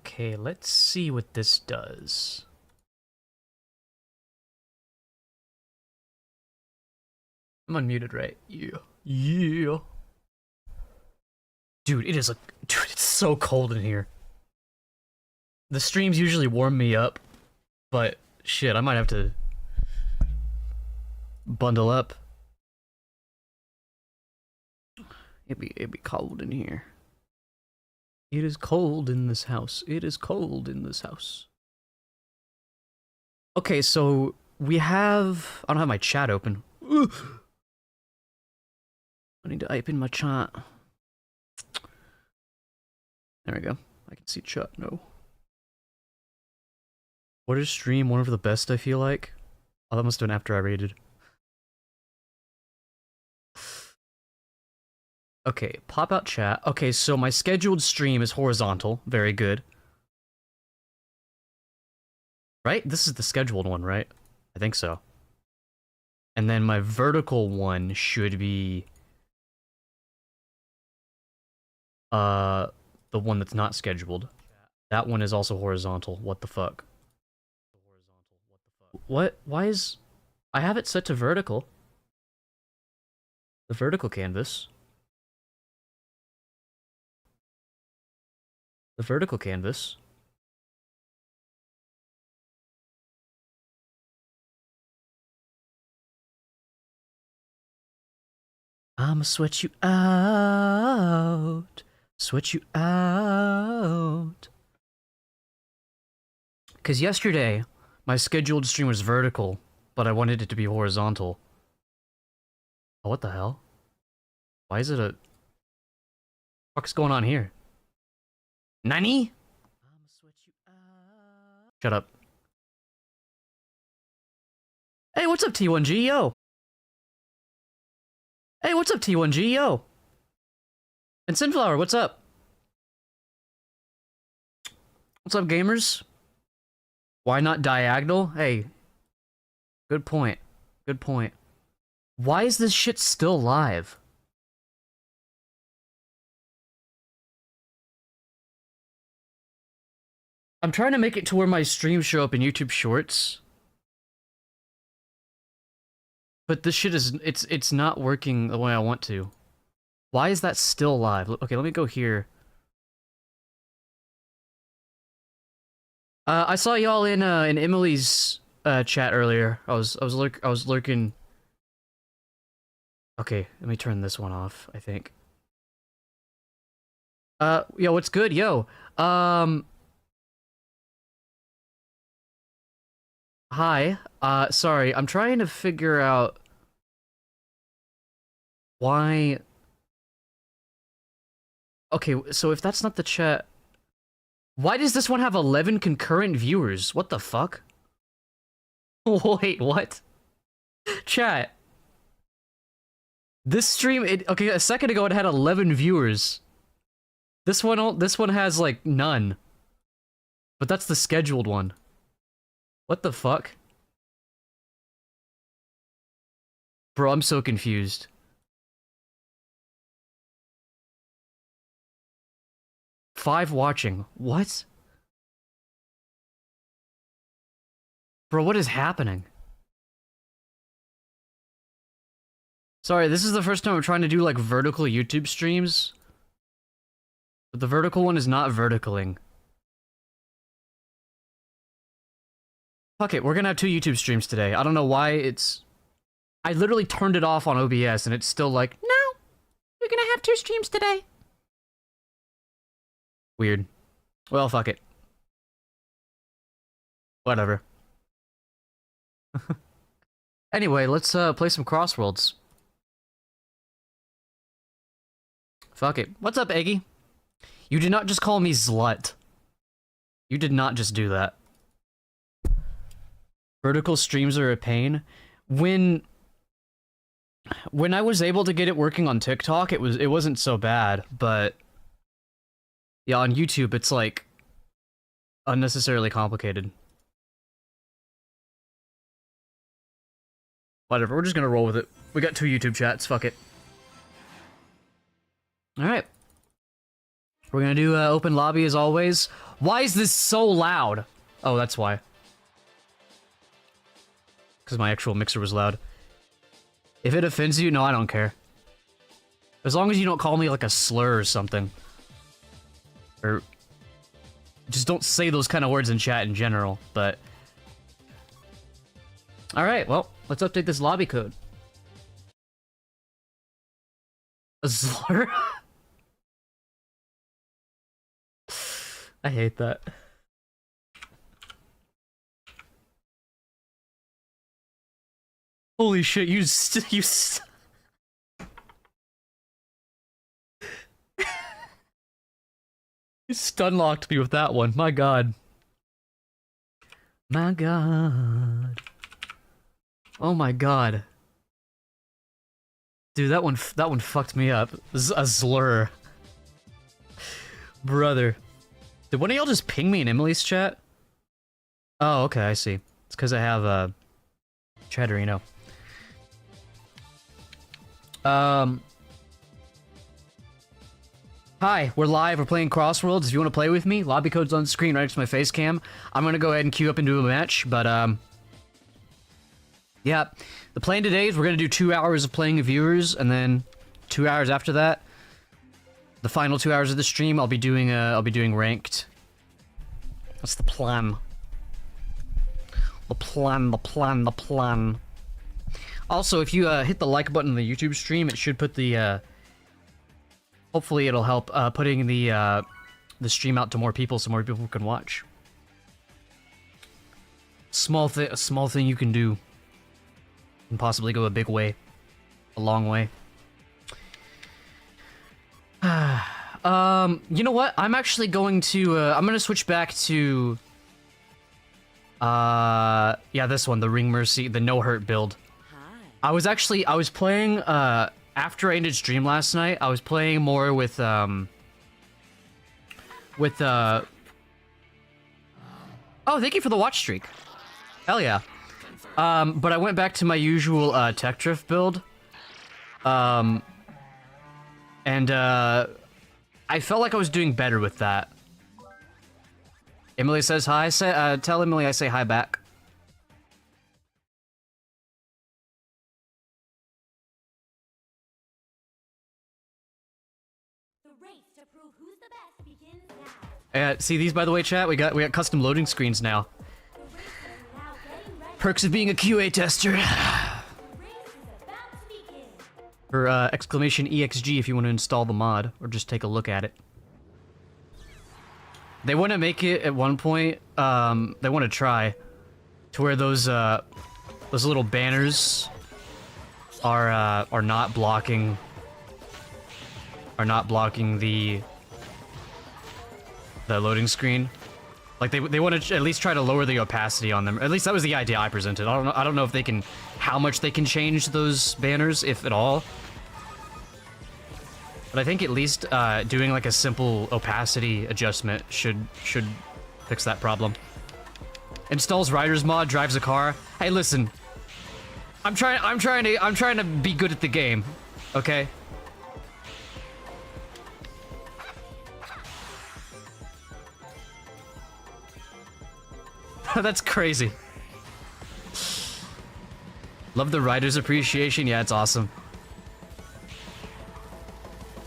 Okay, let's see what this does. I'm unmuted, right? Yeah. Yeah. Dude, dude, it's so cold in here. The streams usually warm me up, but shit, I might have to bundle up. It'd be cold in here. It is cold in this house. It is cold in this house. Okay, so we have... I don't have my chat open. Ugh. I need to open my chat. There we go. I can see chat now. What is stream? One of the best, I feel like. Oh, that must have been after I raided. Okay, pop out chat. Okay, so my scheduled stream is horizontal. Very good. Right? This is the scheduled one, right? I think so. And then my vertical one should be... the one that's not scheduled. That one is also horizontal. What the fuck? What? Why is... I have it set to vertical. The vertical canvas. The vertical canvas. I'ma sweat you out. Sweat you out. Because yesterday, my scheduled stream was vertical, but I wanted it to be horizontal. Oh, what the hell? Why is it a... What's going on here? Nani? Shut up. Hey, what's up, T1G? Yo! Hey, what's up, T1G? Yo! And Sunflower, what's up? What's up, gamers? Why not diagonal? Hey. Good point. Good point. Why is this shit still live? I'm trying to make it to where my streams show up in YouTube Shorts. But this shit is... It's not working the way I want to. Why is that still live? Okay, let me go here. I saw y'all in Emily's chat earlier. I was lurking. Okay, let me turn this one off, I think. Yo, what's good? Yo. Hi. Sorry, I'm trying to figure out why... Okay, so if that's not the chat... Why does this one have 11 concurrent viewers? What the fuck? Wait, what? Chat. This stream, okay, a second ago it had 11 viewers. This one has, like, none. But that's the scheduled one. What the fuck? Bro, I'm so confused. Five watching. What? Bro, what is happening? Sorry, this is the first time I'm trying to do, like, vertical YouTube streams. But the vertical one is not verticaling. Fuck it, we're gonna have 2 YouTube streams today. I don't know why it's... I literally turned it off on OBS and it's still like, no, you're gonna have 2 streams today. Weird. Well, fuck it. Whatever. Anyway, let's play some Crossworlds. Fuck it. What's up, Eggy? You did not just call me slut. You did not just do that. Vertical streams are a pain. When I was able to get it working on TikTok, it wasn't so bad, but yeah, on YouTube it's like unnecessarily complicated. Whatever, we're just gonna roll with it. We got 2 YouTube chats, fuck it. Alright. We're gonna do open lobby as always. Why is this so loud? Oh, that's why. Because my actual mixer was loud. If it offends you, no, I don't care. As long as you don't call me like a slur or something. Or just don't say those kind of words in chat in general, but... Alright, well, let's update this lobby code. A slur? I hate that. Holy shit, you you stun-locked me with that one, my god. My god. Oh my god. Dude, that one fucked me up. A slur. Brother. Did one of y'all just ping me in Emily's chat? Oh, okay, I see. It's because I have, Chatterino. Hi, we're live, we're playing Crossworlds. If you want to play with me, lobby code's on screen right next to my face cam. I'm gonna go ahead and queue up and do a match, but, yeah. The plan today is we're gonna do 2 hours of playing with viewers, and then 2 hours after that, the final 2 hours of the stream, I'll be doing ranked. That's the plan. The plan. Also, if you hit the like button on the YouTube stream, it should put the hopefully it'll help putting the stream out to more people so more people can watch. A small thing you can do can possibly go a big way, a long way. You know what? I'm actually going to I'm gonna switch back to yeah, this one, the Ring Mercy, the no hurt build. I was playing, after I ended stream last night, I was playing more with, oh, thank you for the watch streak. Hell yeah. But I went back to my usual, Tech Drift build. And, I felt like I was doing better with that. Emily says hi, tell Emily I say hi back. See these, by the way, chat? We got custom loading screens now. Perks of being a QA tester. Or exclamation EXG if you want to install the mod, or just take a look at it. They want to make it at one point. They want to try to where those little banners are not blocking the loading screen. Like they want to at least try to lower the opacity on them. At least that was the idea I presented. I don't know if they can, how much they can change those banners, if at all. But I think at least doing like a simple opacity adjustment should fix that problem. Installs Riders mod, drives a car. Hey, listen. I'm trying to be good at the game. Okay? That's crazy. Love the Riders appreciation. Yeah, it's awesome.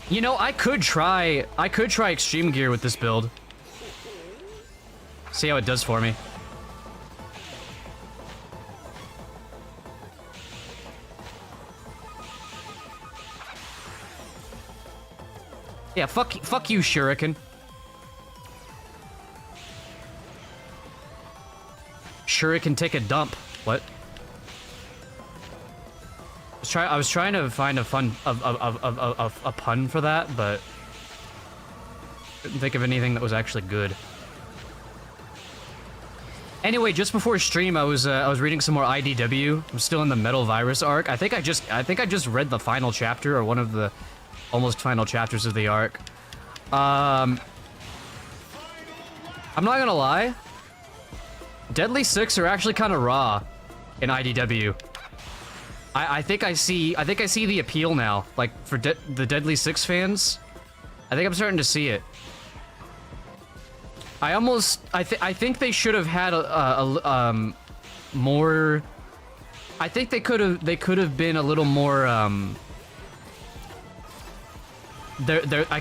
You know, I could try extreme gear with this build. See how it does for me. Yeah, fuck you, Shuriken. Shuriken take a dump. What? I was trying to find a pun for that, but couldn't think of anything that was actually good. Anyway, just before stream, I was reading some more IDW. I'm still in the Metal Virus arc. I think I just read the final chapter, or one of the almost final chapters of the arc. I'm not gonna lie. Deadly Six are actually kind of raw in IDW. I think I see the appeal now. Like for the Deadly Six fans, I think I'm starting to see it. I think they should have had more. I think they could have been a little more I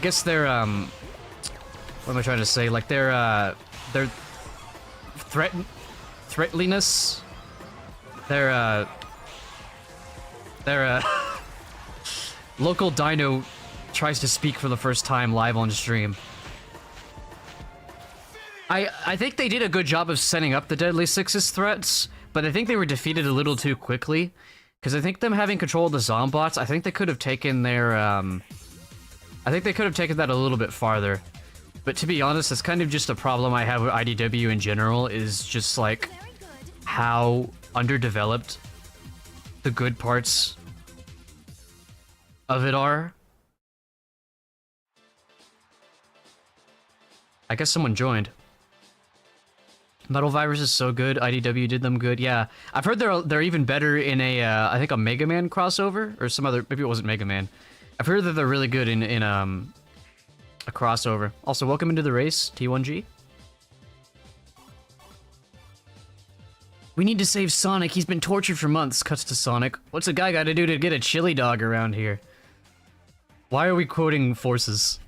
guess they're what am I trying to say? Like their threatliness, their local dino tries to speak for the first time live on stream. I think they did a good job of setting up the Deadly Six's threats, but I think they were defeated a little too quickly. Because I think them having control of the Zombots, I think they could have taken their, I think they could have taken that a little bit farther. But to be honest, that's kind of just a problem I have with IDW in general, is just like how underdeveloped the good parts of it are. I guess someone joined. Metal Virus is so good. IDW did them good. Yeah, I've heard they're even better in a I think a Mega Man crossover or some other. Maybe it wasn't Mega Man. I've heard that they're really good in a crossover. Also, welcome into the race, T1G. We need to save Sonic. He's been tortured for months. Cuts to Sonic. What's a guy got to do to get a chili dog around here? Why are we quoting Forces?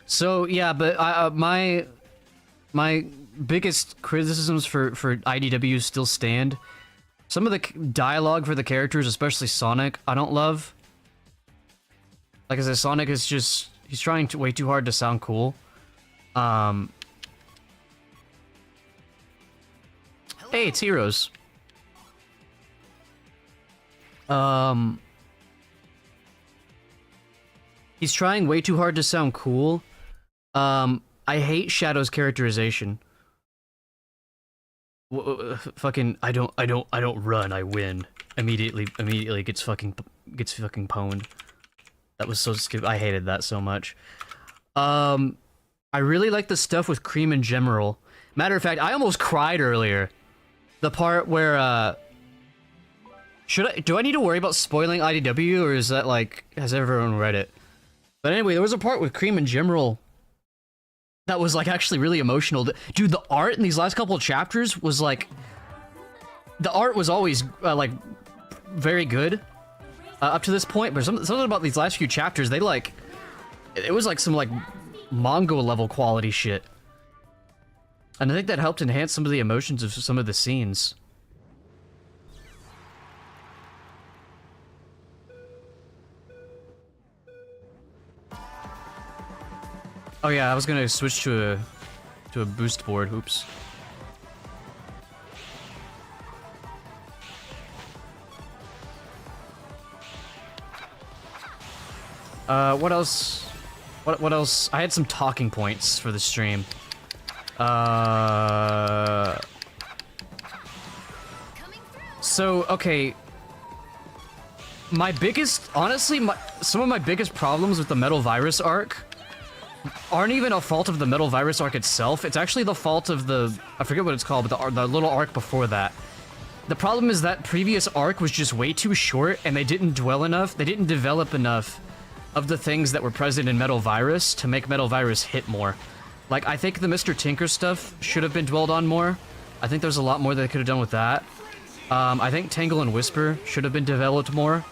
So yeah, but my biggest criticisms for IDW still stand. Some of the dialogue for the characters, especially Sonic, I don't love. Like I said, Sonic is just, he's trying way too hard to sound cool. Hey, it's Heroes. He's trying way too hard to sound cool. I hate Shadow's characterization. Fucking, I don't run, I win. Immediately gets fucking pwned. That was so stupid. I hated that so much. I really like the stuff with Cream in general. Matter of fact, I almost cried earlier. The part where, do I need to worry about spoiling IDW, or is that like, has everyone read it? But anyway, there was a part with Cream and Gemerald that was like actually really emotional. Dude, the art in these last couple of chapters was like, the art was always like very good up to this point, but something about these last few chapters, they like, it was like some like manga level quality shit. And I think that helped enhance some of the emotions of some of the scenes. Oh yeah, I was gonna switch to a boost board. Oops. What else? What else? I had some talking points for the stream. So okay. My biggest, honestly, some of my biggest problems with the Metal Virus arc aren't even a fault of the Metal Virus arc itself. It's actually the fault of the, I forget what it's called, but the little arc before that. The problem is that previous arc was just way too short, and they didn't dwell enough, they didn't develop enough of the things that were present in Metal Virus to make Metal Virus hit more. Like, I think the Mr. Tinker stuff should have been dwelled on more. I think there's a lot more they could have done with that. I think Tangle and Whisper should have been developed more.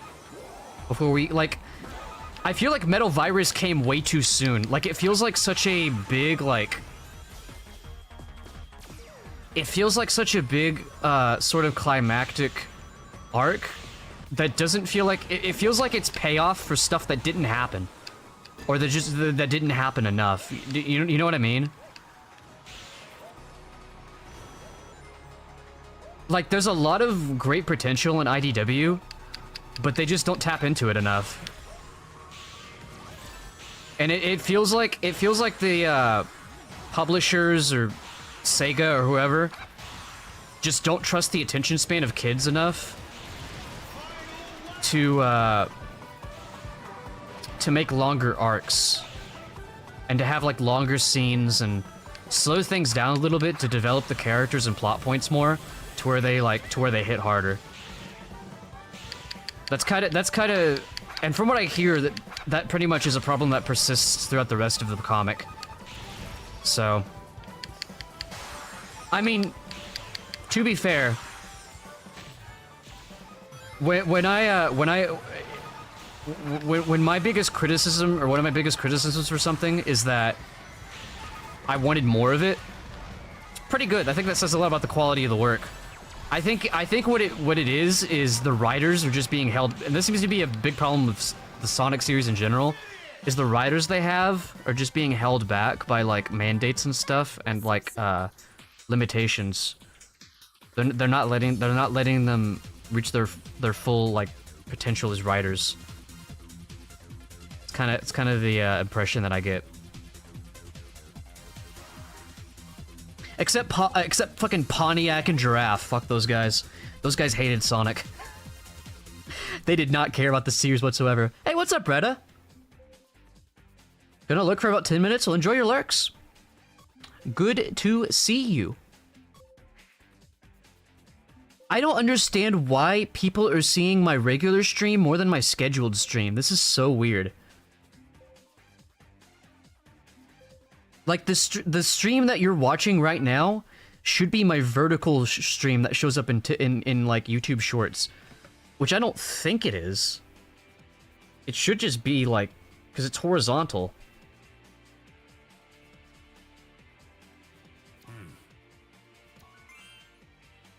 Before we, like, I feel like Metal Virus came way too soon. Like, it feels like such a big, like... It feels like such a big, sort of climactic arc that doesn't feel like... It feels like it's payoff for stuff that didn't happen. Or that didn't happen enough. You know what I mean? Like, there's a lot of great potential in IDW, but they just don't tap into it enough. And it feels like the publishers or Sega or whoever just don't trust the attention span of kids enough to make longer arcs and to have like longer scenes and slow things down a little bit to develop the characters and plot points more to where they hit harder. That's kind of And from what I hear, that pretty much is a problem that persists throughout the rest of the comic. So, I mean, to be fair, when my biggest criticism, or one of my biggest criticisms for something, is that I wanted more of it, it's pretty good. I think that says a lot about the quality of the work. I think what it is the writers are just being held, and this seems to be a big problem with the Sonic series in general, is the writers they have are just being held back by like mandates and stuff and like limitations. They're not letting them reach their full like potential as writers. It's kind of the impression that I get. Except fucking Pontiac and Giraffe. Fuck those guys. Those guys hated Sonic. They did not care about the series whatsoever. Hey, what's up, Bretta? Gonna lurk for about 10 minutes. Well, enjoy your lurks. Good to see you. I don't understand why people are seeing my regular stream more than my scheduled stream. This is so weird. Like, the stream that you're watching right now should be my vertical stream that shows up in like, YouTube Shorts. Which I don't think it is. It should just be, like, because it's horizontal.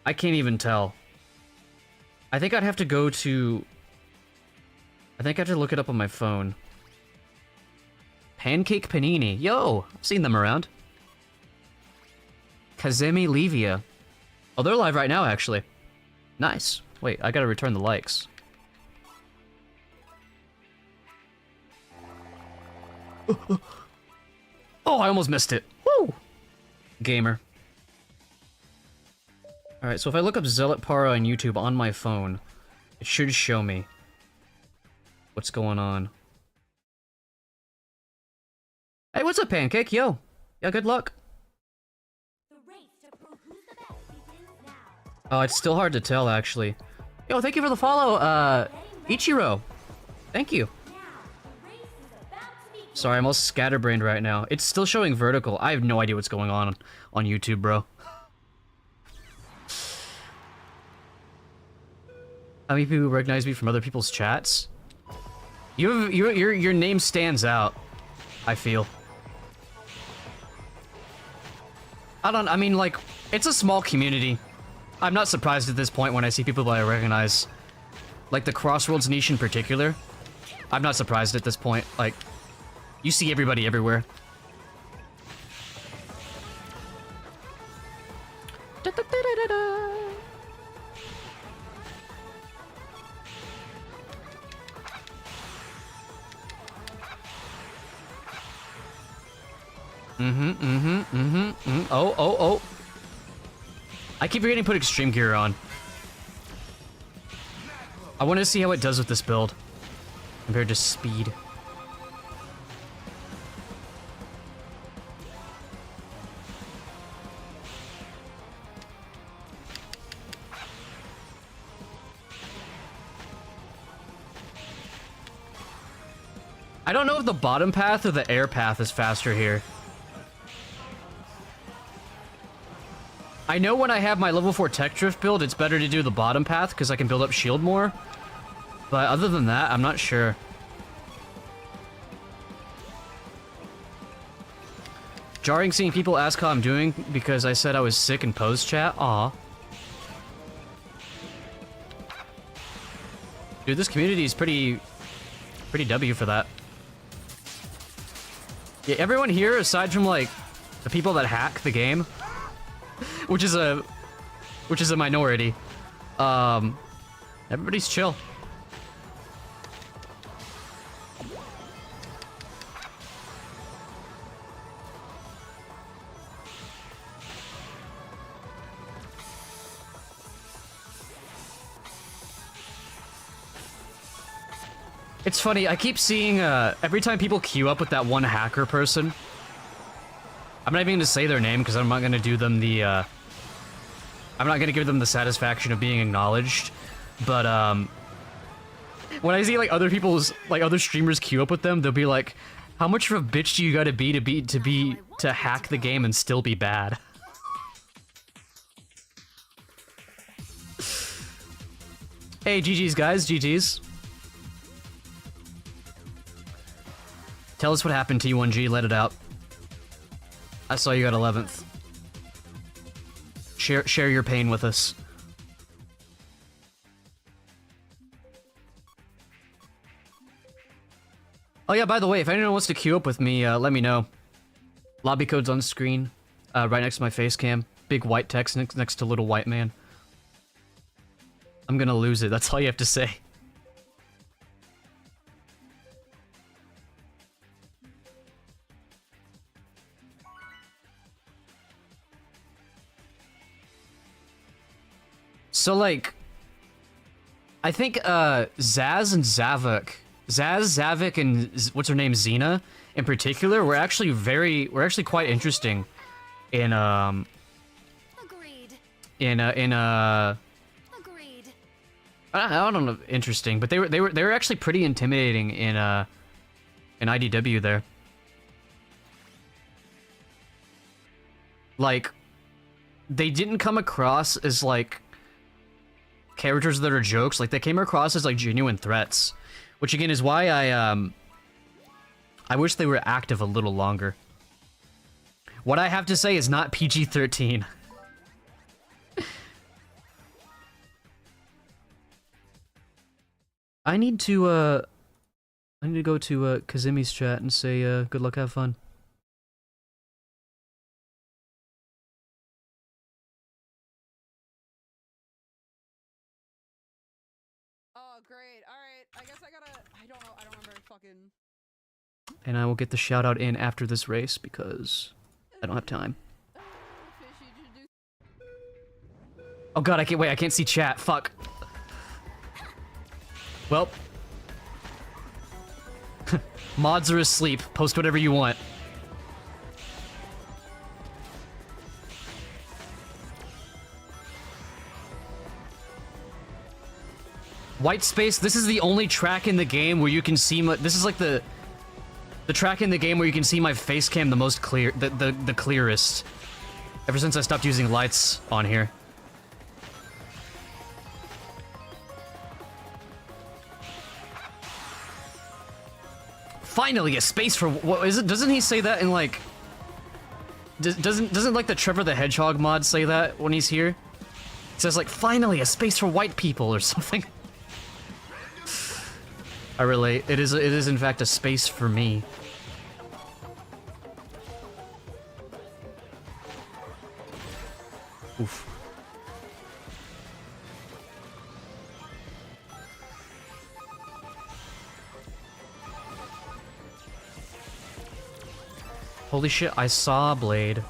I can't even tell. I think I'd have to go to... I think I have to look it up on my phone. Pancake Panini. Yo! I've seen them around. Kazemi Levia. Oh, they're live right now, actually. Nice. Wait, I gotta return the likes. Oh, I almost missed it. Woo! Gamer. Alright, so if I look up Zealot Para on YouTube on my phone, it should show me what's going on. Hey, what's up, Pancake? Yo. Yeah, good luck. Oh, it's still hard to tell, actually. Yo, thank you for the follow, Ichiro. Thank you. Sorry, I'm all scatterbrained right now. It's still showing vertical. I have no idea what's going on YouTube, bro. How many people recognize me from other people's chats? Your name stands out, I feel. I mean, like, it's a small community. I'm not surprised at this point when I see people that I recognize. Like, the Crossroads niche in particular. I'm not surprised at this point. Like, you see everybody everywhere. Oh. I keep forgetting to put extreme gear on. I want to see how it does with this build compared to speed. I don't know if the bottom path or the air path is faster here. I know when I have my level 4 tech drift build, it's better to do the bottom path because I can build up shield more. But other than that, I'm not sure. Jarring seeing people ask how I'm doing because I said I was sick in post chat. Aw. Dude, this community is pretty W for that. Yeah, everyone here, aside from like the people that hack the game, which is a minority, everybody's chill. It's funny, I keep seeing, every time people queue up with that one hacker person, I'm not even going to say their name because I'm not going to do them the, I'm not going to give them the satisfaction of being acknowledged, but, when I see like other people's like other streamers queue up with them, they'll be like, "How much of a bitch do you gotta be to hack the game and still be bad?" Hey, GG's guys, GG's. Tell us what happened to T1G, let it out. I saw you got 11th. Share your pain with us. Oh yeah, by the way, if anyone wants to queue up with me, let me know. Lobby code's on screen, right next to my face cam. Big white text next to little white man. I'm gonna lose it, that's all you have to say. So like, I think Zaz and Zavok, Zavik, and what's her name, Xena, in particular, were actually quite interesting in Agreed. Agreed. I don't know, interesting, but they were actually pretty intimidating in IDW there. Like, they didn't come across as like characters that are jokes. Like, they came across as like genuine threats, which again is why I wish they were active a little longer. What I have to say is not PG-13. I need to go to Kazimi's chat and say good luck, have fun. Oh, great. All right. I guess I don't know. I don't remember fucking. And I will get the shout out in after this race because I don't have time. Oh god, I can't see chat. Fuck. Well. Mods are asleep. Post whatever you want. White space, this is the only track in the game where you can see my, this is like the track in the game where you can see my face cam the most clear, the clearest. Ever since I stopped using lights on here. Finally, a space for, what is it? Doesn't he say that in like, doesn't like the Trevor the Hedgehog mod say that when he's here? It says like, finally, a space for white people or something. I relate. It is in fact a space for me. Oof. Holy shit, I saw Blade.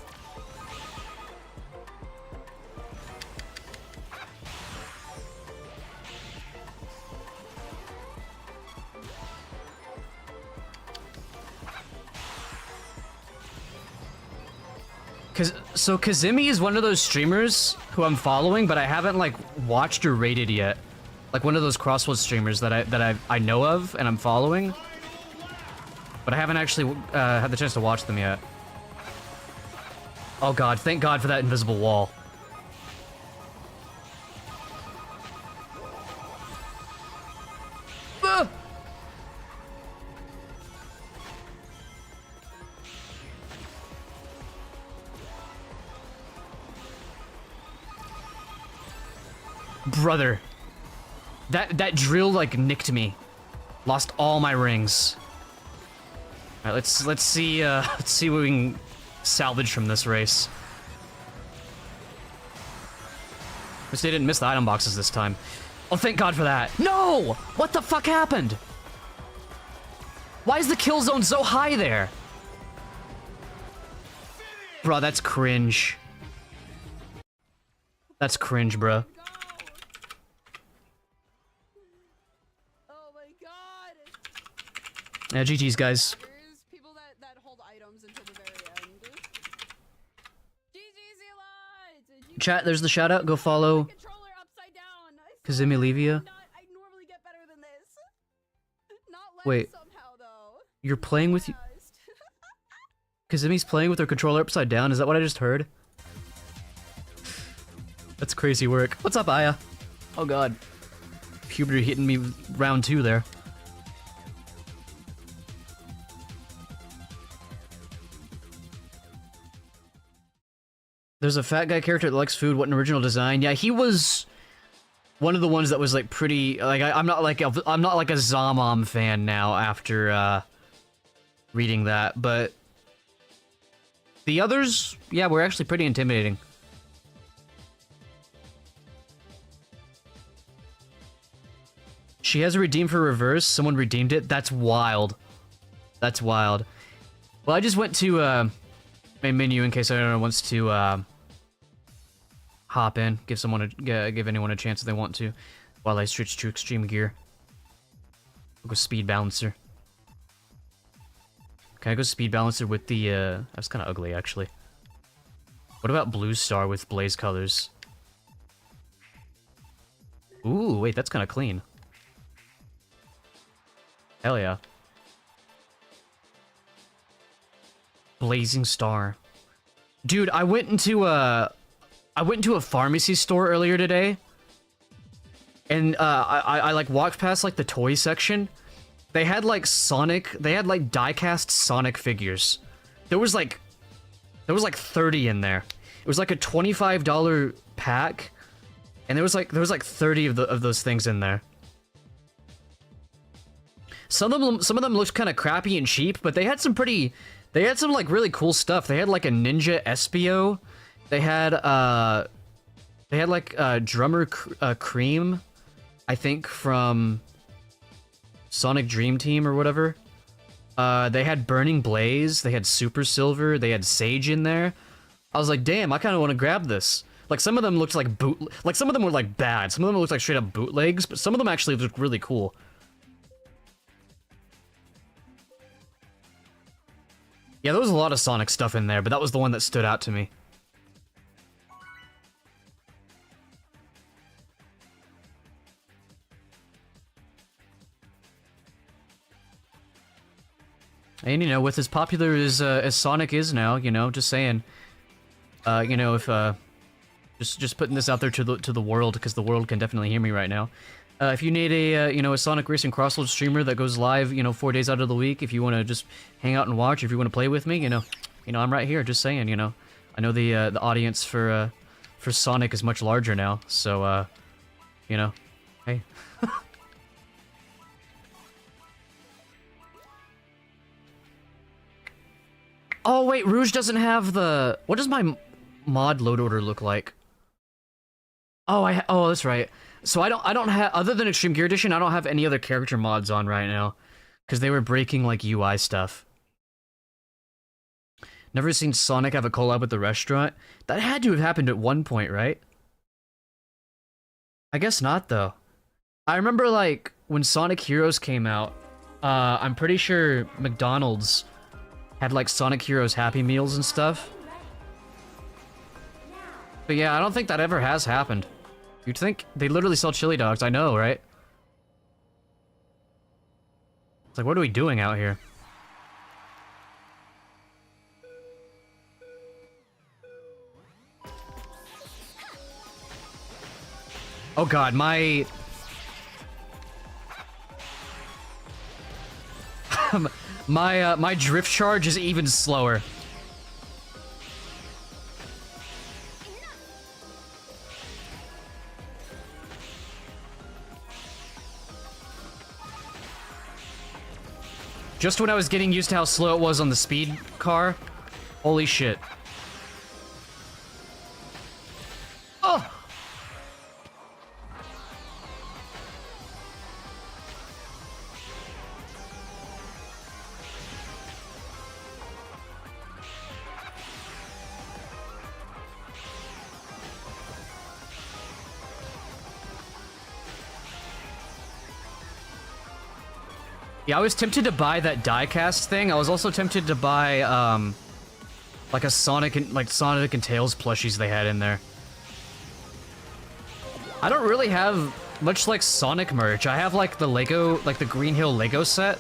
So Kazimi is one of those streamers who I'm following, but I haven't like watched or rated yet. Like one of those Crosswords streamers that I know of and I'm following, but I haven't actually had the chance to watch them yet. Oh god, thank god for that invisible wall. Ah! Brother, that drill like nicked me. Lost all my rings. All right, let's see what we can salvage from this race. Wish they didn't miss the item boxes this time. Oh, thank God for that. No! What the fuck happened? Why is the kill zone so high there? Bro, that's cringe. That's cringe, bro. Yeah, GG's, guys. There's people that hold items until the very end. GG's, Eli! Chat, there's the shout out. Go follow Kazimi Levia. I normally get better than this. Wait. Somehow, though. You're playing with... Surprised. Kazemi's playing with her controller upside down? Is that what I just heard? That's crazy work. What's up, Aya? Oh god. Puberty hitting me round 2 there. There's a fat guy character that likes food. What an original design. Yeah, he was one of the ones that was like pretty. Like I'm not like a Zamam fan now after reading that, but the others, yeah, were actually pretty intimidating. She has a redeem for reverse. Someone redeemed it. That's wild. That's wild. Well, I just went to main menu in case anyone wants to hop in, give anyone a chance if they want to, while I switch to extreme gear. I'll go speed balancer. Can I go speed balancer with the that's kind of ugly actually. What about blue star with blaze colors? Ooh, wait, that's kind of clean. Hell yeah. Blazing star. Dude, I went into a pharmacy store earlier today. And I like walked past like the toy section. They had like die-cast Sonic figures. There was like 30 in there. It was like a $25 pack, and there was like 30 of those things in there. Some of them looked kind of crappy and cheap, but they had some like really cool stuff. They had like a Ninja Espio. They had like Drummer Cream, I think from Sonic Dream Team or whatever. They had Burning Blaze. They had Super Silver. They had Sage in there. I was like, damn, I kind of want to grab this. Like some of them looked like some of them were like bad. Some of them looked like straight up bootlegs, but some of them actually looked really cool. Yeah, there was a lot of Sonic stuff in there, but that was the one that stood out to me. And, you know, with as popular as Sonic is now, you know, just saying, you know, if, just putting this out there to the world, because the world can definitely hear me right now. If you need a, you know, a Sonic Racing Crossroads streamer that goes live, you know, 4 days out of the week, if you want to just hang out and watch, if you want to play with me, you know, I'm right here, just saying, you know. I know the audience for Sonic is much larger now, so, you know, hey. Oh, wait, Rouge doesn't have the... What does my mod load order look like? Oh, oh, that's right. So I don't have... Other than Extreme Gear Edition, I don't have any other character mods on right now. Because they were breaking, like, UI stuff. Never seen Sonic have a collab with the restaurant? That had to have happened at one point, right? I guess not, though. I remember, like, when Sonic Heroes came out, I'm pretty sure McDonald's had like Sonic Heroes Happy Meals and stuff. But yeah, I don't think that ever has happened. You'd think they literally sell chili dogs, I know, right? It's like, what are we doing out here? Oh god, my my drift charge is even slower. Just when I was getting used to how slow it was on the speed car, holy shit. Oh! Yeah, I was tempted to buy that die-cast thing. I was also tempted to buy, like a Sonic and Tails plushies they had in there. I don't really have much, like, Sonic merch. I have, like, the Lego, like, the Green Hill Lego set.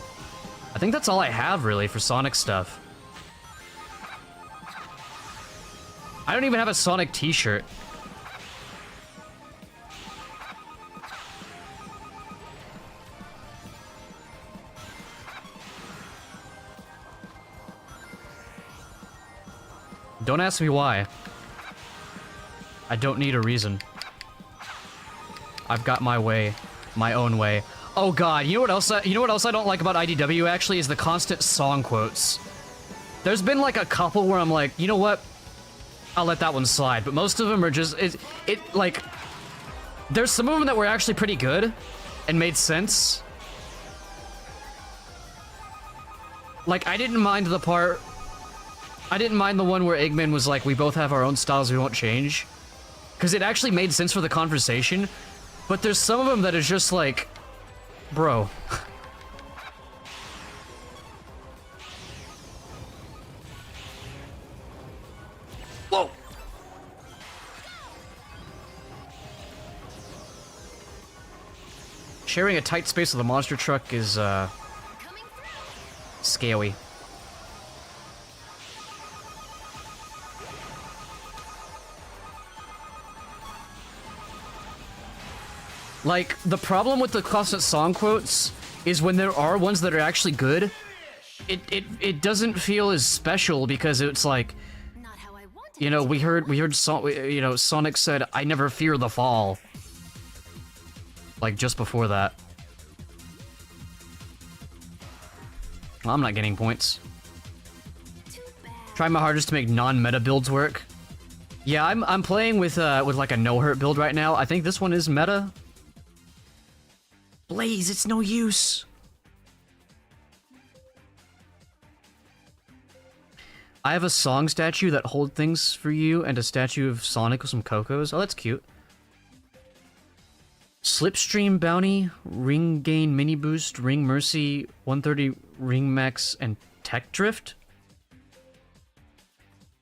I think that's all I have, really, for Sonic stuff. I don't even have a Sonic t-shirt. Don't ask me why. I don't need a reason. I've got my way, my own way. Oh god, you know what else I don't like about IDW actually is the constant song quotes. There's been like a couple where I'm like, you know what? I'll let that one slide, but most of them are just like there's some of them that were actually pretty good and made sense. Like I didn't mind the one where Eggman was like, we both have our own styles, we won't change. Because it actually made sense for the conversation. But there's some of them that is just like, bro. Whoa! Sharing a tight space with a monster truck is, scary. Like, the problem with the constant song quotes is when there are ones that are actually good, it doesn't feel as special because it's like, you know, we heard you know, Sonic said, "I never fear the fall." Like, just before that. Well, I'm not getting points. Try my hardest to make non-meta builds work. Yeah, I'm playing with like a no-hurt build right now. I think this one is meta. Blaze, it's no use. I have a song statue that hold things for you and a statue of Sonic with some Cocos. Oh, that's cute. Slipstream Bounty, Ring Gain Mini Boost, Ring Mercy, 130 Ring Max, and Tech Drift?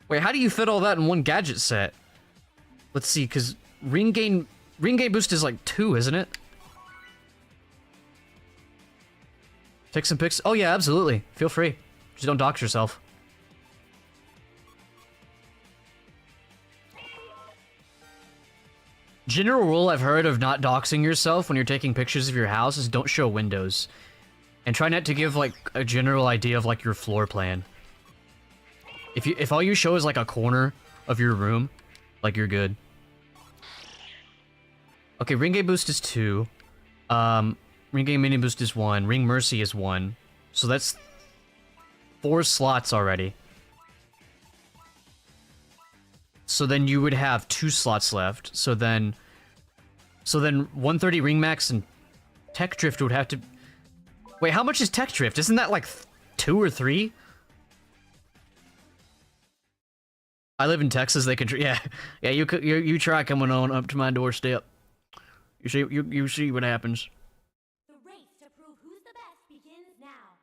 Wait, how do you fit all that in one gadget set? Let's see, because Ring Gain Boost is like 2, isn't it? Take some pics. Oh yeah, absolutely. Feel free. Just don't dox yourself. General rule I've heard of not doxing yourself when you're taking pictures of your house is don't show windows. And try not to give like a general idea of like your floor plan. If all you show is like a corner of your room, like you're good. Okay, Ring Gain Boost is 2. Ring Gain Mini Boost is 1. Ring Mercy is 1. So that's 4 slots already. So then you would have 2 slots left. So then 130 Ring Max and Tech Drift would have to... Wait, how much is Tech Drift? Isn't that like 2 or 3? I live in Texas. They could... Yeah, you try coming on up to my doorstep. You see what happens. The race to prove who's the best begins now.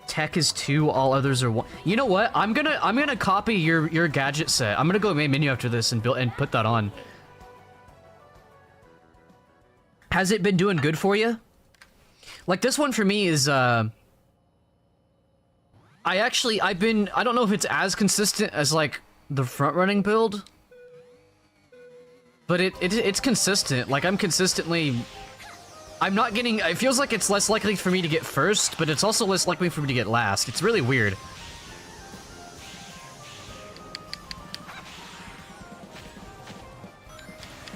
Tech is 2, all others are 1. You know what? I'm gonna copy your gadget set. I'm gonna go main menu after this and put that on. Has it been doing good for you? Like this one for me is I don't know if it's as consistent as like the front running build. But it's consistent. Like I'm not getting... It feels like it's less likely for me to get first, but it's also less likely for me to get last. It's really weird.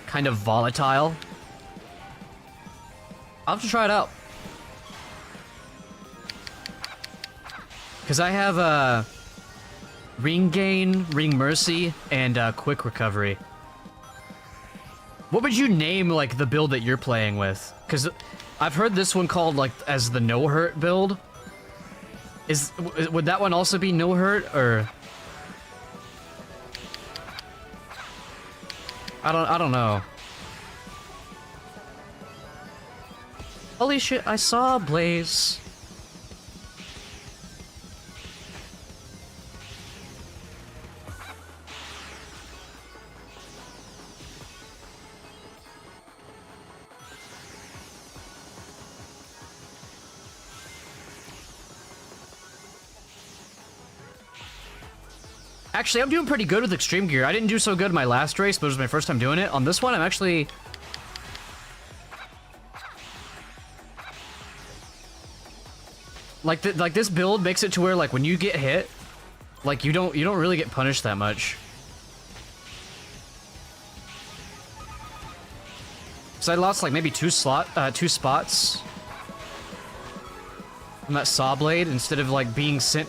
Kind of volatile. I'll have to try it out. Because I have Ring Gain, Ring Mercy, and Quick Recovery. What would you name, like, the build that you're playing with? Because I've heard this one called, like, as the no-hurt build. Would that one also be no-hurt, or... I don't know. Holy shit, I saw Blaze. Actually, I'm doing pretty good with extreme gear. I didn't do so good in my last race, but it was my first time doing it. On this one, I'm actually... Like this build makes it to where like when you get hit, like you don't really get punished that much. So I lost like maybe two spots from that saw blade instead of like being sent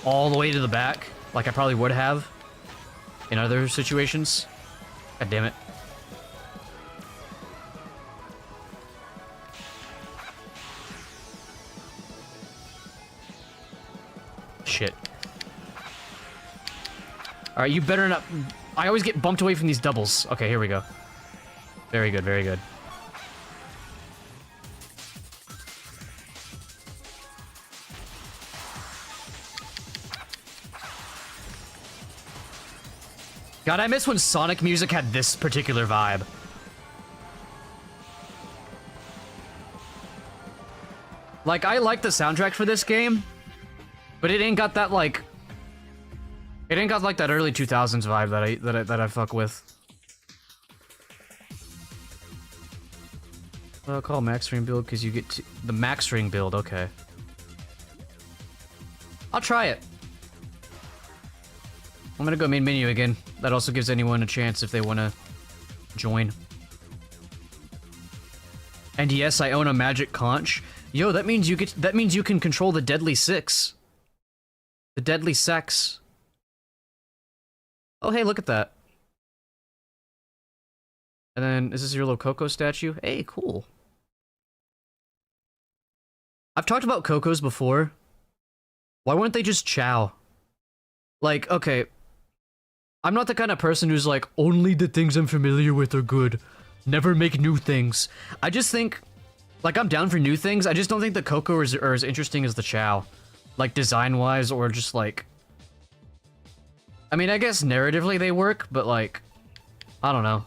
all the way to the back like I probably would have in other situations. God damn it. Shit. Alright, you better not... I always get bumped away from these doubles. Okay, here we go. Very good, very good. God, I miss when Sonic music had this particular vibe. Like, I like the soundtrack for this game, but it ain't got that, like... It ain't got, like, that early 2000s vibe that I fuck with. I'll call max ring build because you get to the max ring build, okay. I'll try it. I'm gonna go main menu again. That also gives anyone a chance if they want to join. And yes, I own a magic conch. Yo, that means you can control the Deadly Six. The Deadly Sex. Oh, hey, look at that. And then, is this your little Coco statue? Hey, cool. I've talked about Cocos before. Why wouldn't they just chow? Like, okay. I'm not the kind of person who's like, only the things I'm familiar with are good. Never make new things. I just think, like, I'm down for new things. I just don't think the Coco are as interesting as the chow. Like, design-wise, or just like... I mean, I guess narratively they work, but like... I don't know.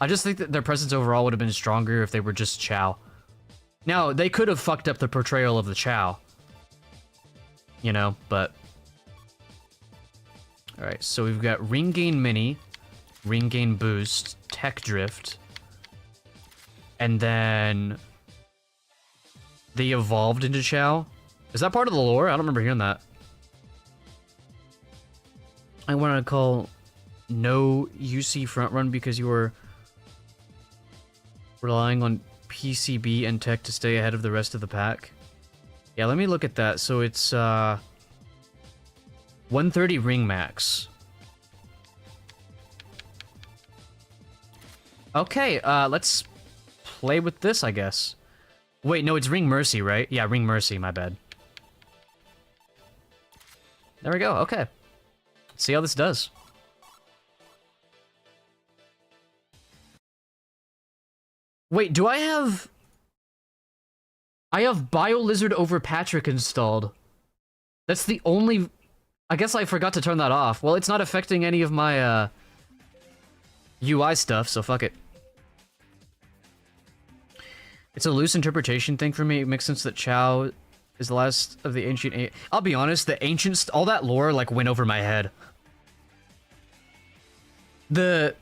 I just think that their presence overall would have been stronger if they were just chow. Now, they could have fucked up the portrayal of the chow. You know, but... Alright, so we've got Ring Gain Mini, Ring Gain Boost, Tech Drift, and then... They evolved into Chow. Is that part of the lore? I don't remember hearing that. I want to call no UC front run because you were relying on PCB and tech to stay ahead of the rest of the pack. Yeah, let me look at that. So it's 130 ring max. Okay, let's play with this, I guess. Wait, no, it's Ring Mercy, right? Yeah, Ring Mercy, my bad. There we go, okay. Let's see how this does. Wait, do I have... I have BioLizard over Patrick installed. That's the only... I guess I forgot to turn that off. Well, it's not affecting any of my, UI stuff, so fuck it. It's a loose interpretation thing for me. It makes sense that Chow is the last of the ancient... I'll be honest, the ancients... All that lore, like, went over my head. The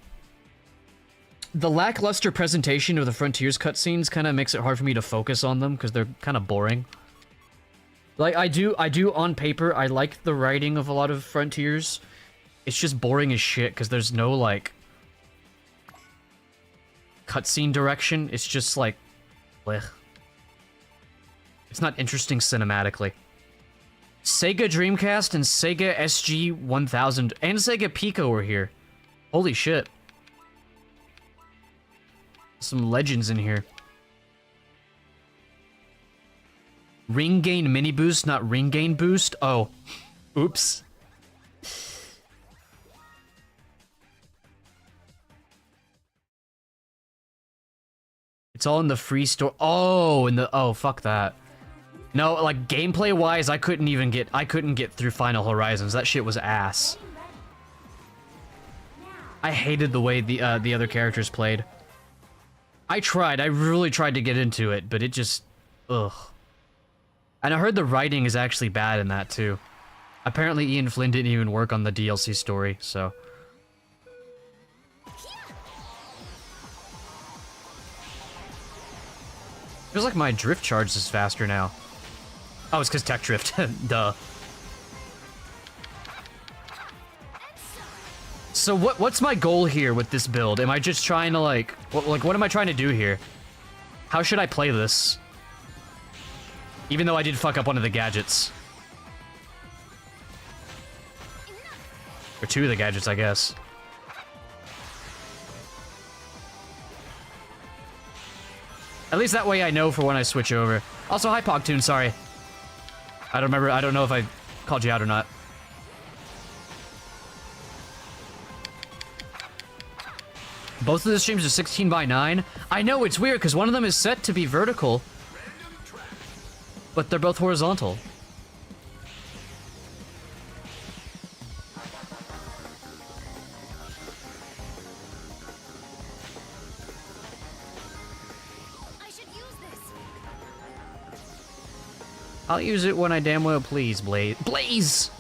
lackluster presentation of the Frontiers cutscenes kind of makes it hard for me to focus on them, because they're kind of boring. Like, I do on paper, I like the writing of a lot of Frontiers. It's just boring as shit, because there's no, like... cutscene direction. It's just, like... blech. It's not interesting cinematically. Sega Dreamcast and Sega SG-1000 and Sega Pico were here. Holy shit. Some legends in here. Ring Gain Mini Boost, not Ring Gain Boost? Oh. Oops. It's all in the free store. Oh, oh, fuck that. No, like gameplay wise, I couldn't get through Final Horizons. That shit was ass. I hated the way the other characters played. I really tried to get into it, but it just, ugh. And I heard the writing is actually bad in that too. Apparently Ian Flynn didn't even work on the DLC story, so... Feels like my drift charge is faster now. Oh, it's because tech drift. Duh. So what's my goal here with this build? Am I just trying to like what am I trying to do here? How should I play this? Even though I did fuck up one of the gadgets. Or two of the gadgets, I guess. At least that way I know for when I switch over. Also, hi Pogtoon, sorry. I don't know if I called you out or not. Both of the streams are 16:9. I know, it's weird, because one of them is set to be vertical. But they're both horizontal. I'll use it when I damn well please, Blaze!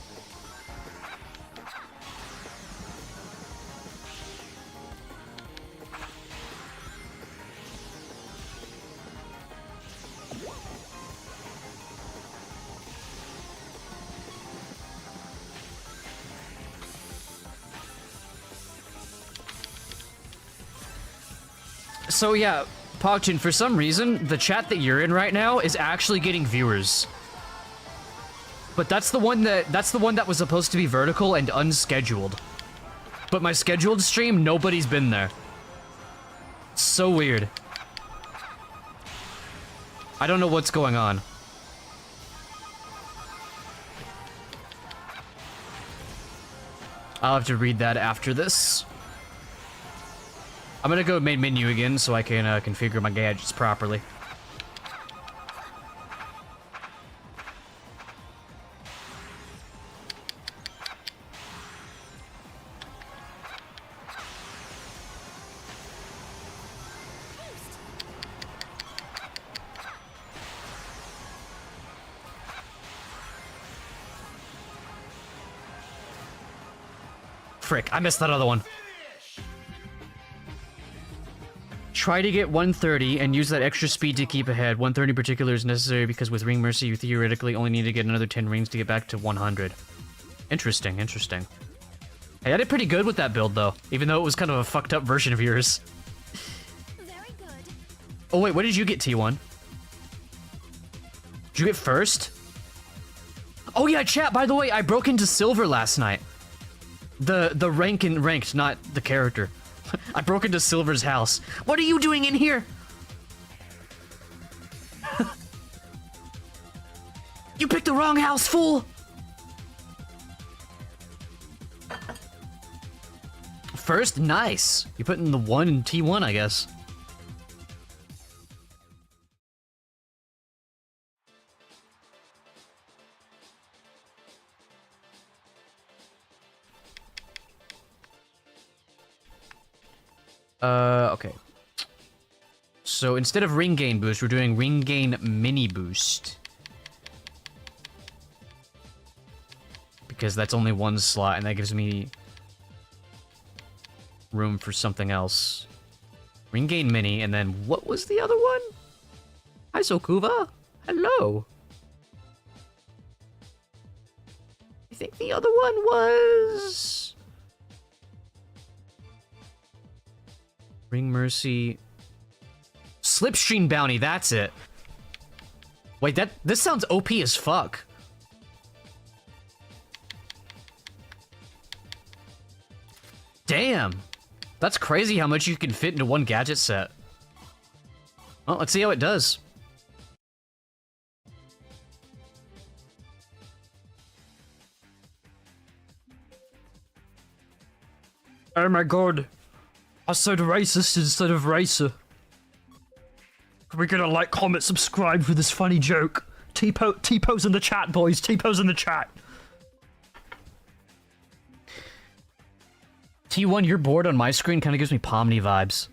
So yeah, Pogchin, for some reason, the chat that you're in right now is actually getting viewers. But that's the one that was supposed to be vertical and unscheduled. But my scheduled stream, nobody's been there. So weird. I don't know what's going on. I'll have to read that after this. I'm gonna go main menu again so I can configure my gadgets properly. Frick, I missed that other one. Try to get 130 and use that extra speed to keep ahead. 130 in particular is necessary because with Ring Mercy you theoretically only need to get another 10 rings to get back to 100. Interesting, interesting. Hey, I did pretty good with that build though, even though it was kind of a fucked up version of yours. Very good. Oh wait, what did you get, T1? Did you get first? Oh yeah, chat, by the way, I broke into silver last night. The ranked, not the character. I broke into Silver's house. What are you doing in here? You picked the wrong house, fool! First, nice. You put in the 1 in T1, I guess. Okay. So instead of ring gain boost, we're doing ring gain mini boost. Because that's only one slot, and that gives me room for something else. Ring gain mini, and then what was the other one? Hi, Sokuva. Hello. I think the other one was... Ring Mercy... Slipstream Bounty, that's it. Wait, this sounds OP as fuck. Damn. That's crazy how much you can fit into one gadget set. Well, let's see how it does. Oh my god. I said racist instead of racer. Can we get a like, comment, subscribe for this funny joke? T-pose in the chat, boys. T-pose in the chat. T1, your board on my screen kind of gives me Pomni vibes.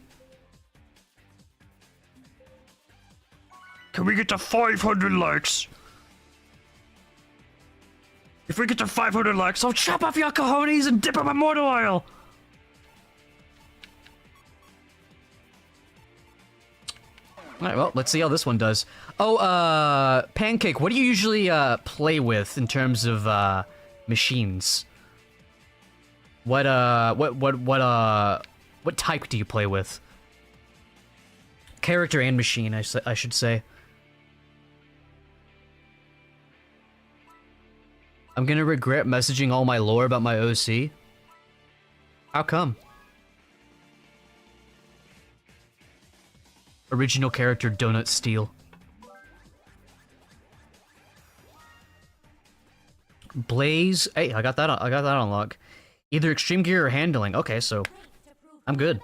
Can we get to 500 likes? If we get to 500 likes, I'll chop off your cojones and dip them in mortar oil. Alright, well, let's see how this one does. Oh, Pancake, what do you usually, play with in terms of, machines? What type do you play with? Character and machine, I should say. I'm gonna regret messaging all my lore about my OC. How come? Original character Donut Steel. Blaze. Hey, I got that on lock. Either extreme gear or handling. Okay, so I'm good.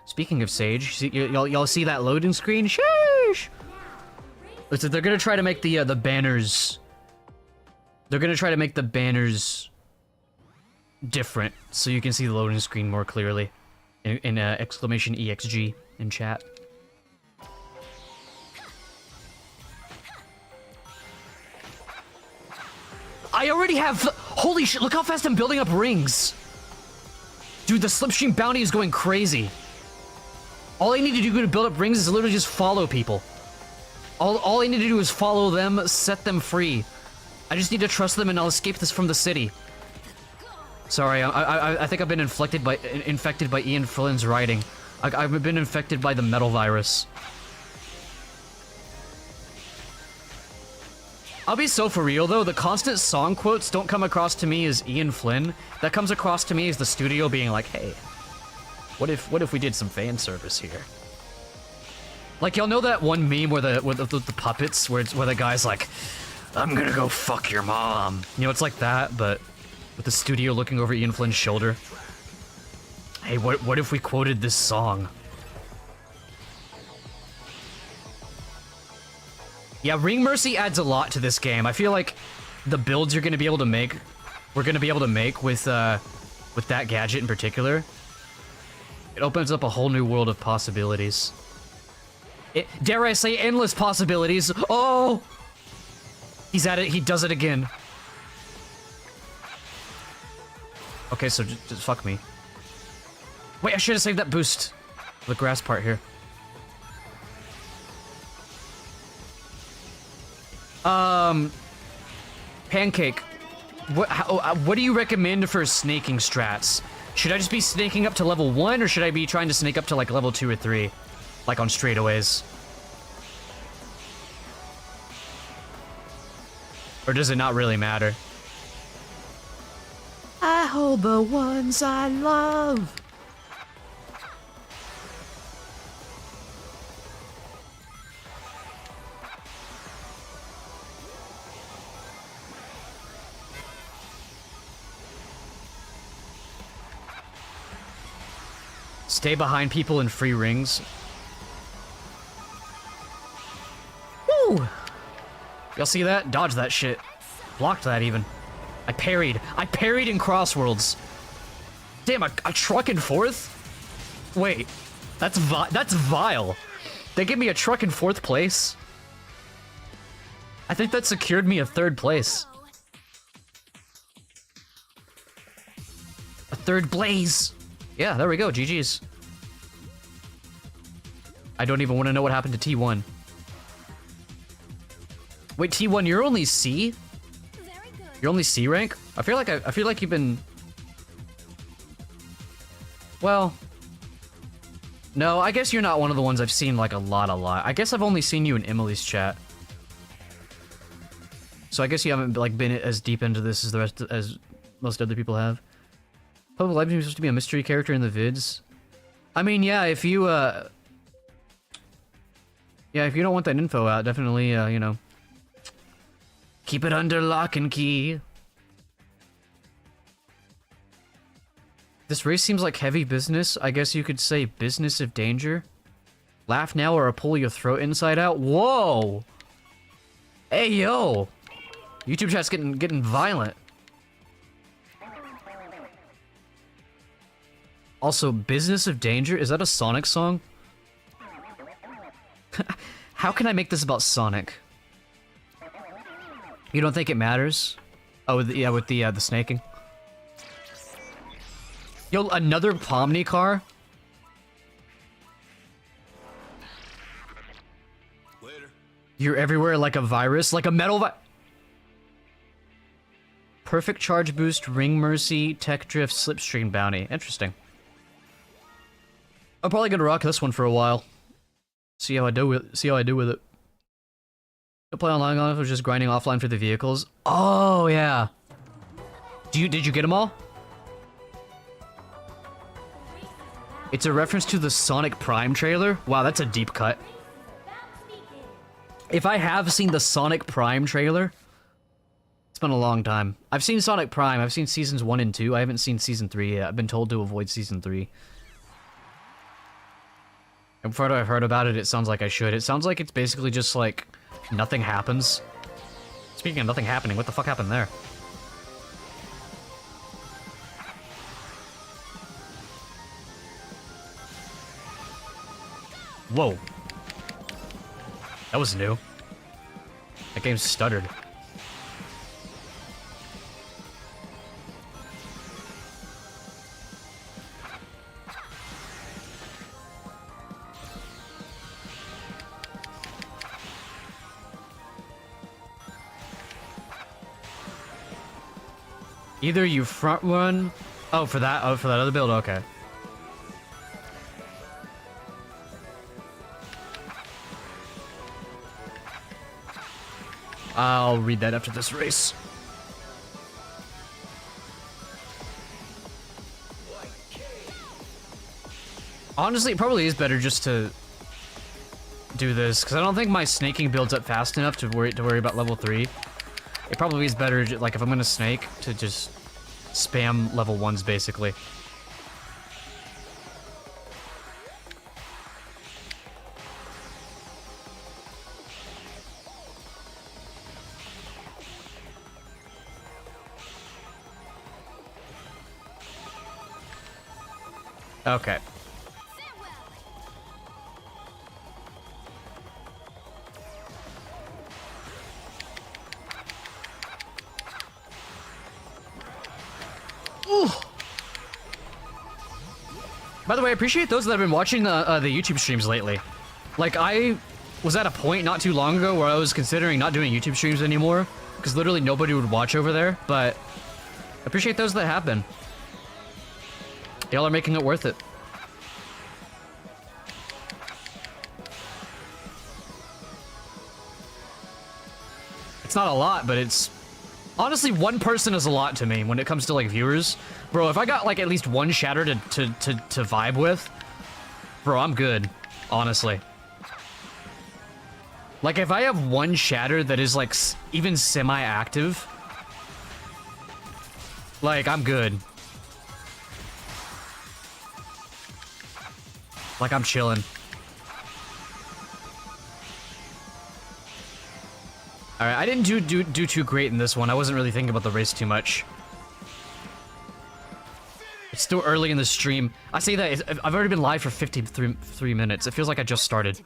Speaking of Sage, y'all see that loading screen? Sheesh! Listen, they're gonna try to make the banners. They're gonna try to make the banners different, so you can see the loading screen more clearly. In exclamation EXG in chat. I already have. Holy shit! Look how fast I'm building up rings. Dude, the slipstream bounty is going crazy. All I need to do to build up rings is literally just follow people. All I need to do is follow them, set them free. I just need to trust them and I'll escape this from the city. Sorry, I think I've been infected by Ian Flynn's writing. I've been infected by the metal virus. I'll be so for real though, the constant song quotes don't come across to me as Ian Flynn. That comes across to me as the studio being like, hey, what if we did some fan service here? Like, y'all know that one meme where the puppets, where the guy's like, I'm gonna go fuck your mom. You know, it's like that, but with the studio looking over Ian Flynn's shoulder. Hey, what if we quoted this song? Yeah, Ring Mercy adds a lot to this game. I feel like the builds you're gonna be able to make, we're gonna be able to make with that gadget in particular, it opens up a whole new world of possibilities. Dare I say endless possibilities. Oh! He's at it, he does it again. Okay, so just fuck me. Wait, I should have saved that boost. The grass part here. Pancake. What do you recommend for snaking strats? Should I just be snaking up to level 1, or should I be trying to snake up to like level 2 or 3? Like on straightaways? Or does it not really matter? I hold the ones I love. Stay behind people in free rings. Woo! Y'all see that? Dodge that shit. Blocked that even. I parried in Crossworlds. Damn, a truck in 4th? Wait, that's vile. They give me a truck in 4th place? I think that secured me a 3rd place. A 3rd blaze. Yeah, there we go, GG's. I don't even want to know what happened to T1. Wait, T1, you're only C? You're only C rank? I feel like you've been... Well... No, I guess you're not one of the ones I've seen like a lot. I guess I've only seen you in Emily's chat. So I guess you haven't like been as deep into this as most other people have. Public Library is supposed to be a mystery character in the vids. I mean, yeah, if you don't want that info out, definitely, you know, keep it under lock and key. This race seems like heavy business. I guess you could say business of danger. Laugh now or I'll pull your throat inside out. Whoa! Hey, yo! YouTube chat's getting violent. Also, Business of Danger? Is that a Sonic song? How can I make this about Sonic? You don't think it matters? Oh, yeah, with the snaking. Yo, another Pomni car? Later. You're everywhere like a virus, like a metal Perfect charge boost, ring mercy, tech drift, slipstream bounty. Interesting. I'm probably gonna rock this one for a while. See how I do with it. You'll play online on it or just grinding offline for the vehicles. Oh yeah. Did you get them all? It's a reference to the Sonic Prime trailer. Wow, that's a deep cut. If I have seen the Sonic Prime trailer, it's been a long time. I've seen Sonic Prime. I've seen seasons 1 and 2. I haven't seen season 3 yet. I've been told to avoid season 3. And from what I've heard about it, it sounds like I should. It sounds like it's basically just like nothing happens. Speaking of nothing happening, what the fuck happened there? Whoa. That was new. That game stuttered. Either you front run. Oh, for that other build, okay. I'll read that after this race. Honestly, it probably is better just to do this, because I don't think my snaking builds up fast enough to worry about level 3. It probably is better, like, if I'm gonna snake, to just spam level 1s, basically. Okay. Ooh. By the way, I appreciate those that have been watching the YouTube streams lately. Like, I was at a point not too long ago where I was considering not doing YouTube streams anymore, because literally nobody would watch over there, but I appreciate those that have been. Y'all are making it worth it. It's not a lot, but it's... Honestly, one person is a lot to me when it comes to, like, viewers. Bro, if I got, like, at least one shatter to vibe with, bro, I'm good. Honestly. Like, if I have one shatter that is, like, even semi-active, like, I'm good. Like, I'm chilling. Alright, I didn't do too great in this one. I wasn't really thinking about the race too much. It's still early in the stream. I say that, I've already been live for 53 minutes. It feels like I just started.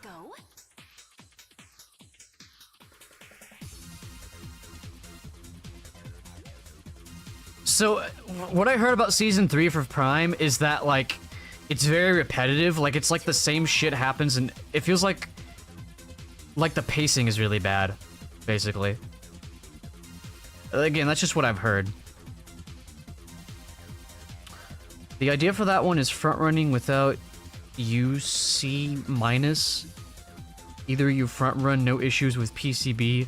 So, what I heard about Season 3 for Prime is that, like, it's very repetitive. Like, it's like the same shit happens, and it feels like the pacing is really bad, basically. Again, that's just what I've heard. The idea for that one is front running without UC minus. Either you front run, no issues with PCB,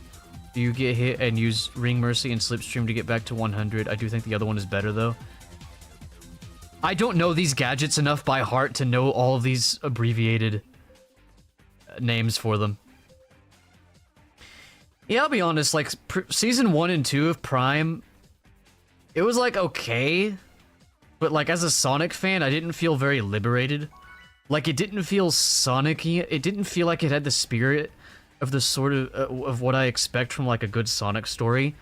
you get hit and use Ring Mercy and Slipstream to get back to 100. I do think the other one is better, though. I don't know these gadgets enough by heart to know all of these abbreviated names for them. Yeah, I'll be honest, like, Season 1 and 2 of Prime, it was, like, okay, but, like, as a Sonic fan, I didn't feel very liberated. Like, it didn't feel Sonic-y, it didn't feel like it had the spirit of the sort of what I expect from, like, a good Sonic story.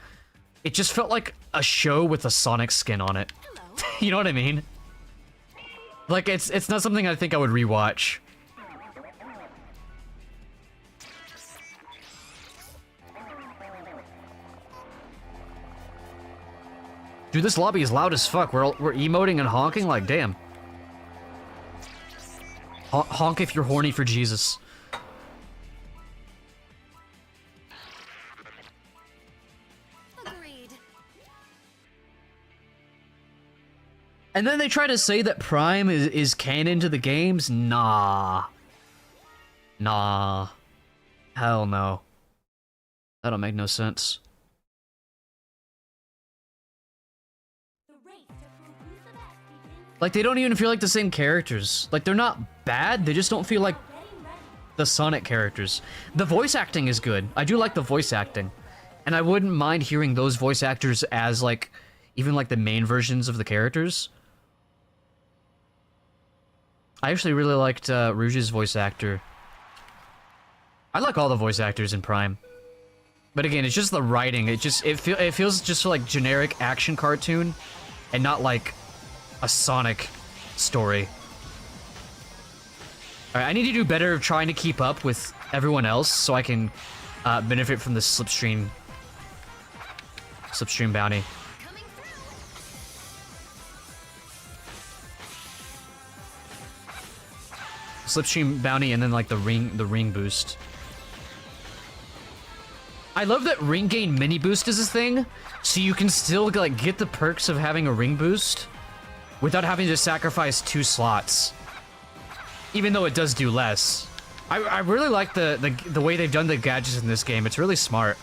It just felt like a show with a Sonic skin on it. You know what I mean? Like, it's not something I think I would rewatch. Dude, this lobby is loud as fuck. We're emoting and honking like, damn. Honk if you're horny for Jesus. Agreed. And then they try to say that Prime is canon to the games? Nah. Nah. Hell no. That don't make no sense. The race to prove who's the best begins Like, they don't even feel like the same characters. Like, they're not bad, they just don't feel like getting ready. the Sonic characters. The voice acting is good. I do like the voice acting. And I wouldn't mind hearing those voice actors as, like, even, like, the main versions of the characters. I actually really liked Rouge's voice actor. I like all the voice actors in Prime. But again, it's just the writing. It feels just like generic action cartoon and not like a Sonic story. Alright, I need to do better of trying to keep up with everyone else so I can benefit from the slipstream bounty. Coming through. Slipstream bounty and then like the ring boost. I love that ring gain mini boost is a thing, so you can still like get the perks of having a ring boost without having to sacrifice 2 slots. Even though it does do less. I really like the way they've done the gadgets in this game. It's really smart.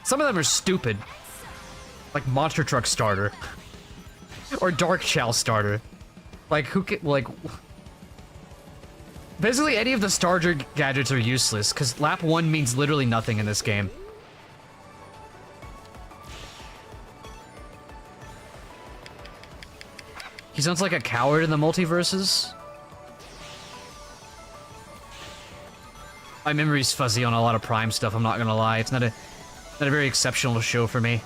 Some of them are stupid. Like Monster Truck Starter. Or Dark Chow Starter. Like who can like basically any of the starter gadgets are useless cuz lap 1 means literally nothing in this game. He sounds like a coward in the multiverses. My memory's fuzzy on a lot of Prime stuff, I'm not gonna lie. It's not a very exceptional show for me.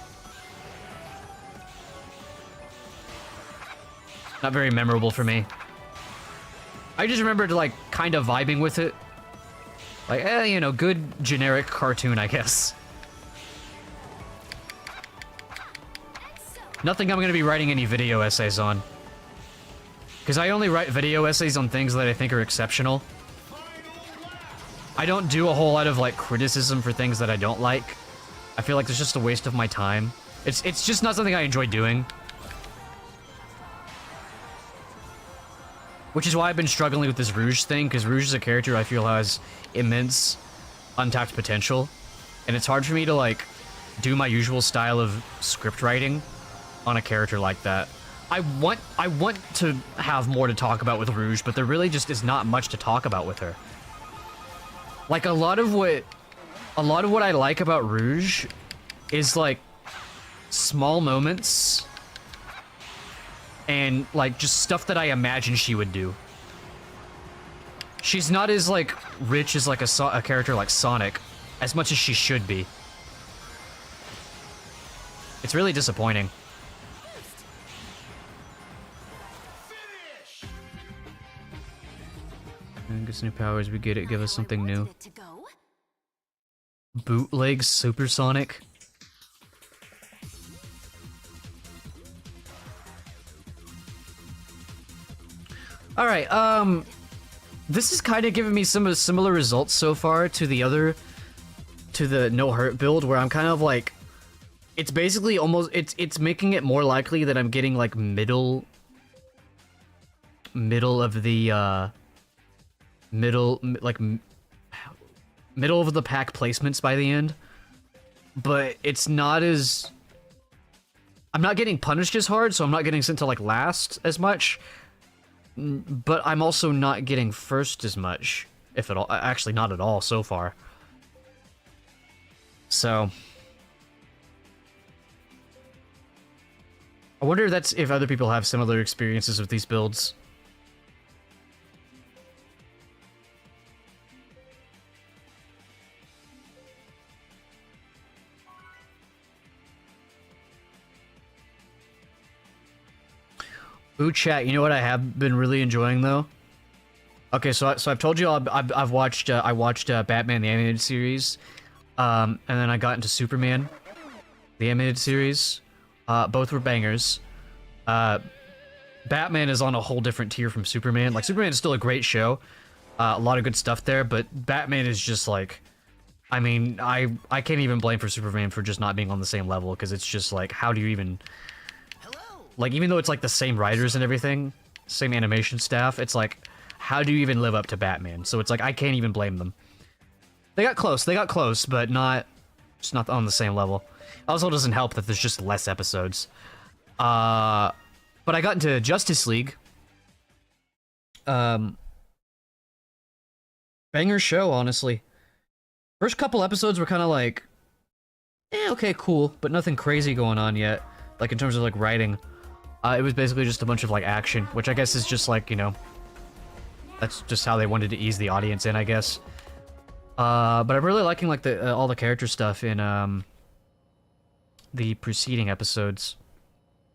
Not very memorable for me. I just remembered, like, kind of vibing with it. Like, you know, good generic cartoon, I guess. Nothing I'm gonna be writing any video essays on. Because I only write video essays on things that I think are exceptional. I don't do a whole lot of, like, criticism for things that I don't like. I feel like it's just a waste of my time. It's just not something I enjoy doing. Which is why I've been struggling with this Rouge thing, because Rouge is a character I feel has immense untapped potential. And it's hard for me to, like, do my usual style of script writing on a character like that. I want to have more to talk about with Rouge, but there really just is not much to talk about with her. Like, a lot of what I like about Rouge is, like, small moments and, like, just stuff that I imagine she would do. She's not as, like, rich as, like, a character like Sonic, as much as she should be. It's really disappointing. And gets new powers, we get it, give us something new. To go. Bootleg Supersonic. Alright, this is kind of giving me some of the similar results so far to the no hurt build, where I'm kind of like, it's basically almost, it's making it more likely that I'm getting like middle of the, middle of the pack placements by the end, but it's not as, I'm not getting punished as hard, so I'm not getting sent to like last as much, but I'm also not getting first as much, if at all. Actually, not at all so far. So I wonder if other people have similar experiences with these builds. Ooh, chat, you know what I have been really enjoying, though? Okay, so I've told you I watched Batman the Animated Series, and then I got into Superman. the animated series. Both were bangers. Batman is on a whole different tier from Superman. Like, Superman is still a great show. A lot of good stuff there, but Batman is just like... I mean, I can't even blame for Superman for just not being on the same level, because it's just like, how do you even... Like, even though it's like the same writers and everything, same animation staff, it's like, how do you even live up to Batman? So it's like, I can't even blame them. They got close, but just not on the same level. Also doesn't help that there's just less episodes. But I got into Justice League. Banger show, honestly. First couple episodes were kind of like, okay, cool, but nothing crazy going on yet. Like, in terms of, like, writing. It was basically just a bunch of, like, action, which I guess is just, like, you know, that's just how they wanted to ease the audience in, I guess. But I'm really liking, like, the all the character stuff in, the preceding episodes.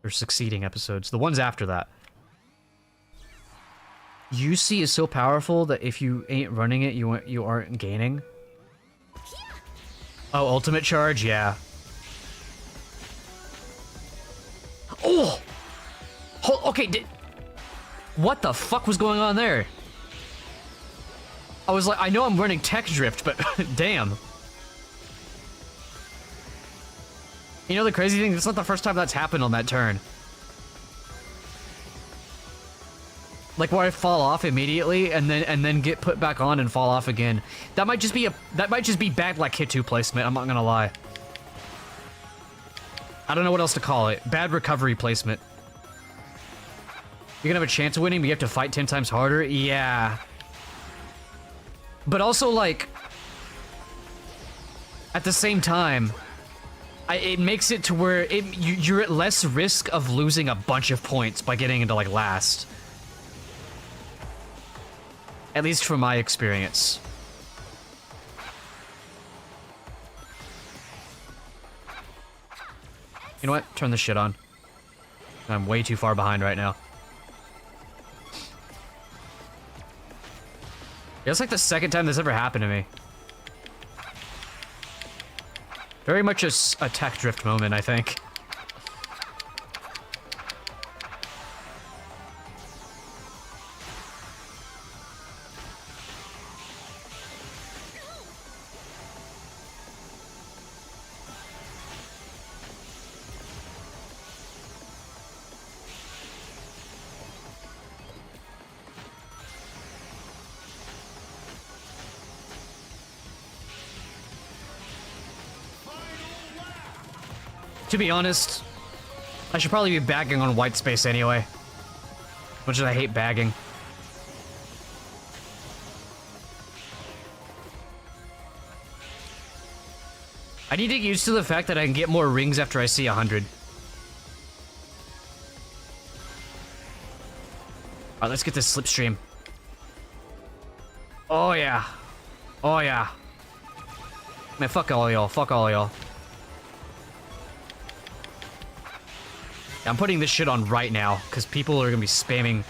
Or succeeding episodes. The ones after that. UC is so powerful that if you ain't running it, you aren't gaining. Oh, ultimate charge? Yeah. Oh! Okay, what the fuck was going on there? I was like, I know I'm running tech drift, but damn. You know the crazy thing? It's not the first time that's happened on that turn. Like where I fall off immediately and then get put back on and fall off again. That might just be bad like hit 2 placement, I'm not gonna lie. I don't know what else to call it. Bad recovery placement. You're gonna have a chance of winning, but you have to fight 10 times harder? Yeah. But also, like, at the same time, it makes it to where you're at less risk of losing a bunch of points by getting into, like, last. At least from my experience. You know what? Turn this shit on. I'm way too far behind right now. Yeah, it's like the second time this ever happened to me. Very much a tech drift moment, I think. To be honest, I should probably be bagging on white space anyway. Much as I hate bagging. I need to get used to the fact that I can get more rings after I see 100. Alright, let's get this slipstream. Oh yeah. Oh yeah. Man, fuck all y'all. Fuck all y'all. I'm putting this shit on right now, because people are gonna be spamming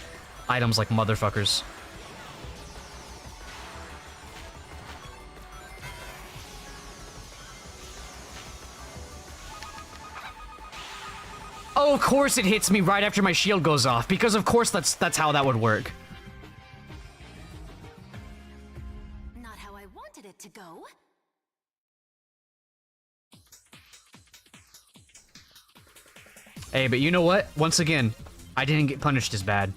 items like motherfuckers. Oh, of course it hits me right after my shield goes off, because of course that's how that would work. Not how I wanted it to go. Hey, but you know what? Once again, I didn't get punished as bad.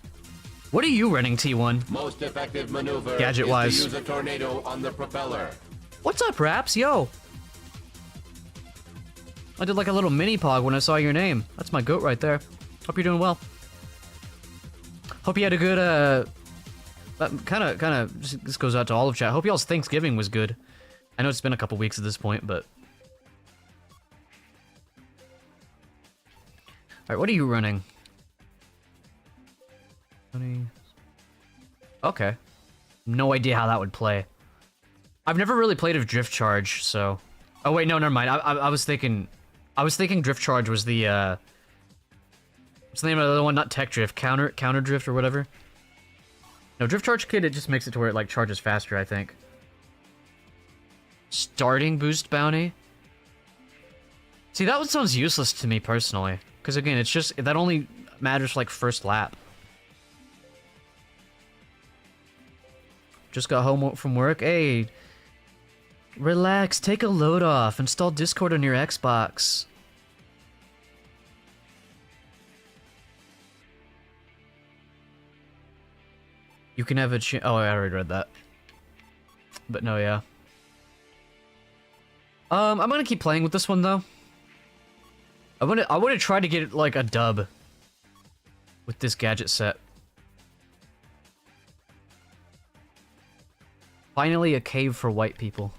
What are you running, T1? Most effective maneuver Gadget-wise. is to use a tornado on the propeller. What's up, Raps? Yo! I did like a little mini-pog when I saw your name. That's my goat right there. Hope you're doing well. Hope you had a good, kinda, this goes out to all of chat. Hope y'all's Thanksgiving was good. I know it's been a couple weeks at this point, but... Alright, what are you running? 20... Okay. No idea how that would play. I've never really played of Drift Charge, so... Oh wait, no, never mind. I was thinking Drift Charge was the, what's the name of the other one? Not Tech Drift, Counter Drift or whatever. No, Drift Charge Kid, it just makes it to where it, like, charges faster, I think. Starting boost bounty? See, that one sounds useless to me personally. Because again, it's just, that only matters for, like, first lap. Just got home from work. Hey, relax, take a load off, install Discord on your Xbox. You can have a oh, I already read that. But no, yeah. I'm gonna keep playing with this one though. I wanna try to get like a dub with this gadget set. Finally, a cave for white people.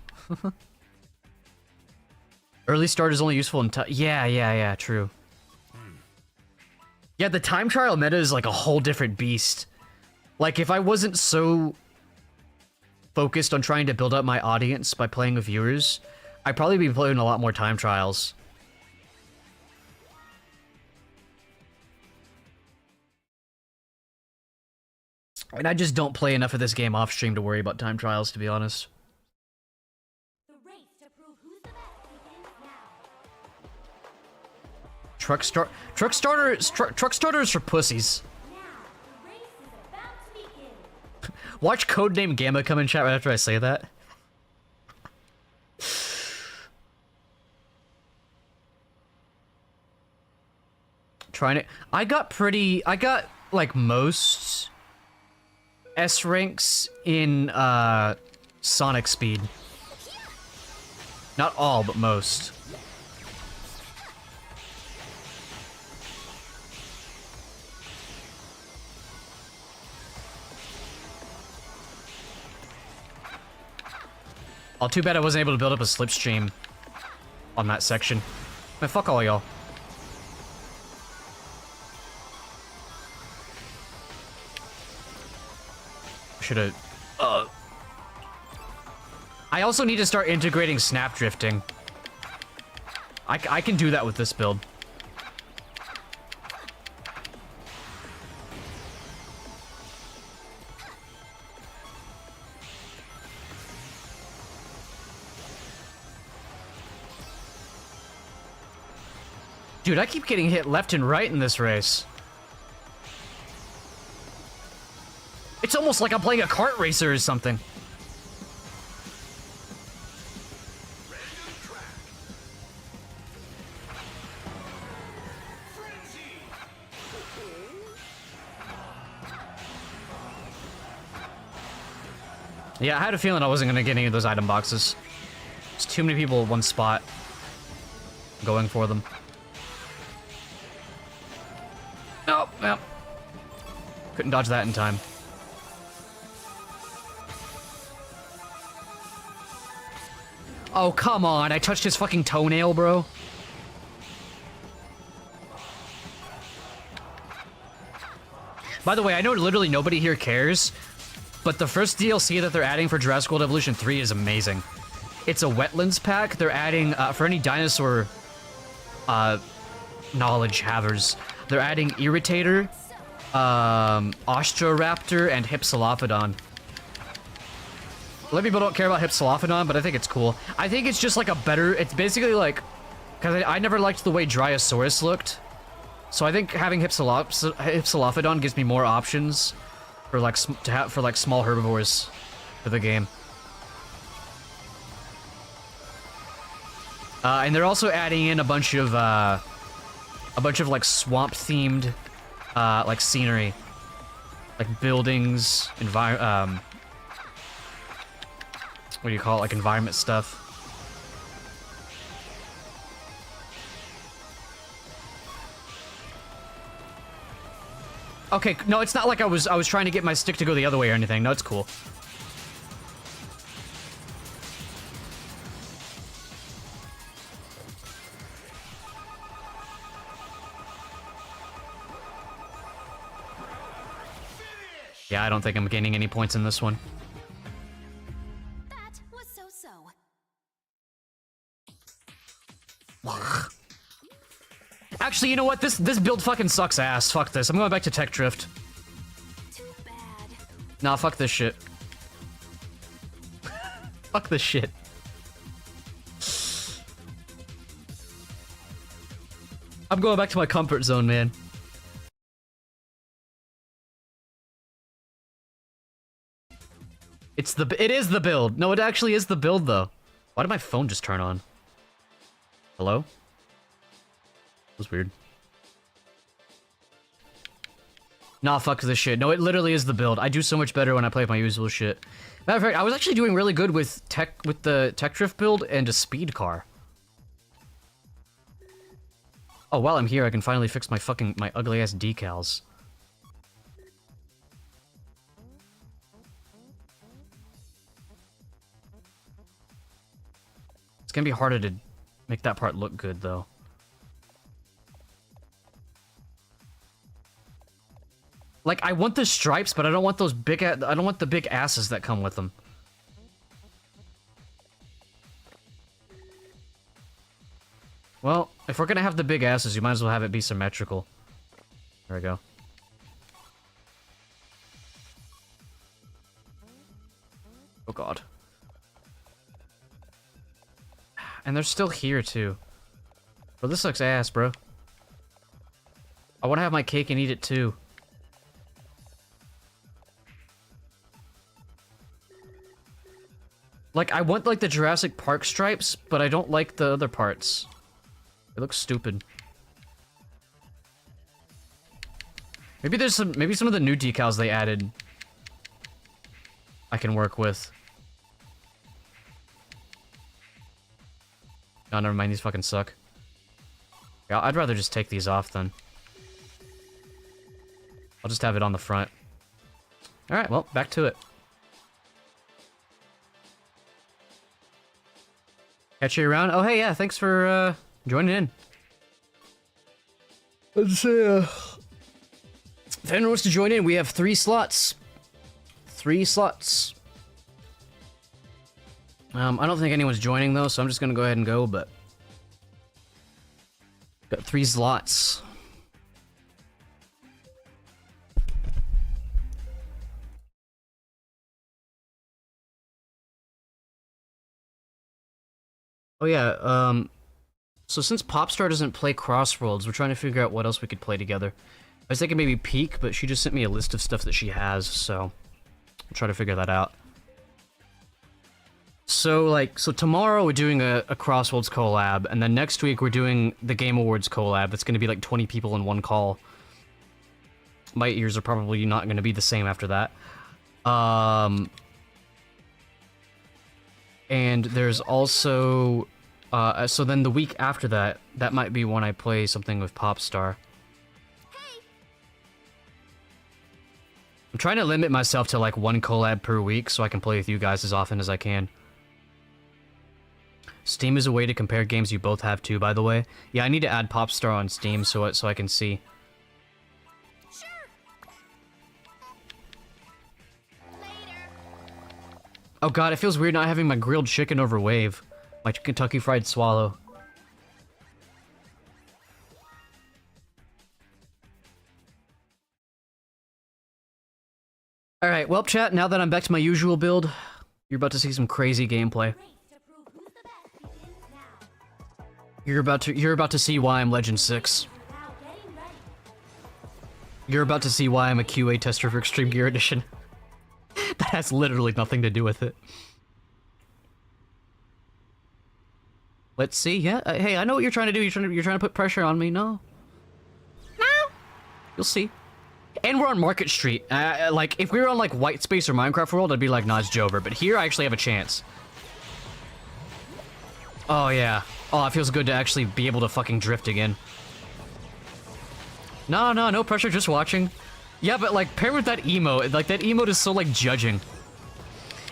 Early start is only useful in yeah, true. Yeah, the time trial meta is like a whole different beast. Like, if I wasn't so focused on trying to build up my audience by playing with viewers, I'd probably be playing a lot more time trials. And I just don't play enough of this game off stream to worry about time trials, to be honest. The race to prove who's the best begins now. Truck starters for pussies. Now, the race is about to begin. Watch Codename Gamma come in chat right after I say that. Trying it. I got like most S ranks in Sonic Speed. Not all, but most. Oh, too bad I wasn't able to build up a slipstream on that section. Man, fuck all y'all. Should've... I also need to start integrating snap drifting. I can do that with this build. Dude, I keep getting hit left and right in this race. It's almost like I'm playing a kart racer or something. Yeah, I had a feeling I wasn't gonna get any of those item boxes. There's too many people at one spot going for them. Nope, nope. Couldn't dodge that in time. Oh, come on. I touched his fucking toenail, bro. By the way, I know literally nobody here cares, but the first DLC that they're adding for Jurassic World Evolution 3 is amazing. It's a wetlands pack. They're adding, for any dinosaur knowledge havers, they're adding Irritator, Ostroraptor, and Hypsilophodon. A lot of people don't care about Hypsilophodon, but I think it's cool. I think it's just like a better... It's basically like... Because I never liked the way Dryosaurus looked. So I think having Hypsilophodon gives me more options for like for like small herbivores for the game. And they're also adding in a bunch of like swamp themed like scenery, like buildings, what do you call it, like environment stuff. Okay, no, it's not like I was trying to get my stick to go the other way or anything. No, it's cool. Yeah, I don't think I'm gaining any points in this one. That was so-so. Actually, you know what? This build fucking sucks ass. Fuck this. I'm going back to Tech Drift. Too bad. Nah, fuck this shit. Fuck this shit. I'm going back to my comfort zone, man. It is the build. No, it actually is the build, though. Why did my phone just turn on? Hello? That was weird. Nah, fuck this shit. No, it literally is the build. I do so much better when I play with my usual shit. Matter of fact, I was actually doing really good with the Tech Drift build and a speed car. Oh, while I'm here, I can finally fix my ugly ass decals. It's gonna be harder to make that part look good, though. Like, I want the stripes, but I don't want those big. I don't want the big asses that come with them. Well, if we're gonna have the big asses, you might as well have it be symmetrical. There we go. Oh god. And they're still here, too. Bro, this looks ass, bro. I want to have my cake and eat it, too. Like, I want, like, the Jurassic Park stripes, but I don't like the other parts. It looks stupid. Maybe some of the new decals they added I can work with. Oh, never mind, these fucking suck. Yeah, I'd rather just take these off then. I'll just have it on the front. Alright, well, back to it. Catch you around? Oh, hey, yeah, thanks for, joining in. Let's see, if anyone wants to join in, we have 3 slots. 3 slots. I don't think anyone's joining, though, so I'm just gonna go ahead and go, but... Got 3 slots. Oh yeah, so since Popstar doesn't play Crossworlds, we're trying to figure out what else we could play together. I was thinking maybe Peak, but she just sent me a list of stuff that she has, so... I'll try to figure that out. So tomorrow we're doing a Crossworlds collab, and then next week we're doing the Game Awards collab. That's gonna be like 20 people in one call. My ears are probably not gonna be the same after that. And there's also, so then the week after that, that might be when I play something with Popstar. I'm trying to limit myself to like 1 collab per week so I can play with you guys as often as I can. Steam is a way to compare games you both have too, by the way. Yeah, I need to add Popstar on Steam so I can see. Oh god, it feels weird not having my grilled chicken over Wave. My Kentucky Fried Swallow. Alright, well chat, now that I'm back to my usual build, you're about to see some crazy gameplay. You're about to see why I'm Legend 6. You're about to see why I'm a QA tester for Extreme Gear Edition. That has literally nothing to do with it. Let's see. Yeah. Hey, I know what you're trying to do. You're trying to put pressure on me. No. No. You'll see. And we're on Market Street. Like if we were on like White Space or Minecraft World, I'd be like, nah, it's Jover. But here, I actually have a chance. Oh yeah. Oh, it feels good to actually be able to fucking drift again. No pressure. Just watching. Yeah, but like paired with that emote, like that emote is so like judging.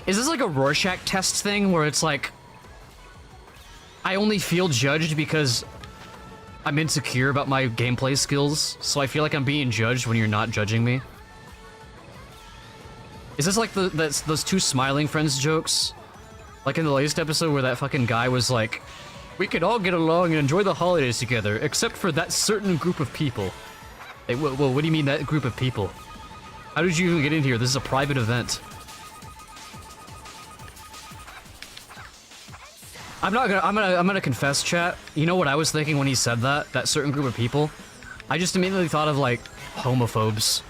Is this like a Rorschach test thing where it's like I only feel judged because I'm insecure about my gameplay skills, so I feel like I'm being judged when you're not judging me? Is this like those 2 smiling friends jokes? Like in the latest episode where that fucking guy was like, we could all get along and enjoy the holidays together, except for that certain group of people. Hey, well, what do you mean that group of people? How did you even get in here? This is a private event. I'm gonna confess, chat. You know what I was thinking when he said that? That certain group of people? I just immediately thought of, like, homophobes.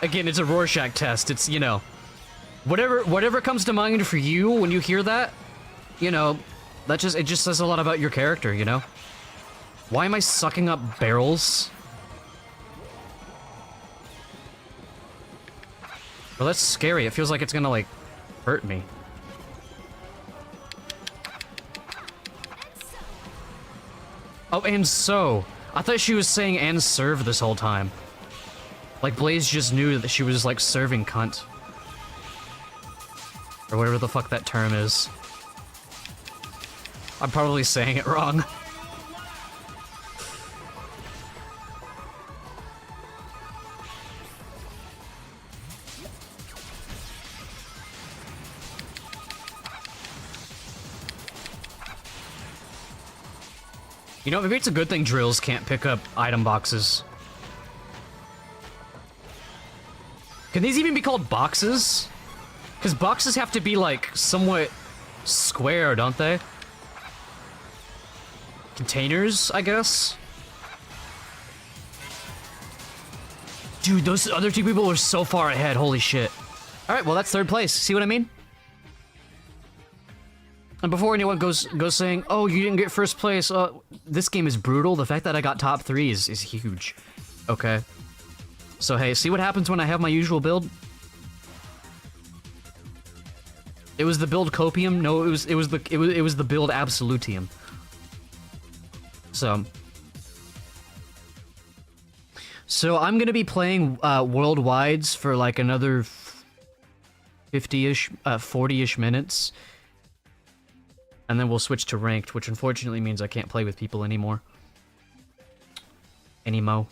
Again, it's a Rorschach test. It's, you know, whatever comes to mind for you when you hear that, you know, it just says a lot about your character, you know? Why am I sucking up barrels? Well, that's scary. It feels like it's gonna, like, hurt me. Oh, and so. I thought she was saying and serve this whole time. Like, Blaze just knew that she was, like, serving cunt. Or whatever the fuck that term is. I'm probably saying it wrong. You know, maybe it's a good thing drills can't pick up item boxes. Can these even be called boxes? Because boxes have to be, like, somewhat square, don't they? Containers, I guess? Dude, those other two people were so far ahead, holy shit. Alright, well that's third place, see what I mean? And before anyone goes saying, oh, you didn't get first place, this game is brutal, the fact that I got top 3 is huge. Okay. So hey, see what happens when I have my usual build? It was the build Copium? No, it was the build Absolutium. So I'm gonna be playing worldwides for like another 50-ish, 40-ish minutes. And then we'll switch to ranked, which unfortunately means I can't play with people anymore. Anymore.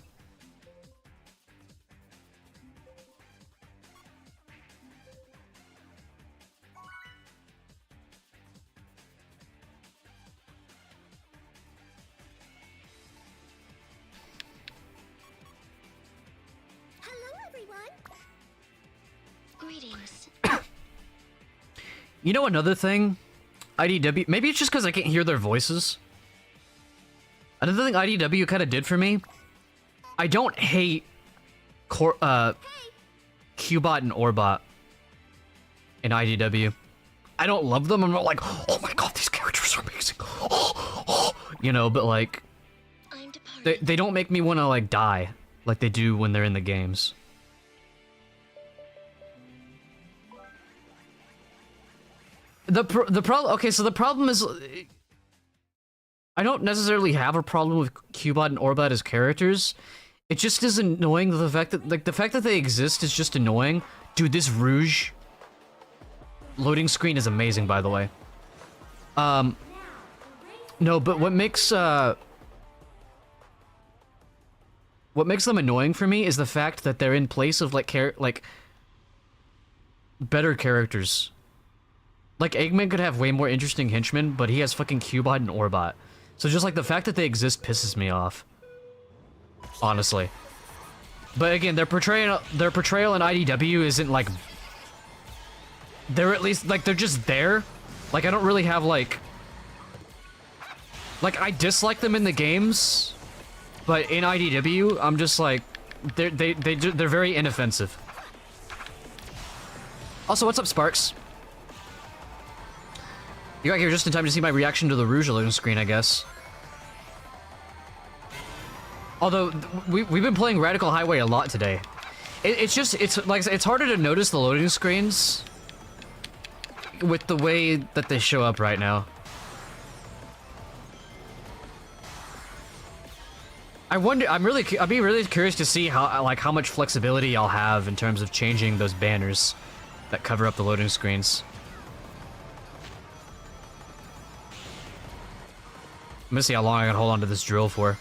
Hello, everyone. Greetings. You know another thing? IDW, maybe it's just because I can't hear their voices. Another thing IDW kind of did for me, I don't hate Cubot and Orbot in IDW. I don't love them. I'm not like, oh my god, these characters are amazing. You know, but like, they don't make me want to like die like they do when they're in the games. The problem, okay, so the problem is, I don't necessarily have a problem with Cubot and Orbot as characters. It just is annoying the fact that, like, the fact that they exist is just annoying. Dude, this Rouge loading screen is amazing, by the way. No, but what makes them annoying for me is the fact that they're in place of, like, better characters. Like, Eggman could have way more interesting henchmen, but he has fucking Cubot and Orbot. So just, like, the fact that they exist pisses me off. Honestly. But again, their portrayal in IDW isn't, like... They're at least, like, they're just there. Like, I don't really have, like... Like, I dislike them in the games, but in IDW, I'm just, like... They're very inoffensive. Also, what's up, Sparks? You got here just in time to see my reaction to the Rouge loading screen, I guess. Although, we've been playing Radical Highway a lot today. It's harder to notice the loading screens with the way that they show up right now. I'd be really curious to see how much flexibility I'll have in terms of changing those banners that cover up the loading screens. I'm gonna see how long I can hold on to this drill for.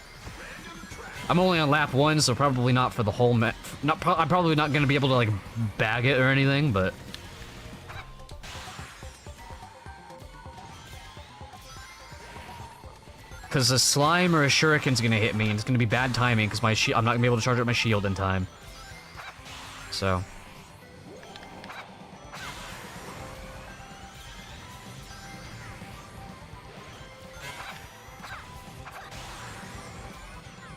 I'm only on lap 1, so probably not for the whole I'm probably not gonna be able to, like, bag it or anything, but... Because a slime or a shuriken's gonna hit me, and it's gonna be bad timing, because I'm not gonna be able to charge up my shield in time. So...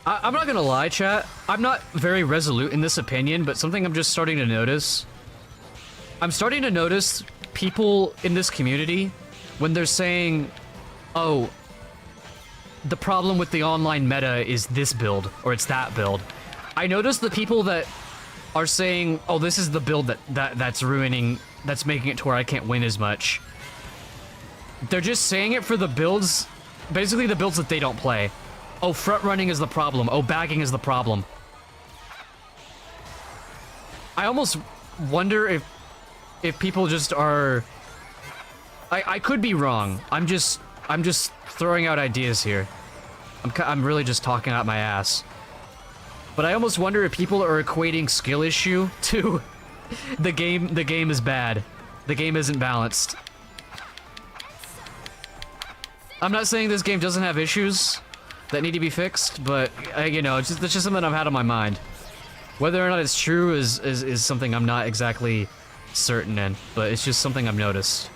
I'm not gonna lie, chat. I'm not very resolute in this opinion, but something I'm just starting to notice. I'm starting to notice people in this community when they're saying, oh, the problem with the online meta is this build, or it's that build. I notice the people that are saying, oh, this is the build that's ruining, that's making it to where I can't win as much. They're just saying it for the builds, basically the builds that they don't play. Oh, front running is the problem. Oh, bagging is the problem. I almost wonder if people just are... I could be wrong. I'm just throwing out ideas here. I'm really just talking out my ass. But I almost wonder if people are equating skill issue to the game is bad. The game isn't balanced. I'm not saying this game doesn't have issues that need to be fixed, but you know, it's just something I've had on my mind. Whether or not it's true is something I'm not exactly certain in, but it's just something I've noticed.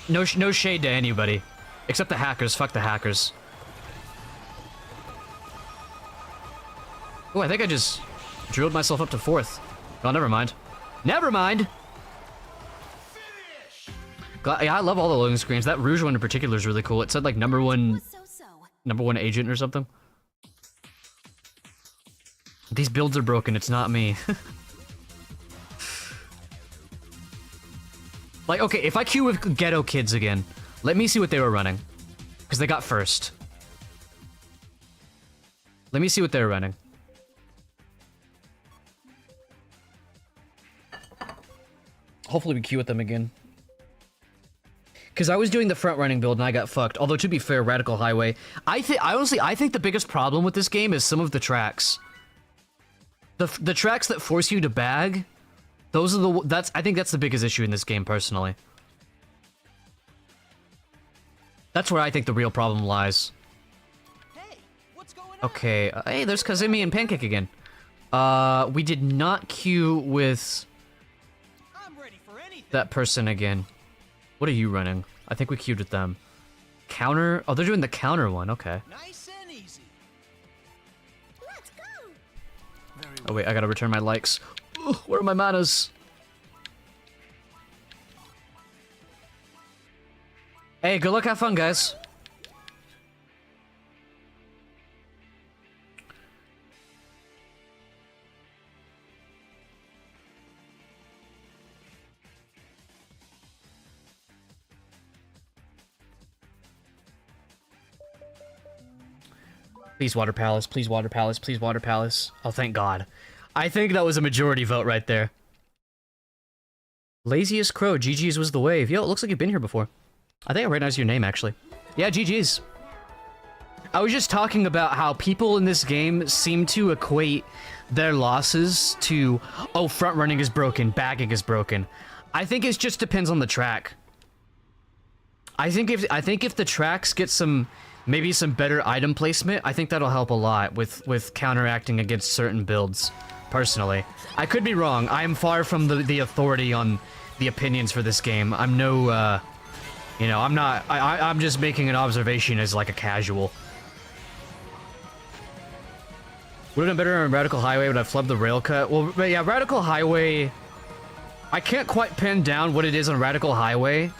No shade to anybody, except the hackers. Fuck the hackers. Oh, I think I just drilled myself up to 4th. Oh, never mind. Never mind! Yeah, I love all the loading screens. That Rouge one in particular is really cool. It said like number one agent or something. These builds are broken, it's not me. Like, okay, if I queue with Ghetto Kids again, let me see what they were running. Because they got first. Let me see what they were running. Hopefully we queue with them again. Because I was doing the front running build and I got fucked. Although, to be fair, Radical Highway... I think the biggest problem with this game is some of the tracks. The tracks that force you to bag... Those are I think that's the biggest issue in this game, personally. That's where I think the real problem lies. Hey, what's going on? Okay, hey, there's Kazemi and Pancake again. We did not queue with I'm ready for anything. that person again. What are you running? I think we queued with them. Counter? Oh, they're doing the counter one, okay. Nice and easy. Let's go. Very Oh wait, I gotta return my likes. Ugh, where are my manas? Hey, good luck, have fun, guys. Please, Water Palace. Please, Water Palace. Please, Water Palace. Oh, thank God. I think that was a majority vote right there. Laziest Crow. GG's was the wave. Yo, it looks like you've been here before. I think I recognized your name, actually. Yeah, GG's. I was just talking about how people in this game seem to equate their losses to, oh, front running is broken, bagging is broken. I think it just depends on the track. I think if the tracks get maybe some better item placement, I think that'll help a lot with counteracting against certain builds, personally. I could be wrong. I am far from the authority on the opinions for this game. I'm no, you know, I'm just making an observation as like a casual. Would have done better on Radical Highway, would I flubbed the rail cut? Well, yeah, Radical Highway, I can't quite pin down what it is on Radical Highway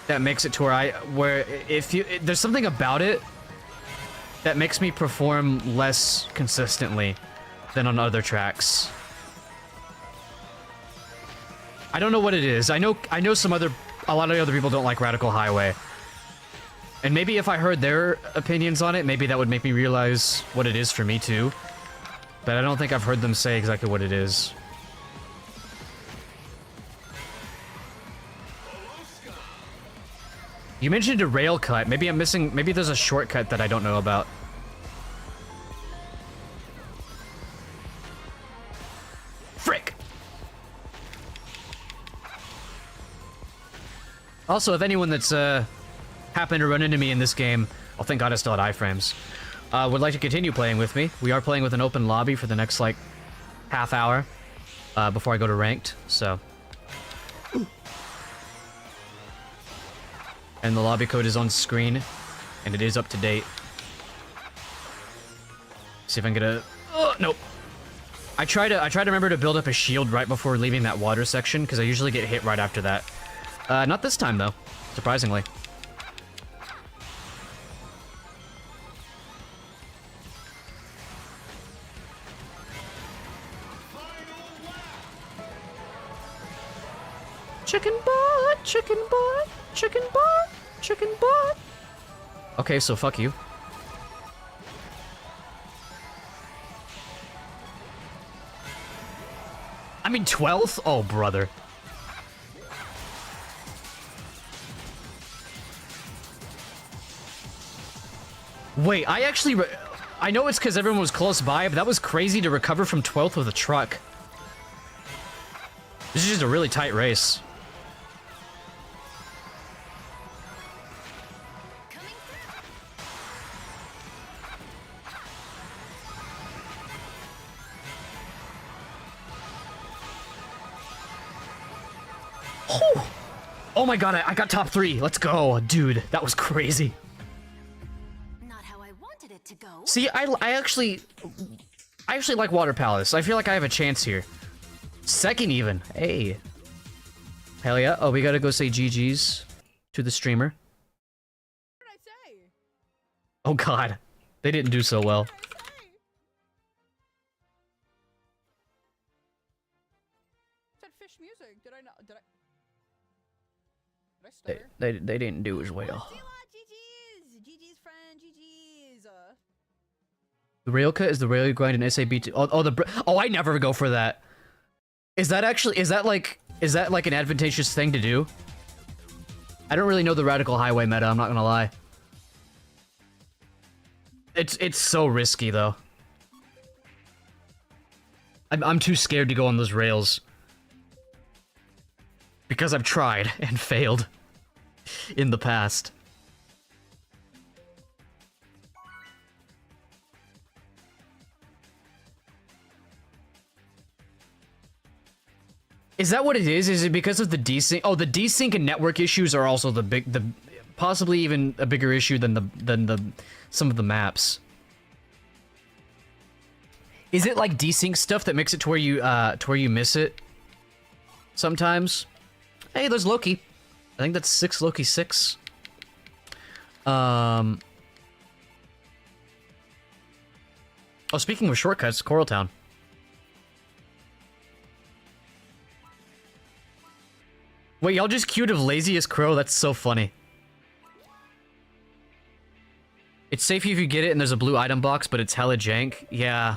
that makes it to where there's something about it that makes me perform less consistently than on other tracks. I don't know what it is. I know a lot of other people don't like Radical Highway. And maybe if I heard their opinions on it, maybe that would make me realize what it is for me too. But I don't think I've heard them say exactly what it is. You mentioned a rail cut. Maybe I'm missing... Maybe there's a shortcut that I don't know about. Frick! Also, if anyone that's happened to run into me in this game, oh, thank God I still had iframes, would like to continue playing with me, we are playing with an open lobby for the next, like, half hour before I go to ranked, so... And the lobby code is on screen. and it is up to date. See if I can get a... Oh, nope. I try to remember to build up a shield right before leaving that water section, because I usually get hit right after that. Not this time, though, surprisingly. Chicken butt, chicken butt, chicken butt, chicken butt. Okay, so fuck you. I mean 12th? Oh, brother. Wait, I know it's because everyone was close by, but that was crazy to recover from 12th with a truck. This is just a really tight race. Oh my god, I got top 3. Let's go. Dude, that was crazy. Not how I wanted it to go. See, I actually like Water Palace. I feel like I have a chance here. Second even. Hey. Hell yeah. Oh, we gotta go say GG's to the streamer. What did I say? Oh god. They didn't do so well. What did I say? Said fish music. Did I not? Did I stutter? They didn't do as well. GG's! GG's friend, GG's! The rail cut is the rail grind in SAB2. Oh, I never go for that. Is that like an advantageous thing to do? I don't really know the radical highway meta, I'm not gonna lie. It's so risky though. I'm too scared to go on those rails. Because I've tried and failed in the past. Is that what it is? Is it because of the desync? Oh, the desync and network issues are also possibly even a bigger issue than some of the maps. Is it like desync stuff that makes it to where you miss it sometimes? Hey, there's Loki. I think that's 6 Loki 6. Oh, speaking of shortcuts, Coral Town. Wait, y'all just queued of laziest crow? That's so funny. It's safe if you get it and there's a blue item box, but it's hella jank. Yeah.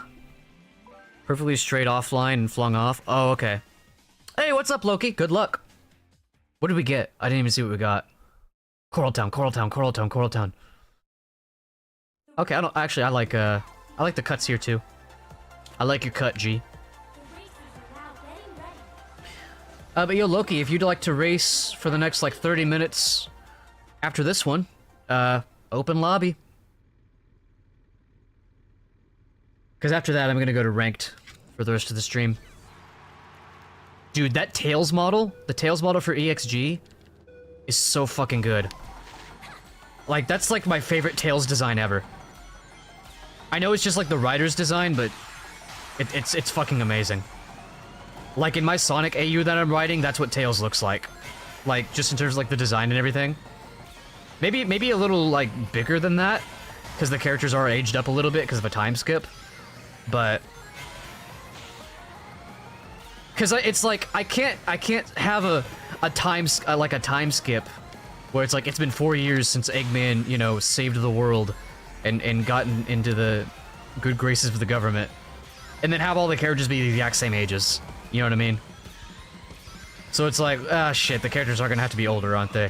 Perfectly straight offline and flung off. Oh, okay. Hey, what's up, Loki? Good luck. What did we get? I didn't even see what we got. Coral Town, Coral Town, Coral Town, Coral Town. Okay, I like the cuts here too. I like your cut, G. But yo, Loki, if you'd like to race for the next, like, 30 minutes after this one, open lobby. Because after that, I'm gonna go to ranked for the rest of the stream. Dude, that Tails model, the Tails model for EXG, is so fucking good. Like, that's, like, my favorite Tails design ever. I know it's just, like, the rider's design, but it's fucking amazing. Like, in my Sonic AU that I'm riding, that's what Tails looks like. Like, just in terms of, like, the design and everything. Maybe a little, like, bigger than that, because the characters are aged up a little bit because of a time skip. But... Because it's like, I can't have a time skip where it's like, it's been 4 years since Eggman, you know, saved the world and gotten into the good graces of the government. And then have all the characters be the exact same ages. You know what I mean? So it's like, ah, shit, the characters are gonna have to be older, aren't they?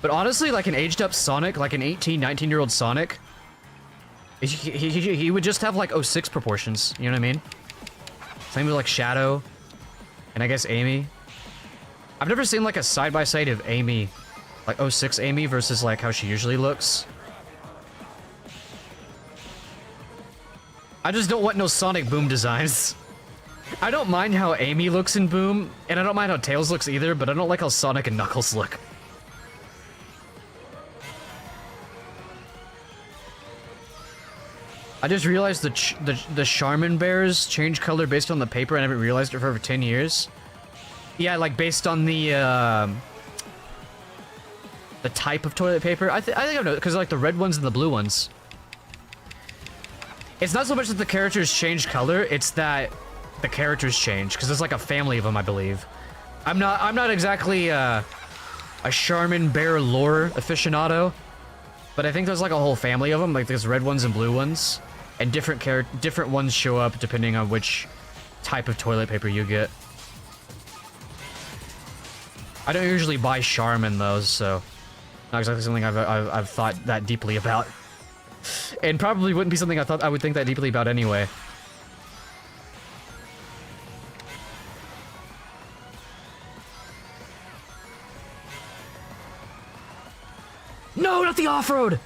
But honestly, like an aged up Sonic, like an 18, 19-year-old Sonic, he would just have like 06 proportions, you know what I mean? Same with like Shadow, and I guess Amy. I've never seen like a side-by-side of Amy, like 06 Amy versus like how she usually looks. I just don't want no Sonic Boom designs. I don't mind how Amy looks in Boom, and I don't mind how Tails looks either, but I don't like how Sonic and Knuckles look. I just realized the Charmin bears change color based on the paper. I haven't realized it for over 10 years. Yeah, like based on the type of toilet paper. I think I know, because like the red ones and the blue ones. It's not so much that the characters change color, it's that the characters change, because there's like a family of them, I believe. I'm not exactly a Charmin bear lore aficionado, but I think there's like a whole family of them, like there's red ones and blue ones, and different ones show up depending on which type of toilet paper you get. I don't usually buy Charmin though, so not exactly something I've thought that deeply about, and probably wouldn't be something I would think that deeply about anyway. No, not the off-road!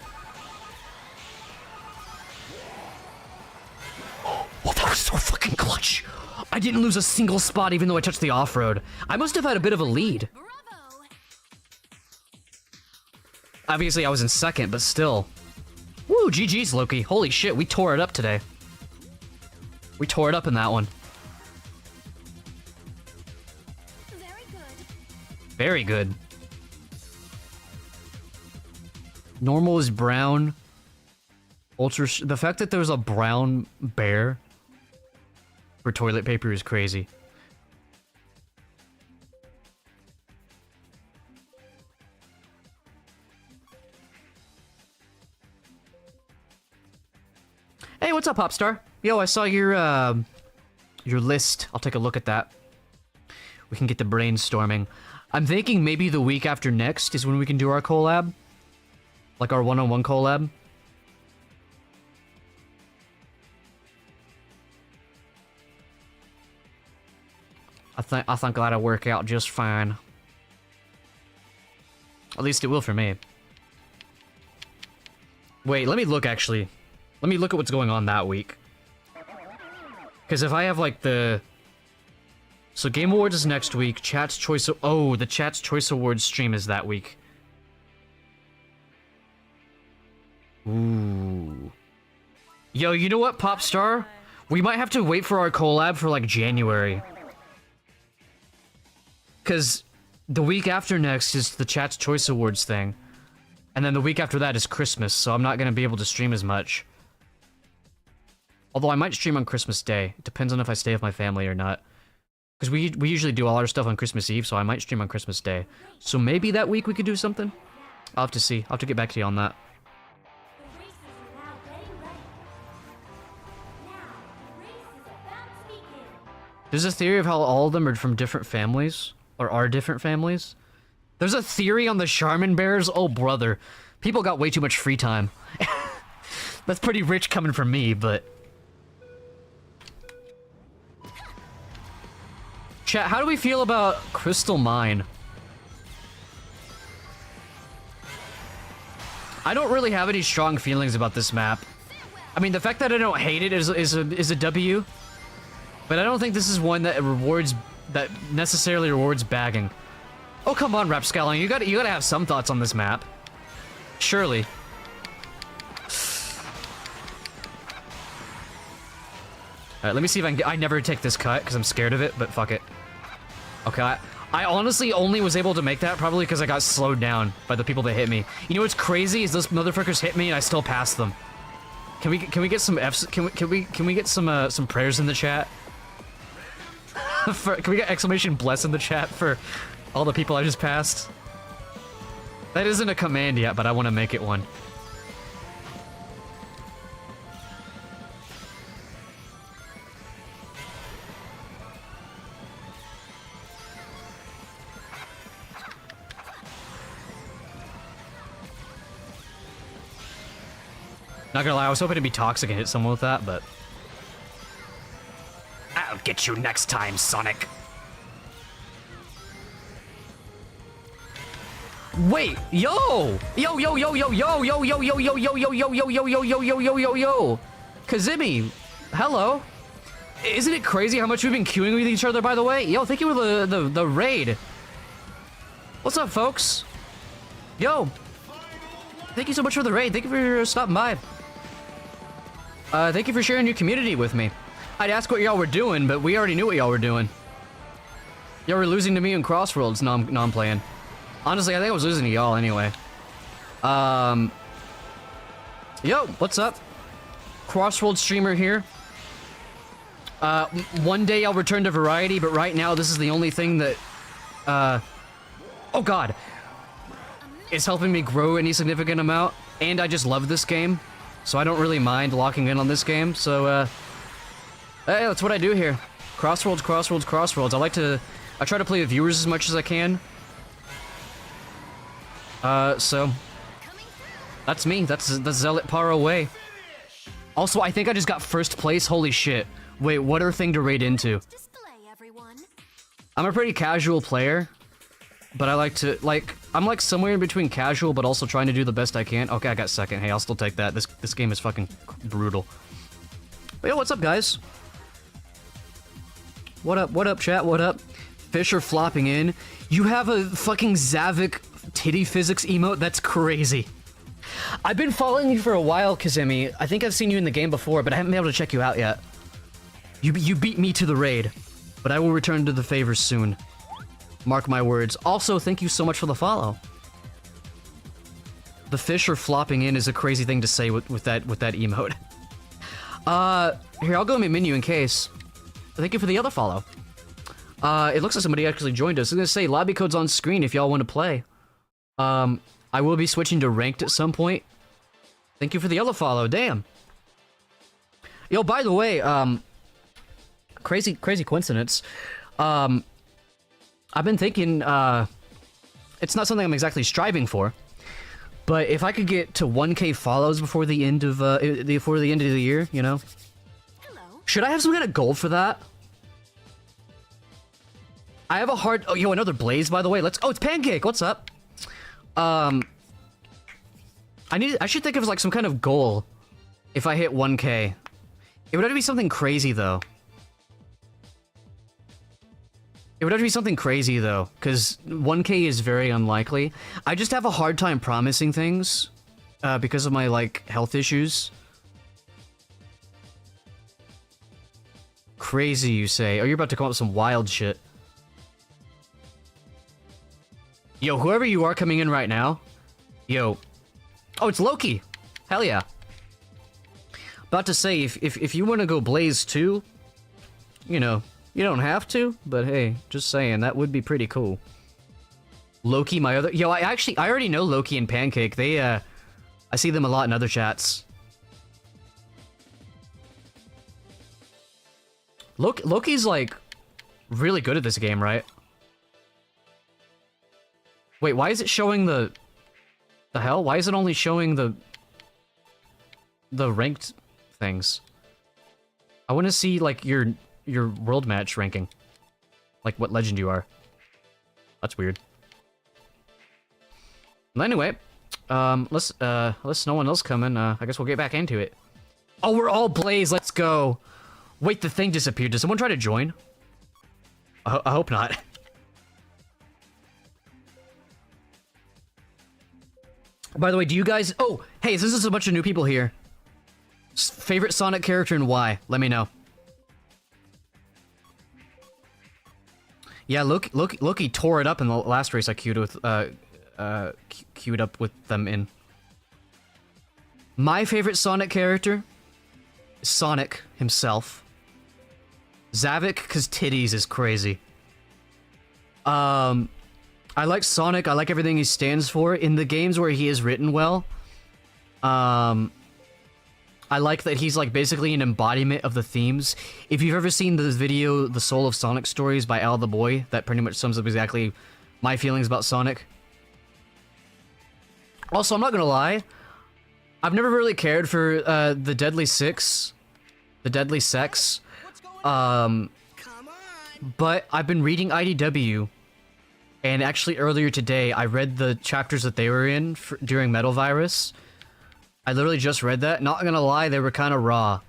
Oh, that was so fucking clutch! I didn't lose a single spot even though I touched the off-road. I must have had a bit of a lead. Bravo! Obviously, I was in second, but still. Woo, GG's, Loki. Holy shit, we tore it up today. We tore it up in that one. Very good. Very good. Normal is brown. Ultra. The fact that there's a brown bear for toilet paper is crazy. Hey, what's up, Popstar? Yo, I saw your list. I'll take a look at that. We can get the brainstorming. I'm thinking maybe the week after next is when we can do our collab. Like our one-on-one collab. I think that'll work out just fine. At least it will for me. Wait, let me look actually. Let me look at what's going on that week. Because if I have like the... So Game Awards is next week, Chat's Choice... Oh, the Chat's Choice Awards stream is that week. Ooh. Yo, you know what, Popstar? We might have to wait for our collab for like January. Because the week after next is the Chat's Choice Awards thing. And then the week after that is Christmas, so I'm not going to be able to stream as much. Although I might stream on Christmas Day. It depends on if I stay with my family or not. Because we usually do all our stuff on Christmas Eve, so I might stream on Christmas Day. So maybe that week we could do something? I'll have to see. I'll have to get back to you on that. The races are now getting ready. Now, the race is about to begin. There's a theory of how all of them are from different families. Or are different families. There's a theory on the Charmin bears. Oh, brother. People got way too much free time. That's pretty rich coming from me, but... Chat, how do we feel about Crystal Mine? I don't really have any strong feelings about this map. I mean, the fact that I don't hate it is a W. But I don't think this is one that necessarily rewards bagging. Oh, come on, Rapscallion. You gotta have some thoughts on this map. Surely. Alright, let me see if I can I never take this cut, because I'm scared of it, but fuck it. Okay, I honestly only was able to make that probably because I got slowed down by the people that hit me. You know what's crazy is those motherfuckers hit me and I still passed them. Can we get some F's? Can we get some prayers in the chat? Can we get exclamation bless in the chat for all the people I just passed? That isn't a command yet, but I want to make it one. Not gonna lie, I was hoping to be toxic and hit someone with that, but... I'll get you next time, Sonic. Wait, yo! Yo, yo, yo, yo, yo, yo, yo, yo, yo, yo, yo, yo, yo, yo, yo, yo, yo, yo, yo, yo! Kazimi, hello. Isn't it crazy how much we've been queuing with each other, by the way? Yo, thank you for the raid. What's up, folks? Yo! Thank you so much for the raid. Thank you for stopping by. Thank you for sharing your community with me. I'd ask what y'all were doing, but we already knew what y'all were doing. Y'all were losing to me in Crossroads. No, I'm playing. Honestly, I think I was losing to y'all anyway. Yo, what's up? Crossroads streamer here. One day I'll return to Variety, but right now this is the only thing that, oh god, is helping me grow any significant amount, and I just love this game, so I don't really mind locking in on this game, so, hey, that's what I do here. Crossroads, Crossroads, Crossroads. I try to play with viewers as much as I can. So, that's me. That's the Zealot Paro way. Also, I think I just got first place. Holy shit. Wait, what a thing to raid into. Display, everyone. I'm a pretty casual player, but I like to, I'm like somewhere in between casual, but also trying to do the best I can. Okay, I got second. Hey, I'll still take that. This game is fucking brutal. But yo, what's up, guys? What up, chat? What up? Fish are flopping in. You have a fucking Zavik titty physics emote? That's crazy. I've been following you for a while, Kazemi. I think I've seen you in the game before, but I haven't been able to check you out yet. You beat me to the raid, but I will return to the favors soon. Mark my words. Also, thank you so much for the follow. The fish are flopping in is a crazy thing to say with that emote. Here, I'll go in my menu in case. Thank you for the other follow. It looks like somebody actually joined us. I was gonna say, lobby code's on screen if y'all want to play. I will be switching to ranked at some point. Thank you for the other follow, damn. Yo, by the way, crazy coincidence. I've been thinking, it's not something I'm exactly striving for, but if I could get to 1K follows before the end of, before the end of the year, you know? Hello. Should I have some kind of goal for that? I have a hard... Oh, yo, another Blaze, by the way. Oh, it's Pancake! What's up? I should think of, like, some kind of goal if I hit 1K. It would have to be something crazy, though. It would have to be something crazy, though, because 1K is very unlikely. I just have a hard time promising things, because of my, like, health issues. Crazy, you say? Oh, you're about to come up with some wild shit. Yo, whoever you are coming in right now, yo. Oh, it's Loki. Hell yeah. About to say, if you want to go Blaze too, you know, you don't have to, but hey, just saying, that would be pretty cool. Loki, my other... Yo, I already know Loki and Pancake. They, I see them a lot in other chats. Loki's, like, really good at this game, right? Wait, why is it showing the hell? Why is it only showing the ranked things? I want to see, like, your world match ranking. Like, what legend you are. That's weird. Well, anyway, unless no one else coming, I guess we'll get back into it. Oh, we're all Blaze, let's go! Wait, the thing disappeared. Did someone try to join? I hope not. By the way, do you guys... Oh, hey, this is a bunch of new people here. Favorite Sonic character and why? Let me know. Yeah, Loki tore it up in the last race I queued up with them in. My favorite Sonic character is Sonic himself. Zavik, because titties is crazy. I like Sonic, I like everything he stands for. In the games where he is written well, I like that he's like basically an embodiment of the themes. If you've ever seen the video, The Soul of Sonic Stories by Al the Boy, that pretty much sums up exactly my feelings about Sonic. Also, I'm not gonna lie, I've never really cared for the Deadly Six, the Deadly Sex, but I've been reading IDW. And actually, earlier today, I read the chapters that they were in during Metal Virus. I literally just read that. Not gonna lie, they were kind of raw.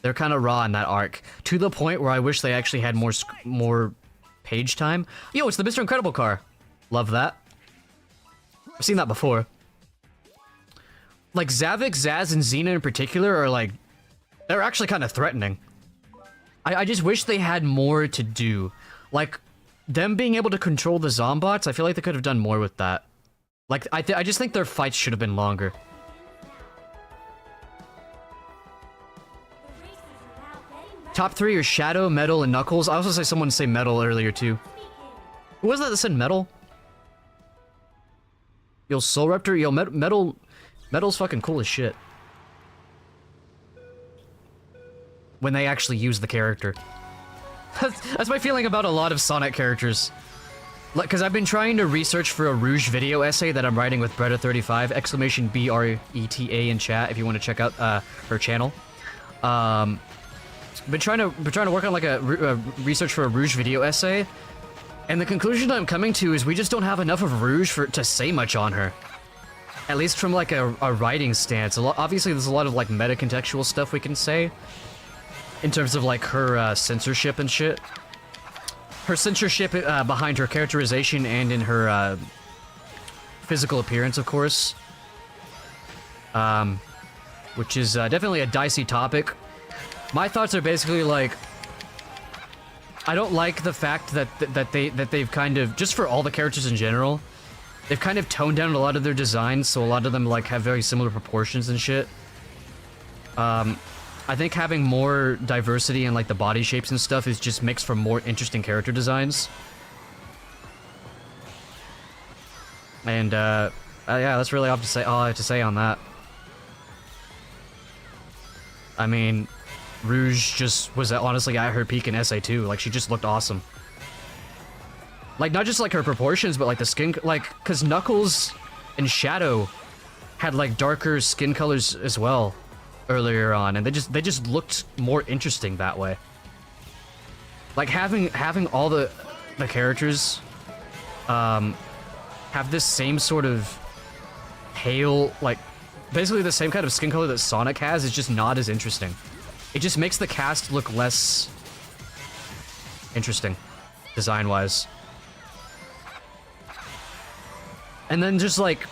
They're kind of raw in that arc. To the point where I wish they actually had more page time. Yo, it's the Mr. Incredible car. Love that. I've seen that before. Like, Zavik, Zaz, and Xena in particular are, like, They're actually kind of threatening. I just wish they had more to do. Like, them being able to control the Zombots, I feel like they could have done more with that. Like, I just think their fights should have been longer. The races are now getting ready. Top 3 are Shadow, Metal, and Knuckles. I also say someone say Metal earlier, too. Who was that said Metal? Yo, Soul Raptor? Yo, Metal's fucking cool as shit. When they actually use the character. That's my feeling about a lot of Sonic characters. Because I've been trying to research for a Rouge video essay that I'm writing with Bretta35, exclamation BRETA in chat if you want to check out her channel. Been trying to work on like a research for a Rouge video essay, and the conclusion I'm coming to is we just don't have enough of Rouge to say much on her. At least from like a writing stance. Obviously there's a lot of like meta-contextual stuff we can say. In terms of like her censorship and shit. Her censorship behind her characterization and in her physical appearance, of course. Which is definitely a dicey topic. My thoughts are basically like, I don't like the fact that they've kind of, just for all the characters in general, they've kind of toned down a lot of their designs, so a lot of them like have very similar proportions and shit. I think having more diversity in like the body shapes and stuff is just makes for more interesting character designs. And yeah, that's really all I have to say on that. I mean, Rouge just was honestly at her peak in SA2. Like, she just looked awesome. Like, not just like her proportions, but like the skin, like, cause Knuckles and Shadow had like darker skin colors as well earlier on, and they just looked more interesting that way. Like having all the characters have this same sort of pale, like basically the same kind of skin color that Sonic has is just not as interesting. It just makes the cast look less interesting design-wise. And then just like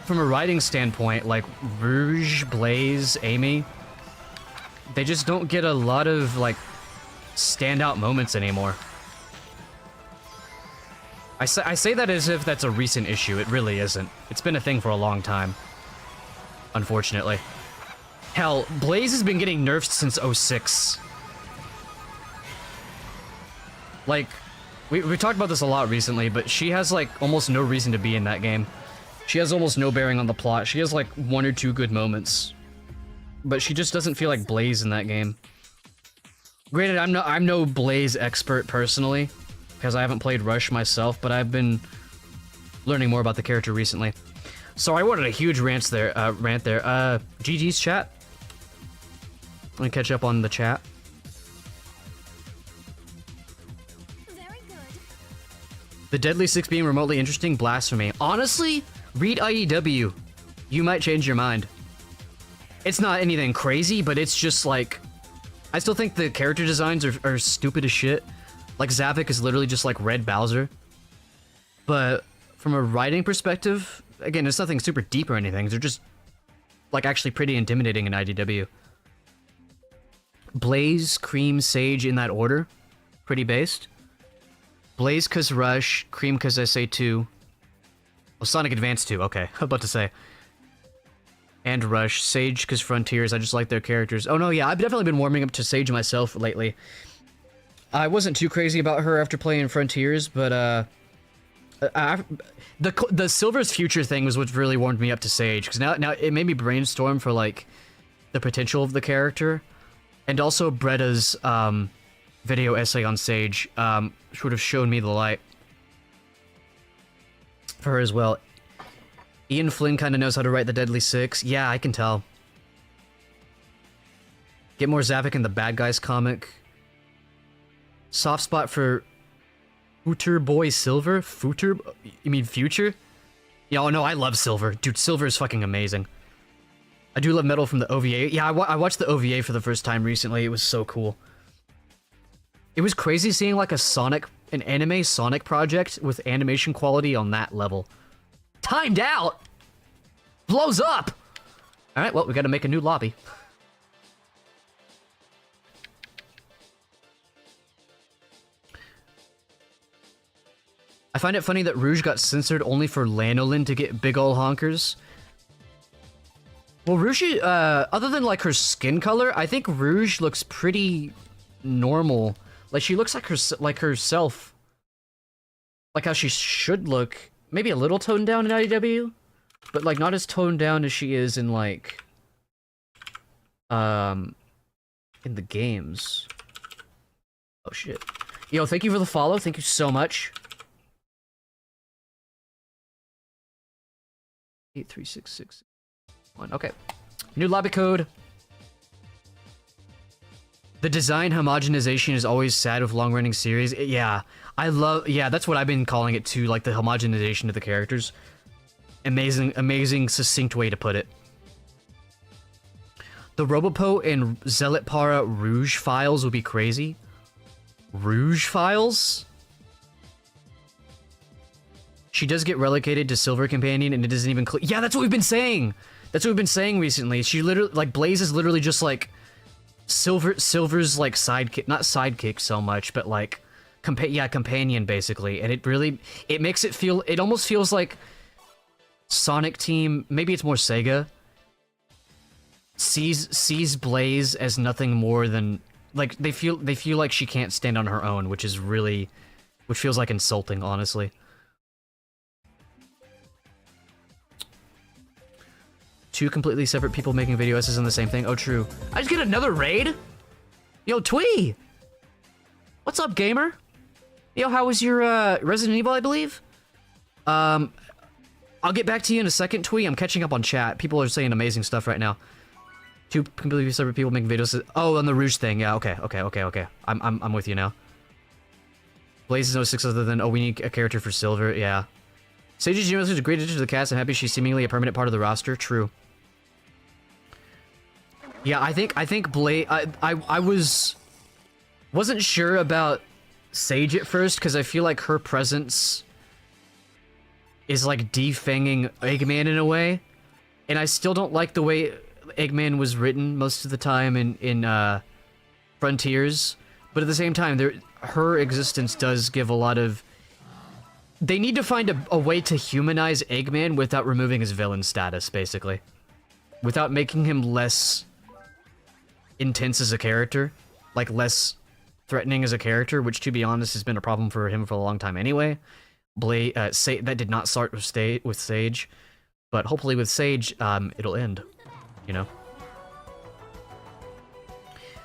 from a writing standpoint, like Rouge, Blaze, Amy, they just don't get a lot of like standout moments anymore. I say that as if that's a recent issue. It really isn't. It's been a thing for a long time, unfortunately. Hell, Blaze has been getting nerfed since 06. Like, we talked about this a lot recently, but she has like almost no reason to be in that game. She has almost no bearing on the plot. She has like 1 or 2 good moments, but she just doesn't feel like Blaze in that game. Granted, I'm no Blaze expert personally, because I haven't played Rush myself, but I've been learning more about the character recently. So I wanted a huge rant there. GG's chat. Let me catch up on the chat. Very good. The Deadly Six being remotely interesting, blasphemy. Honestly, read IEW. You might change your mind. It's not anything crazy, but it's just like, I still think the character designs are stupid as shit. Like Zavik is literally just like Red Bowser. But from a writing perspective, again, it's nothing super deep or anything. They're just like actually pretty intimidating in IDW. Blaze, Cream, Sage in that order. Pretty based. Blaze cause Rush, Cream cause SA2. Oh, Sonic Advance 2, okay. I'm about to say. And Rush, Sage cause Frontiers, I just like their characters. Oh no, yeah, I've definitely been warming up to Sage myself lately. I wasn't too crazy about her after playing Frontiers, but the Silver's Future thing was what really warmed me up to Sage, because now it made me brainstorm for like the potential of the character, and also Bretta's video essay on Sage sort of showed me the light for her as well. Ian Flynn kind of knows how to write the Deadly Six. Yeah, I can tell. Get more Zavik in the Bad Guys comic. Soft spot for Future Boy Silver? Future? You mean Future? Yeah, oh no, I love Silver. Dude, Silver is fucking amazing. I do love Metal from the OVA. Yeah, I watched the OVA for the first time recently. It was so cool. It was crazy seeing like an anime Sonic project with animation quality on that level. Timed out! Blows up! Alright, well, we gotta make a new lobby. I find it funny that Rouge got censored only for Lanolin to get big ol' honkers. Well, Rouge, other than like her skin color, I think Rouge looks pretty normal. Like she looks like herself. Like how she should look. Maybe a little toned down in IDW, but like not as toned down as she is in like in the games. Oh shit. Yo, thank you for the follow. Thank you so much. 83661. Okay. New lobby code. The design homogenization is always sad with long-running series. Yeah, yeah, that's what I've been calling it too, like the homogenization of the characters. Amazing, succinct way to put it. The Robopo and Zealot Para Rouge files would be crazy. Rouge files? She does get relegated to Silver Companion and it isn't even yeah, that's what we've been saying! That's what we've been saying recently. She literally, like, Blaze is literally just like Silver's like sidekick, not sidekick so much, but like companion basically. And it makes it feel, it almost feels like Sonic Team, maybe it's more Sega, sees Blaze as nothing more than like they feel like she can't stand on her own, which feels like insulting, honestly. Two completely separate people making video essays on the same thing. Oh, true. I just get another raid? Yo, Twee! What's up, gamer? Yo, how was your, Resident Evil, I believe? I'll get back to you in a second, Twee. I'm catching up on chat. People are saying amazing stuff right now. Two completely separate people making videos. Oh, on the Rouge thing. Yeah, okay. I'm with you now. Blaze is no six other than, oh, we need a character for Silver. Yeah. Sage is a great addition to the cast. I'm happy she's seemingly a permanent part of the roster. True. Yeah, I think Blaze. I wasn't sure about Sage at first because I feel like her presence is like defanging Eggman in a way, and I still don't like the way Eggman was written most of the time in Frontiers. But at the same time, her existence does give a lot of. They need to find a way to humanize Eggman without removing his villain status, basically, without making him less intense as a character, like less threatening as a character, which, to be honest, has been a problem for him for a long time anyway. That did not start with Sage, but hopefully with Sage, it'll end, you know?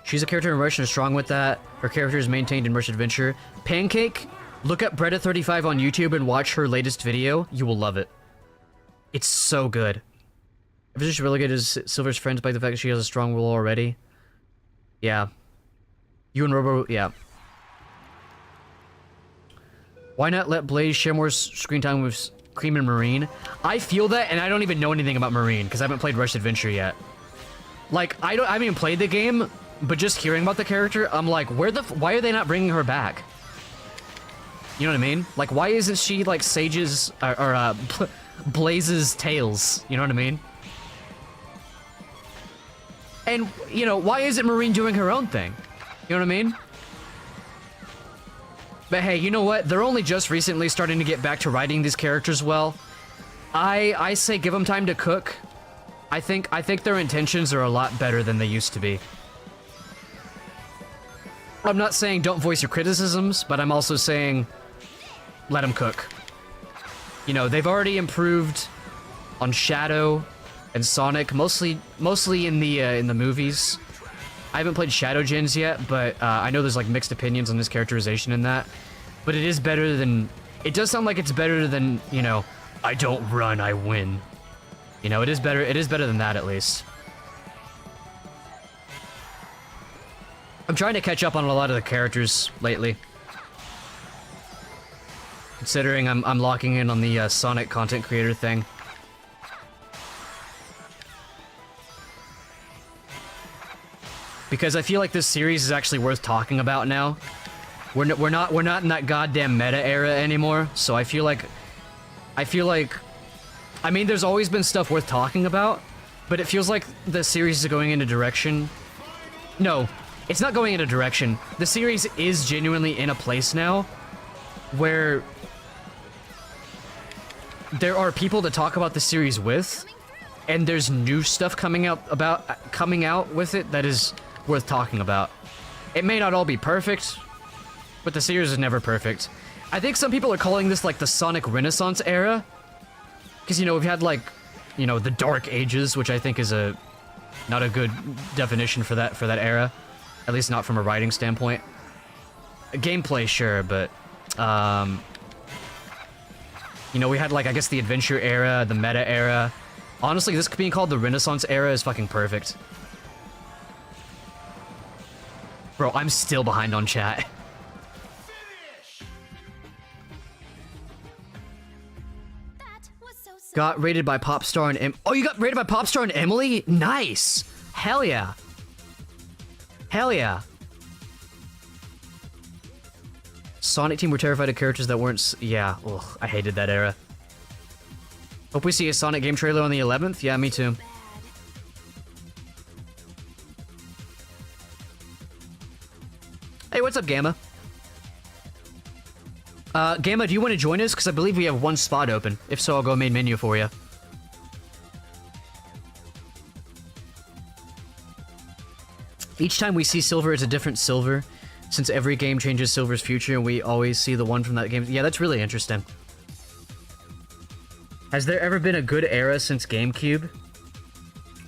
She's a character in Rush and is strong with that. Her character is maintained in Rush Adventure. Pancake, look up Bretta35 on YouTube and watch her latest video. You will love it. It's so good. If she's relegated as Silver's friends by the fact that she has a strong role already. Yeah. You and Robo, yeah. Why not let Blaze share more screen time with Cream and Marine? I feel that, and I don't even know anything about Marine, because I haven't played Rush Adventure yet. Like, I haven't even played the game, but just hearing about the character, I'm like, why are they not bringing her back? You know what I mean? Like, why isn't she, like, Sage's, Blaze's Tails? You know what I mean? And, you know, why isn't Marine doing her own thing? You know what I mean? But hey, you know what? They're only just recently starting to get back to writing these characters well. I say give them time to cook. I think their intentions are a lot better than they used to be. I'm not saying don't voice your criticisms, but I'm also saying let them cook. You know, they've already improved on Shadow and Sonic, mostly in the movies. I haven't played Shadow Gens yet, but I know there's like mixed opinions on this characterization in that. But it is better than, it does sound like it's better than, you know, I don't run, I win. You know, it is better than that at least. I'm trying to catch up on a lot of the characters lately. Considering I'm locking in on the Sonic content creator thing. Because I feel like this series is actually worth talking about now. We're not in that goddamn meta era anymore, so I feel like I mean, there's always been stuff worth talking about, but it feels like the series is going in a direction. No, it's not going in a direction. The series is genuinely in a place now where there are people to talk about the series with, and there's new stuff coming out with it that is worth talking about. It may not all be perfect, but the series is never perfect. I think some people are calling this like the Sonic Renaissance era, because, you know, we've had like, you know, the Dark Ages, which I think is not a good definition for that era, at least not from a writing standpoint. Gameplay, sure, but you know, we had like, I guess, the adventure era, the meta era. Honestly, this being called the Renaissance era is fucking perfect. Bro, I'm still behind on chat. That was so sad. Got rated by Popstar and oh, you got rated by Popstar and Emily? Nice! Hell yeah. Hell yeah. Sonic Team were terrified of characters that weren't yeah, ugh, I hated that era. Hope we see a Sonic game trailer on the 11th. Yeah, me too. Hey, what's up, Gamma? Gamma, do you want to join us? Because I believe we have one spot open. If so, I'll go main menu for you. Each time we see Silver, it's a different Silver. Since every game changes Silver's future, and we always see the one from that game. Yeah, that's really interesting. Has there ever been a good era since GameCube?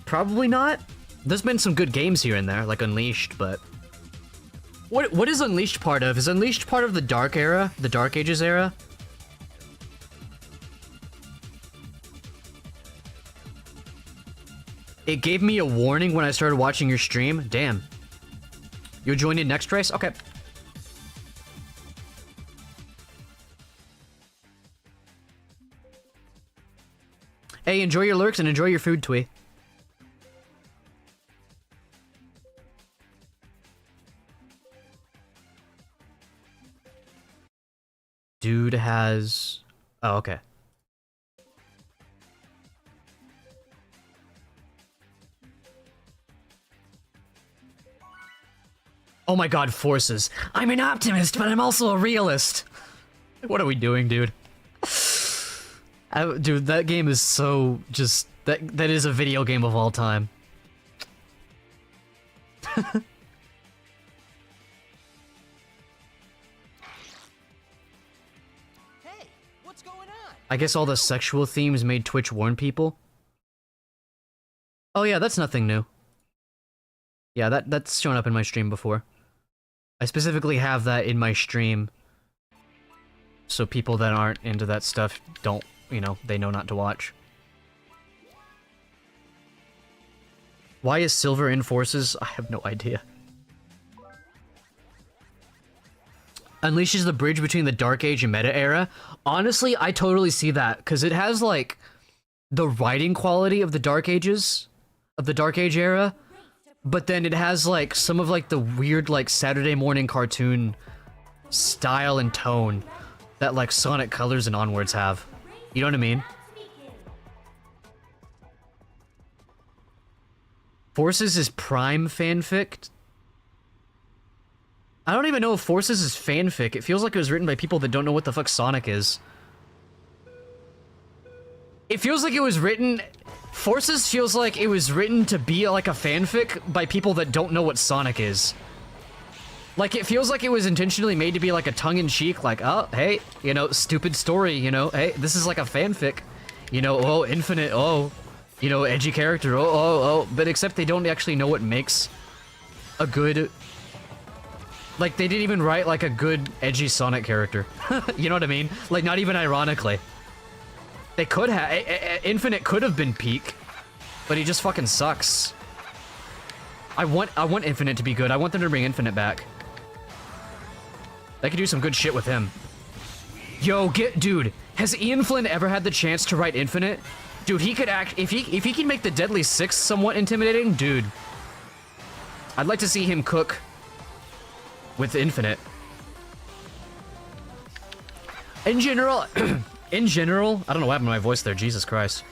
Probably not. There's been some good games here and there, like Unleashed, but... What is Unleashed part of? Is Unleashed part of the Dark era? The Dark Ages era? It gave me a warning when I started watching your stream. Damn. You'll join in next race? Okay. Hey, enjoy your lurks and enjoy your food, Twee. Dude has... Oh, okay. Oh my god, forces. I'm an optimist, but I'm also a realist. What are we doing, dude? Dude, that game is so just... That is a video game of all time. Hey, what's going on? I guess all the sexual themes made Twitch warn people. Oh yeah, that's nothing new. Yeah, that's shown up in my stream before. I specifically have that in my stream so people that aren't into that stuff don't, you know, they know not to watch. Why is Silver in Forces? I have no idea. Unleashes the bridge between the Dark Age and Meta era. Honestly, I totally see that, because it has, like, the writing quality of the Dark Ages, of the Dark Age era, but then it has, like, some of, like, the weird, like, Saturday morning cartoon style and tone that, like, Sonic Colors and onwards have. You know what I mean? Forces is Prime fanfic? I don't even know if Forces is fanfic. It feels like it was written by people that don't know what the fuck Sonic is. It feels like it was written... Forces feels like it was written to be like a fanfic by people that don't know what Sonic is. Like, it feels like it was intentionally made to be like a tongue-in-cheek, like, oh, hey, you know, stupid story, you know, hey, this is like a fanfic. You know, oh, Infinite, oh, you know, edgy character, oh, but except they don't actually know what makes a good... Like, they didn't even write, like, a good, edgy Sonic character. You know what I mean? Like, not even ironically. They could have... Infinite could have been peak, but he just fucking sucks. I want Infinite to be good. I want them to bring Infinite back. They could do some good shit with him. Yo, dude, has Ian Flynn ever had the chance to write Infinite? Dude, he could act... If he can make the Deadly Six somewhat intimidating, dude. I'd like to see him cook with Infinite. In general, I don't know what happened to my voice there, Jesus Christ.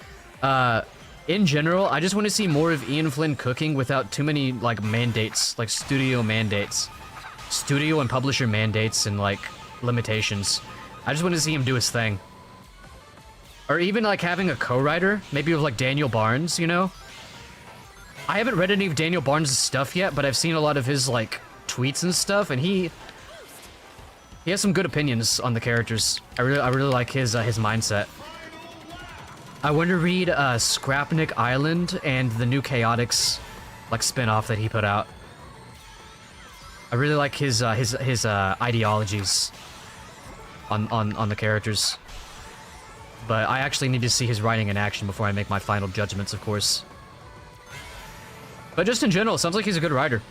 In general, I just want to see more of Ian Flynn cooking without too many, like, mandates, like studio mandates. Studio and publisher mandates and, like, limitations. I just want to see him do his thing. Or even like having a co-writer, maybe with like Daniel Barnes, you know? I haven't read any of Daniel Barnes' stuff yet, but I've seen a lot of his like tweets and stuff, and he has some good opinions on the characters. I really like his mindset. I want to read Scrapnik Island and the new Chaotix like spin-off that he put out. I really like his ideologies on the characters. But I actually need to see his writing in action before I make my final judgments, of course. But just in general, it sounds like he's a good writer.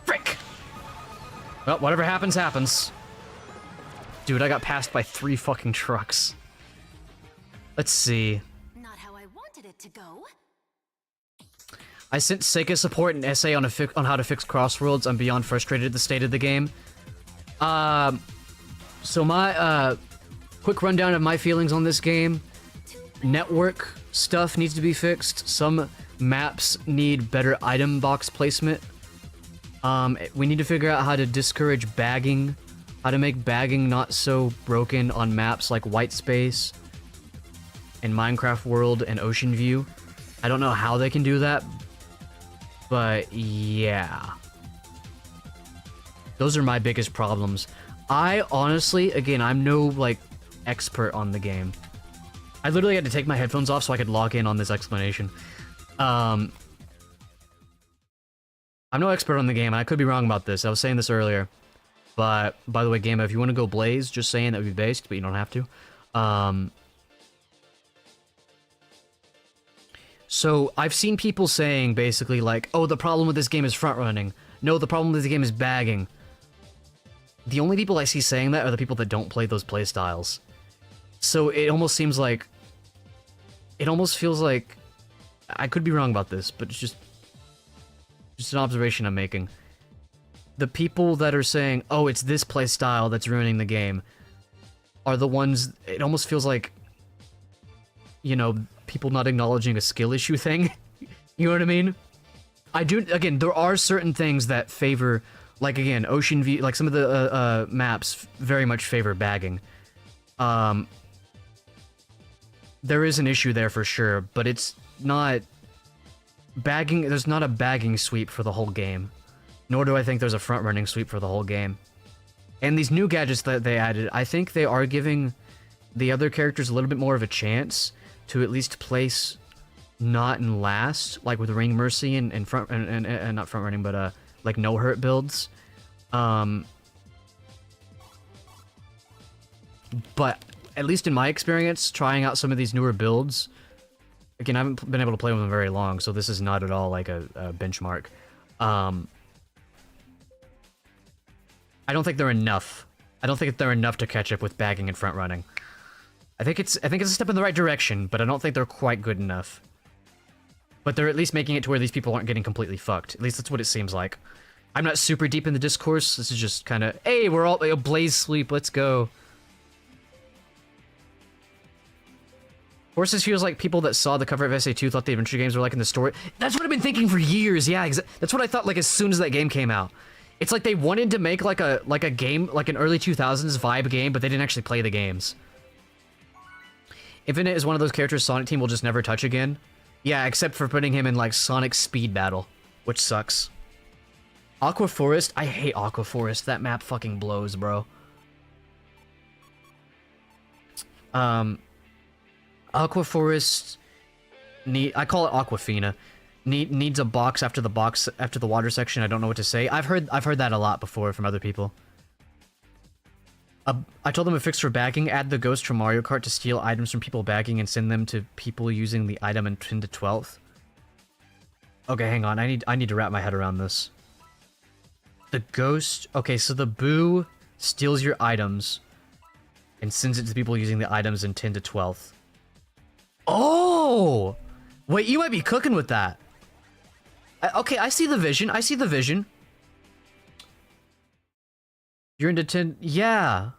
Frick! Well, whatever happens, happens. Dude, I got passed by 3 fucking trucks. Let's see. Not how I wanted it to go. I sent Sega support an essay on how to fix Crossworlds. I'm beyond frustrated at the state of the game. So my quick rundown of my feelings on this game. Network stuff needs to be fixed. Some maps need better item box placement. We need to figure out how to discourage bagging, how to make bagging not so broken on maps like White Space and Minecraft World and Ocean View. I don't know how they can do that, but yeah. Those are my biggest problems. I honestly, again, I'm no, like, expert on the game. I literally had to take my headphones off so I could log in on this explanation. I'm no expert on the game, and I could be wrong about this. I was saying this earlier. But, by the way, Gamma, if you want to go Blaze, just saying that would be based, but you don't have to. So, I've seen people saying, basically, like, oh, the problem with this game is front-running. No, the problem with this game is bagging. The only people I see saying that are the people that don't play those playstyles. So, it almost seems like... It almost feels like... I could be wrong about this, but it's just an observation I'm making. The people that are saying, oh, it's this playstyle that's ruining the game, are the ones... It almost feels like... You know, people not acknowledging a skill issue thing. You know what I mean? I do, again, there are certain things that favor, like, again, Ocean View, like, some of the maps very much favor bagging. There is an issue there for sure, but it's not... Bagging, there's not a bagging sweep for the whole game. Nor do I think there's a front-running sweep for the whole game. And these new gadgets that they added, I think they are giving the other characters a little bit more of a chance to at least place not in last, like with Ring Mercy and front and not front running, but like no hurt builds. But at least in my experience, trying out some of these newer builds, again, I haven't been able to play with them very long, so this is not at all like a benchmark. I don't think they're enough. I don't think they're enough to catch up with bagging and front running. I think it's a step in the right direction, but I don't think they're quite good enough. But they're at least making it to where these people aren't getting completely fucked. At least that's what it seems like. I'm not super deep in the discourse. This is just kind of, hey, we're all Blaze Sleep, let's go. Horses feels like people that saw the cover of SA2 thought the adventure games were like in the story. That's what I've been thinking for years. Yeah, that's what I thought like as soon as that game came out. It's like they wanted to make like a game, like an early 2000s vibe game, but they didn't actually play the games. Infinite is one of those characters Sonic Team will just never touch again. Yeah, except for putting him in, like, Sonic Speed Battle, which sucks. Aqua Forest? I hate Aqua Forest. That map fucking blows, bro. Aqua Forest... I call it Aquafina. Needs a box after the water section. I don't know what to say. I've heard that a lot before from other people. I told them a fix for bagging, add the ghost from Mario Kart to steal items from people bagging and send them to people using the item in 10 to 12th. Okay, hang on, I need to wrap my head around this. The ghost... Okay, so the Boo steals your items and sends it to people using the items in 10 to 12th. Oh! Wait, you might be cooking with that. Okay, I see the vision, You're into 10... Yeah.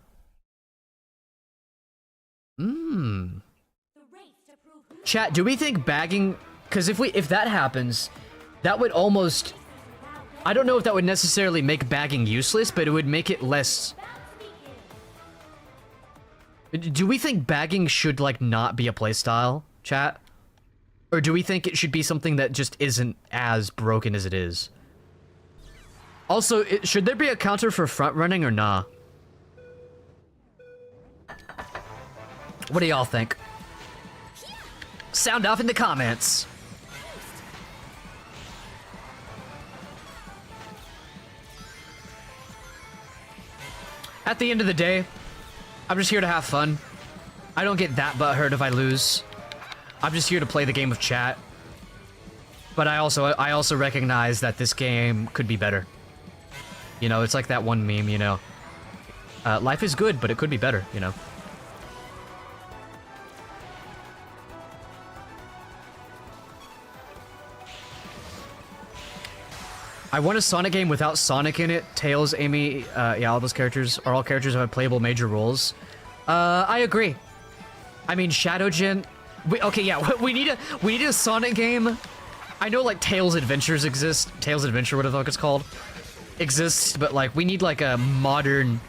The race to prove who Chat, do we think bagging? Because if that happens, that would almost. I don't know if that would necessarily make bagging useless, but it would make it less. Do we think bagging should like not be a playstyle, chat? Or do we think it should be something that just isn't as broken as it is? Also, should there be a counter for front running or nah? What do y'all think? Sound off in the comments. At the end of the day, I'm just here to have fun. I don't get that butthurt if I lose. I'm just here to play the game of chat. But I also recognize that this game could be better. You know, it's like that one meme, you know. Life is good, but it could be better, you know. I want a Sonic game without Sonic in it. Tails, Amy, yeah, all those characters are all characters who have playable major roles. I agree. I mean, Shadowgen. Okay, yeah, we need a Sonic game. I know like Tails Adventures exist. Tails Adventure, what the fuck it's called, exists, but like we need like a modern,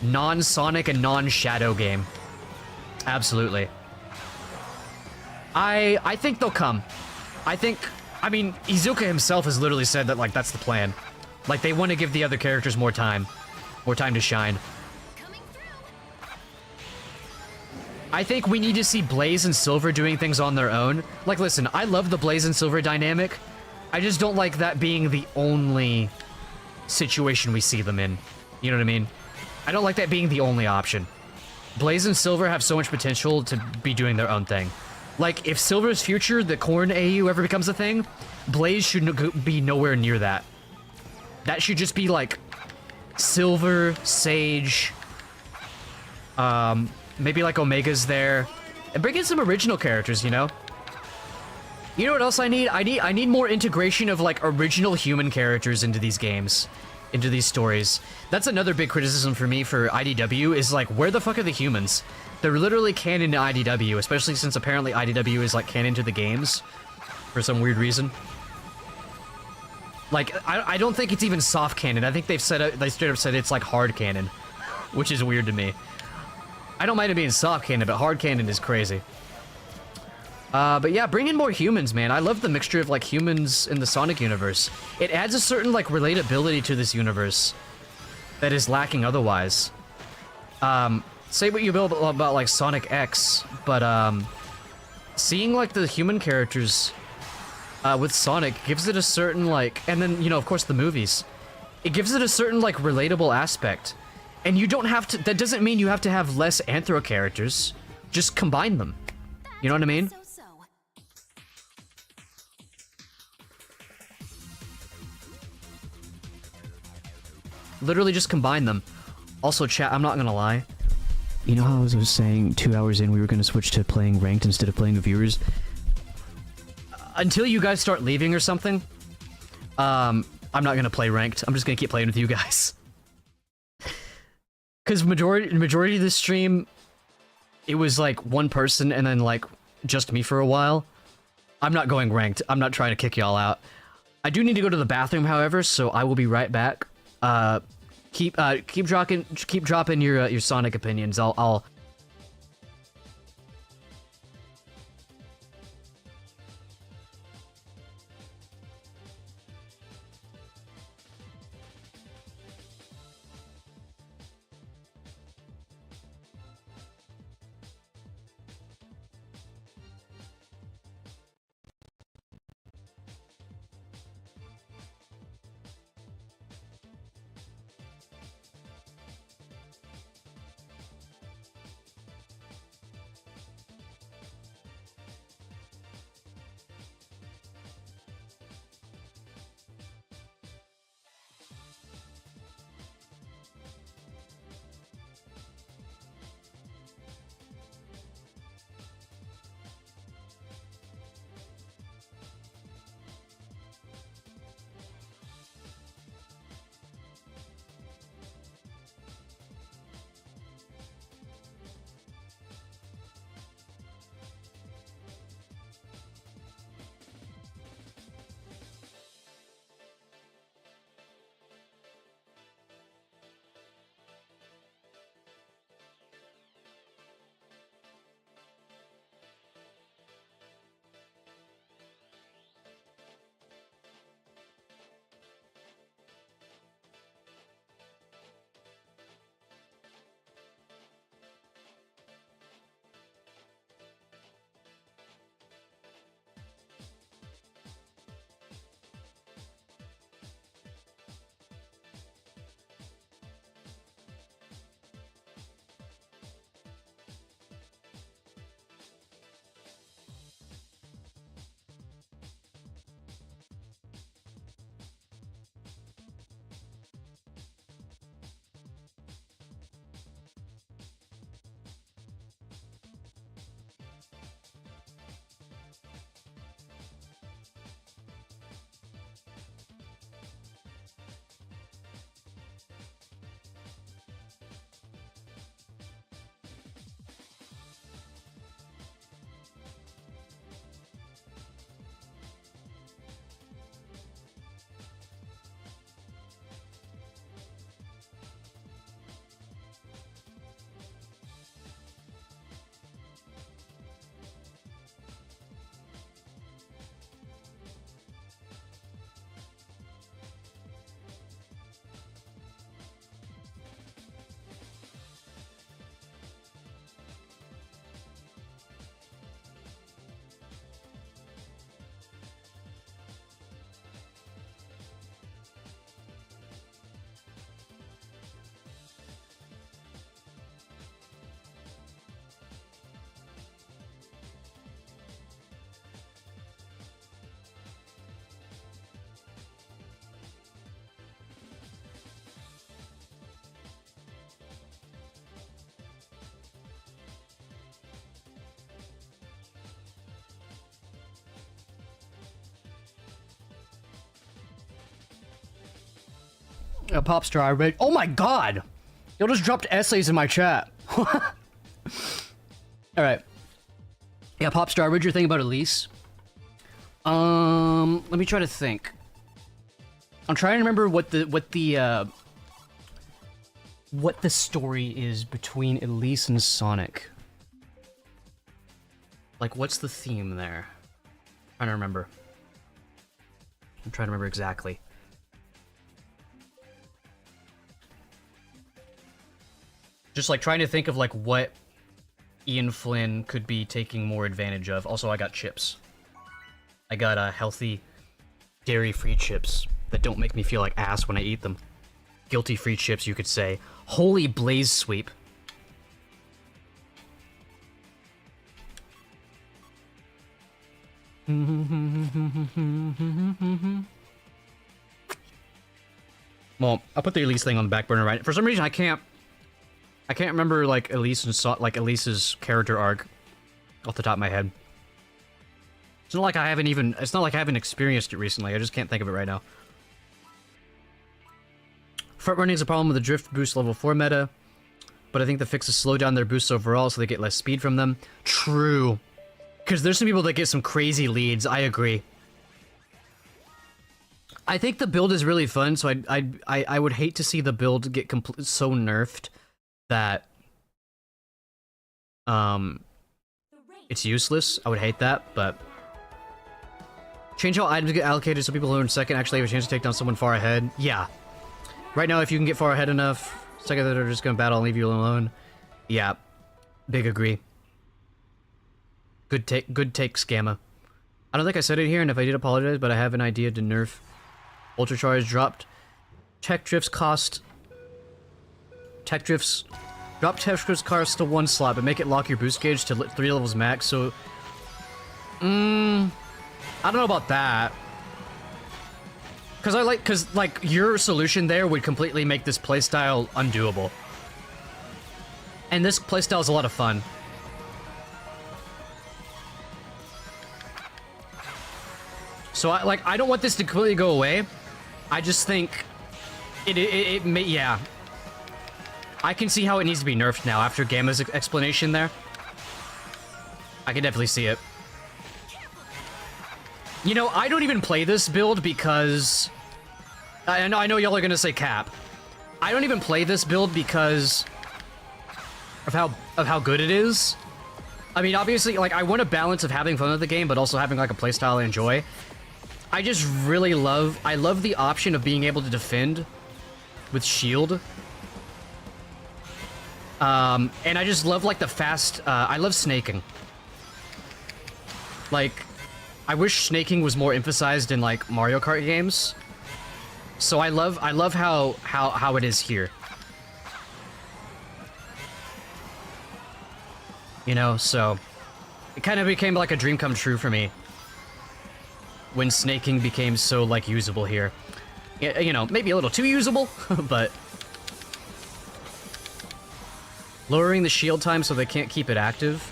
non-Sonic and non-Shadow game. Absolutely. I think they'll come. I mean, Iizuka himself has literally said that, like, that's the plan. Like, they want to give the other characters more time to shine. I think we need to see Blaze and Silver doing things on their own. Like, listen, I love the Blaze and Silver dynamic. I just don't like that being the only situation we see them in. You know what I mean? I don't like that being the only option. Blaze and Silver have so much potential to be doing their own thing. Like, if Silver's future, the Corn AU, ever becomes a thing, Blaze should be nowhere near that. That should just be, like, Silver, Sage, maybe, like, Omega's there. And bring in some original characters, you know? You know what else I need? I need more integration of, like, original human characters into these games. Into these stories. That's another big criticism for me for IDW, is, like, where the fuck are the humans? They're literally canon to IDW, especially since apparently IDW is like canon to the games for some weird reason. Like, I don't think it's even soft canon. I think they straight up said it's like hard canon, which is weird to me. I don't mind it being soft canon, but hard canon is crazy. But yeah, bring in more humans, man. I love the mixture of like humans in the Sonic universe. It adds a certain like relatability to this universe that is lacking otherwise. Say what you will about like Sonic X, but seeing like the human characters with Sonic gives it a certain like, and then, you know, of course the movies, it gives it a certain like relatable aspect. And you don't have to, that doesn't mean you have to have less Anthro characters, just combine them. You know what I mean? so. Literally just combine them. Also, chat, I'm not gonna lie. You know how I was saying 2 hours in we were gonna switch to playing ranked instead of playing with viewers? Until you guys start leaving or something, I'm not gonna play ranked. I'm just gonna keep playing with you guys. Cause majority of this stream, it was like one person and then like just me for a while. I'm not going ranked. I'm not trying to kick y'all out. I do need to go to the bathroom, however, so I will be right back. Keep dropping your Sonic opinions. I'll A pop star, I read. Oh my god! Y'all just dropped essays in my chat. Alright. Yeah, pop star, I read your thing about Elise. Let me try to think. I'm trying to remember what the story is between Elise and Sonic. Like, what's the theme there? I'm trying to remember. I'm trying to remember exactly. Just like trying to think of like what Ian Flynn could be taking more advantage of. Also, I got chips. I got healthy dairy-free chips that don't make me feel like ass when I eat them. Guilty-free chips, you could say. Holy Blaze Sweep. Well, I'll put the Elise thing on the back burner right. For some reason, I can't remember like Elise's character arc off the top of my head. It's not like I haven't experienced it recently. I just can't think of it right now. Front running is a problem with the drift boost level 4 meta, but I think the fixes slow down their boosts overall so they get less speed from them. True. Because there's some people that get some crazy leads, I agree. I think the build is really fun, so I would hate to see the build get so nerfed that it's useless. I would hate that, but change how items get allocated so people who are in second actually have a chance to take down someone far ahead. Yeah. Right now, if you can get far ahead enough, second that are just gonna battle and leave you alone. Yeah. Big agree. Good take, Scamma. I don't think I said it here, and if I did, apologize, but I have an idea to nerf Ultra Charge dropped. Drop Tech Drifts cost to 1 slot, but make it lock your boost gauge to 3 levels max, so... I don't know about that. Cause your solution there would completely make this playstyle undoable. And this playstyle is a lot of fun. So I don't want this to completely go away. I just think it may, yeah. I can see how it needs to be nerfed now after Gamma's explanation there. I can definitely see it. You know, I don't even play this build because I know y'all are gonna say cap. I don't even play this build because of how good it is. I mean, obviously, like, I want a balance of having fun with the game, but also having like a playstyle I enjoy. I just really love the option of being able to defend with shield. And I just love like the fast, I love snaking. Like, I wish snaking was more emphasized in like Mario Kart games. So I love how it is here. You know, so it kind of became like a dream come true for me when snaking became so like usable here. You know, maybe a little too usable, but lowering the shield time so they can't keep it active.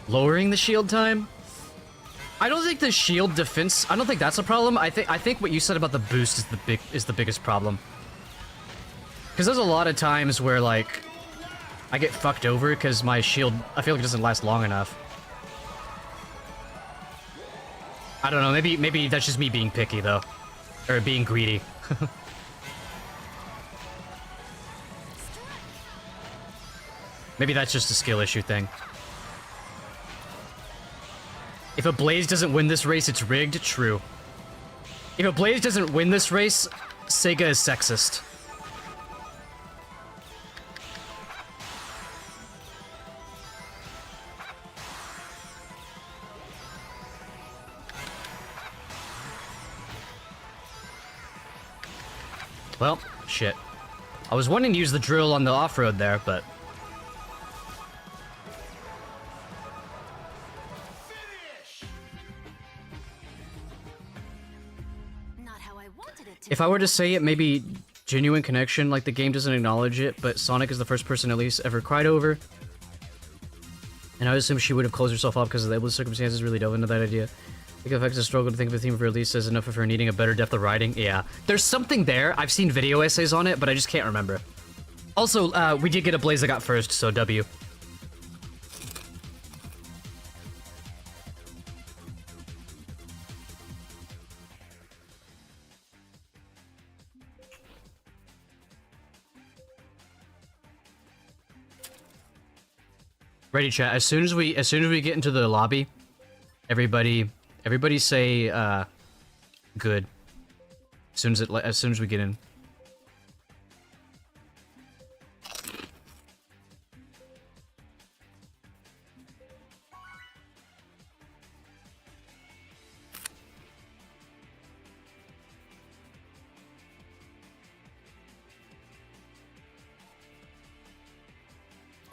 Lowering the shield time? I don't think the shield defense, I don't think that's a problem. I think what you said about the boost is the biggest problem. Cuz there's a lot of times where like I get fucked over because my shield, I feel like it doesn't last long enough. I don't know, maybe that's just me being picky though. Or being greedy. Maybe that's just a skill issue thing. If a Blaze doesn't win this race, it's rigged? True. If a Blaze doesn't win this race, Sega is sexist. Well, shit. I was wanting to use the drill on the off-road there, but... If I were to say it, maybe genuine connection, like the game doesn't acknowledge it, but Sonic is the first person Elise ever cried over. And I would assume she would have closed herself off because of the circumstances, really dove into that idea. Think of a struggle to think of a theme of release as enough of her needing a better depth of writing. Yeah, there's something there. I've seen video essays on it, but I just can't remember. Also, we did get a Blaze that got first, so W. Ready, chat. As soon as we get into the lobby, everybody say good. As soon as we get in.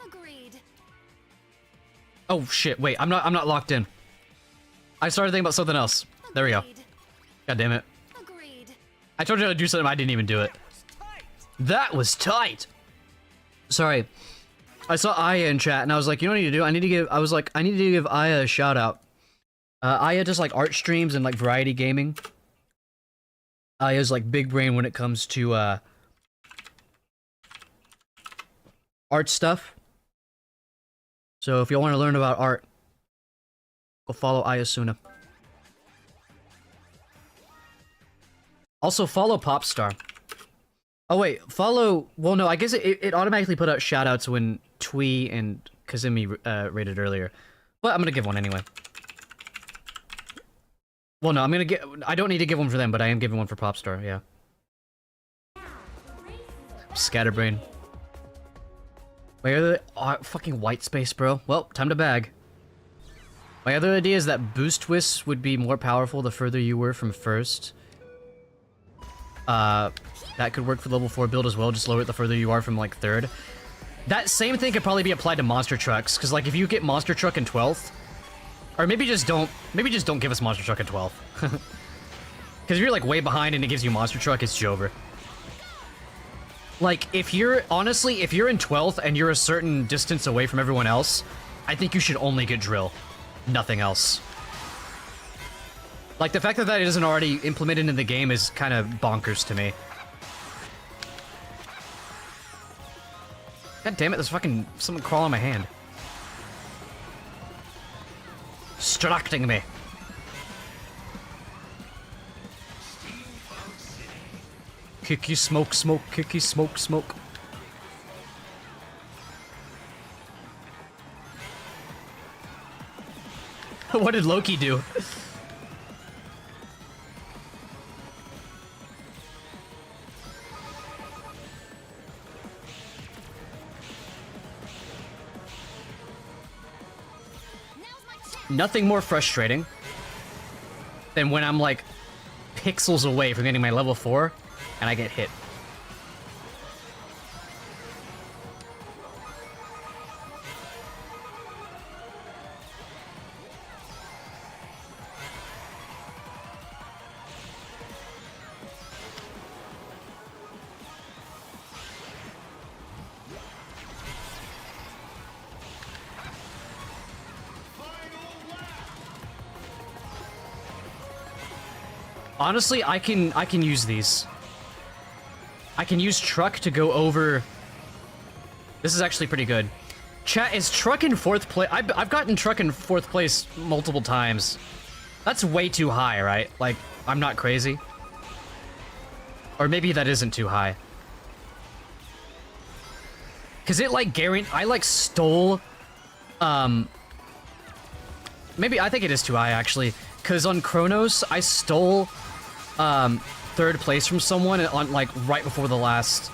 Agreed. Oh shit! Wait, I'm not locked in. I started thinking about something else. There we go. Agreed. God damn it! Agreed. I told you to do something. I didn't even do it. That was tight. Sorry. I saw Aya in chat and I was like, you know what I need to do? I need to give Aya a shout out. Aya does like art streams and like variety gaming. Aya's like big brain when it comes to art stuff. So if you want to learn about art, go follow Ayasuna. Also follow Popstar. Oh wait, follow... Well, no, I guess it automatically put out shoutouts when Twee and Kazumi rated earlier. But I'm gonna give one anyway. Well, no, I don't need to give one for them, but I am giving one for Popstar, yeah. Scatterbrain. My other... fucking white space, bro. Well, time to bag. My other idea is that boost twists would be more powerful the further you were from first. That could work for level 4 build as well, just lower it the further you are from, like, 3rd. That same thing could probably be applied to monster trucks, because, like, if you get monster truck in 12th... Or maybe just don't give us monster truck in 12th. Because if you're, like, way behind and it gives you monster truck, it's Jover. Like, if you're... Honestly, if you're in 12th and you're a certain distance away from everyone else, I think you should only get drill. Nothing else. Like, the fact that that isn't already implemented in the game is kind of bonkers to me. God damn it, there's fucking something crawling on my hand. Distracting me. Kicky smoke, smoke, kicky smoke, smoke. What did Loki do? Nothing more frustrating than when I'm like pixels away from getting my level 4 and I get hit. Honestly, I can use these. I can use truck to go over. This is actually pretty good. Chat, is truck in 4th place? I've gotten truck in 4th place multiple times. That's way too high, right? Like, I'm not crazy. Or maybe that isn't too high. Cause it like I like stole, maybe I think it is too high actually. Cause on Chronos, I stole 3rd place from someone on like right before the last,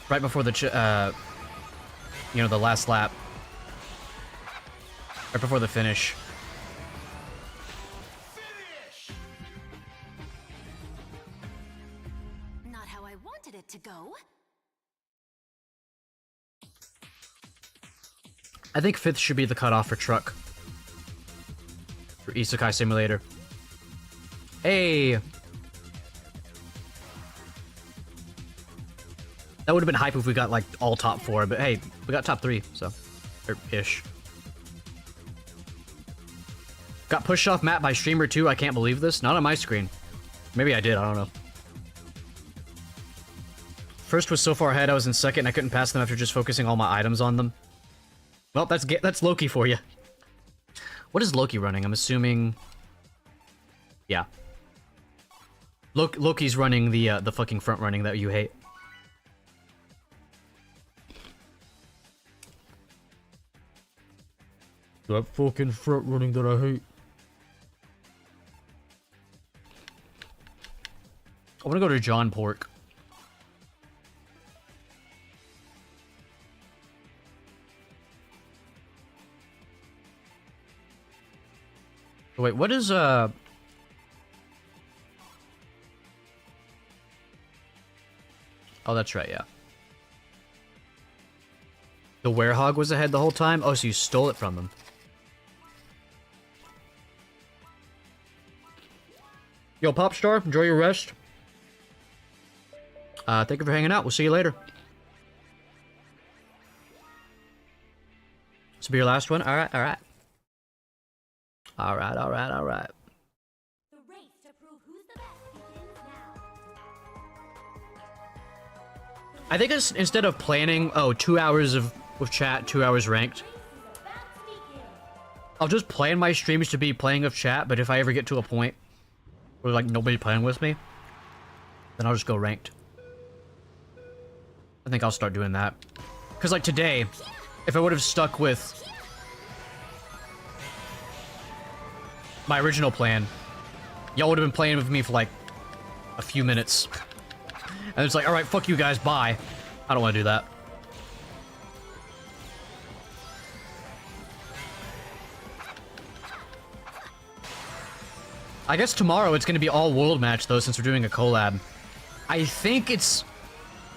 the you know, the last lap, right before the finish. Not how I wanted it to go. I think 5th should be the cutoff for truck. For Isekai Simulator. Hey! That would have been hype if we got, like, all top 4, but hey, we got top 3, so... Or ish. Got pushed off map by streamer 2. I can't believe this. Not on my screen. Maybe I did. I don't know. First was so far ahead, I was in second, and I couldn't pass them after just focusing all my items on them. Well, that's Loki for you. What is Loki running? I'm assuming... Yeah. Loki's running the fucking front running that you hate. That fucking front running that I hate. I want to go to John Pork. Wait, what is Oh, that's right, yeah. The werehog was ahead the whole time? Oh, so you stole it from them. Yo, Popstar, enjoy your rest. Thank you for hanging out. We'll see you later. This will be your last one? Alright, alright. Alright, alright, alright. The race to prove who's the best begins now. I think it's, instead of planning, 2 hours with chat, 2 hours ranked, Race is about to begin. I'll just plan my streams to be playing with chat, but if I ever get to a point where, like, nobody's playing with me, then I'll just go ranked. I think I'll start doing that. Because, like, today, if I would have stuck with my original plan, y'all would have been playing with me for, like, a few minutes. And it's like, alright, fuck you guys, bye. I don't want to do that. I guess tomorrow it's going to be all world match, though, since we're doing a collab. I think it's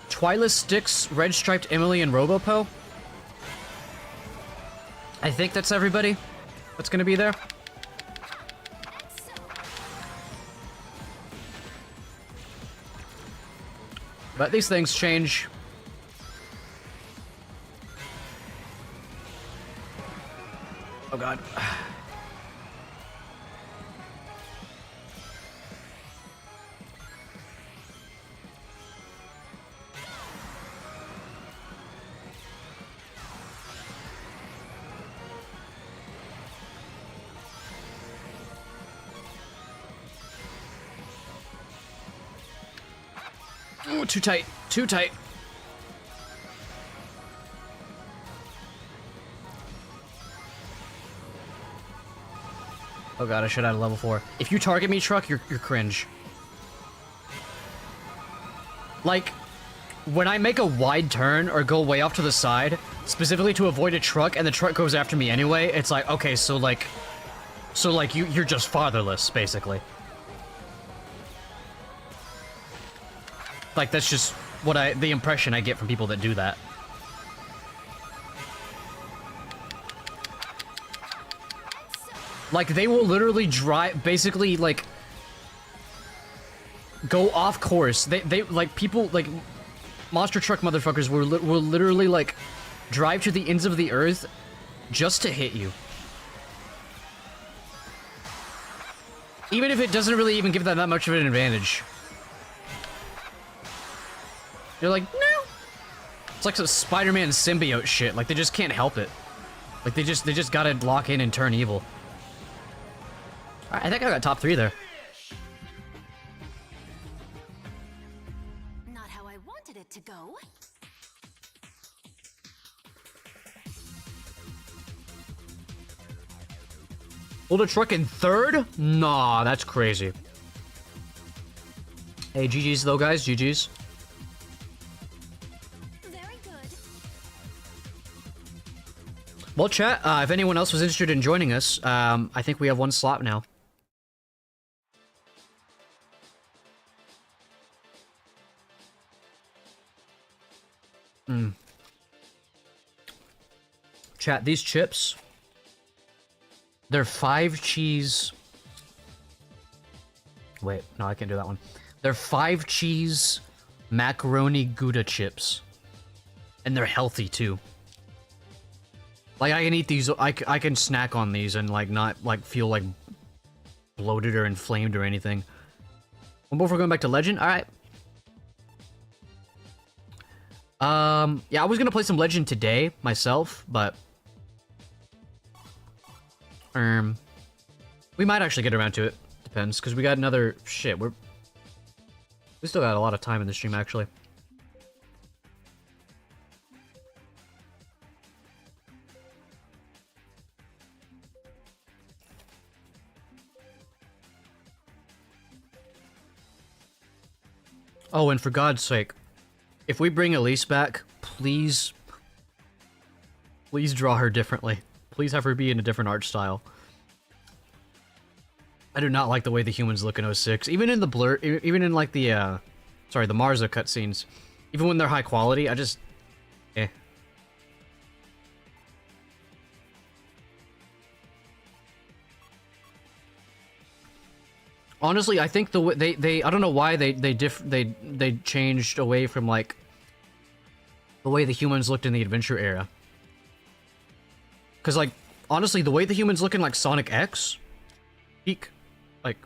Twilight's Styx, Red Striped Emily, and Robopo. I think that's everybody that's going to be there. But these things change. Oh god. Ooh, too tight. Too tight. Oh god, I should have level 4. If you target me, Truck, you're cringe. Like, when I make a wide turn or go way off to the side, specifically to avoid a truck, and the truck goes after me anyway, it's like, okay, so like you're just fatherless, basically. Like, that's just what the impression I get from people that do that. Like, they will literally drive, basically, like, go off course. They like, people, like, monster truck motherfuckers will literally, like, drive to the ends of the earth just to hit you. Even if it doesn't really even give them that much of an advantage. You're like, no. It's like some Spider-Man symbiote shit. Like, they just can't help it. Like, they just gotta lock in and turn evil. Alright, I think I got top 3 there. Not how I wanted it to go. Hold a truck in 3rd? Nah, that's crazy. Hey, GG's though, guys. GG's. Very good. Well, chat, if anyone else was interested in joining us, I think we have 1 slot now. Chat, these chips, they're 5 cheese... Wait, no, I can't do that one. They're 5 cheese macaroni Gouda chips. And they're healthy, too. Like, I can eat these, I can snack on these and, like, not, like, feel like bloated or inflamed or anything. One more before going back to Legend? Alright. Yeah, I was gonna play some Legend today, myself, but... we might actually get around to it. Depends, because we got another... Shit, we still got a lot of time in the stream, actually. Oh, and for God's sake, if we bring Elise back, please draw her differently. Please have her be in a different art style. I do not like the way the humans look in 06. Even in the blur, even in like the, sorry, the Marza cutscenes. Even when they're high quality, I just, eh. Honestly, I think the way they I don't know why they changed away from like the way the humans looked in the Adventure era. Cause like honestly, the way the humans look in like Sonic X, peak, like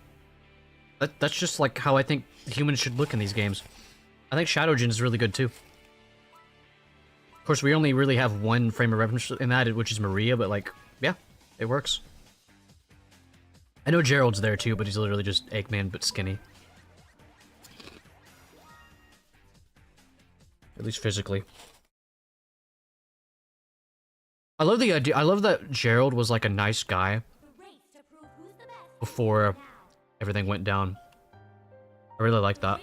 that's just like how I think humans should look in these games. I think Shadowgen is really good too. Of course, we only really have one frame of reference in that, which is Maria, but like, yeah, it works. I know Gerald's there too, but he's literally just Eggman, but skinny. At least physically. I love the idea. I love that Gerald was like a nice guy before everything went down. I really like that.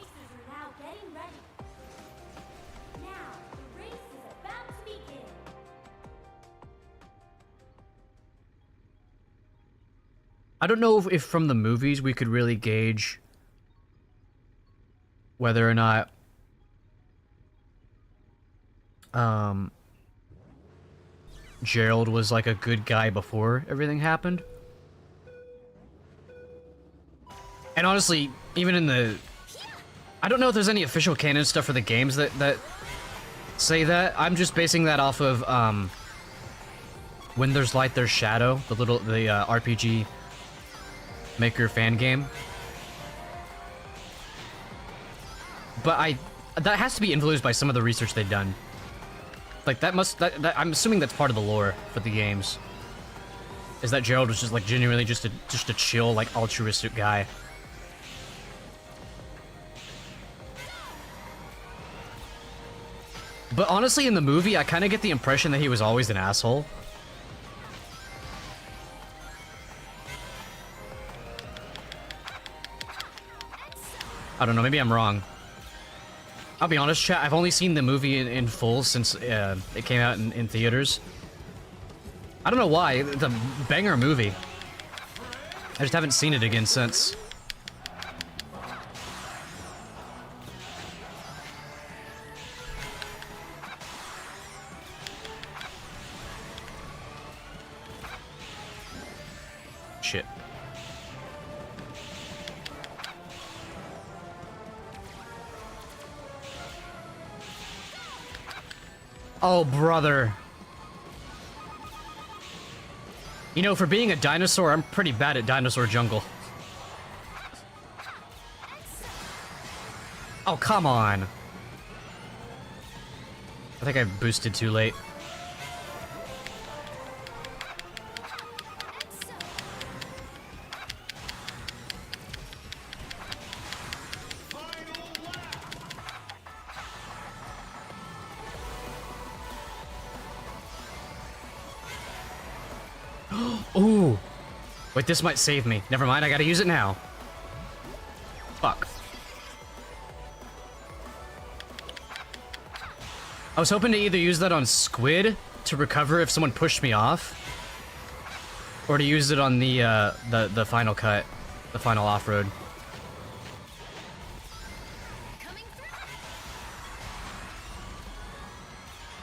I don't know if from the movies we could really gauge whether or not Gerald was like a good guy before everything happened. And honestly, even in the... I don't know if there's any official canon stuff for the games that say that. I'm just basing that off of When There's Light, There's Shadow, the RPG Maker fan game. But that has to be influenced by some of the research they've done. Like I'm assuming that's part of the lore for the games. Is that Gerald was just like genuinely just a chill, like altruistic guy. But honestly, in the movie, I kind of get the impression that he was always an asshole. I don't know, maybe I'm wrong. I'll be honest, chat, I've only seen the movie in full since it came out in theaters. I don't know why, it's a banger movie. I just haven't seen it again since. Shit. Oh, brother. You know, for being a dinosaur, I'm pretty bad at Dinosaur Jungle. Oh, come on. I think I boosted too late. Ooh. Wait, this might save me. Never mind, I gotta use it now. Fuck. I was hoping to either use that on Squid to recover if someone pushed me off, or to use it on the final cut, the final off-road.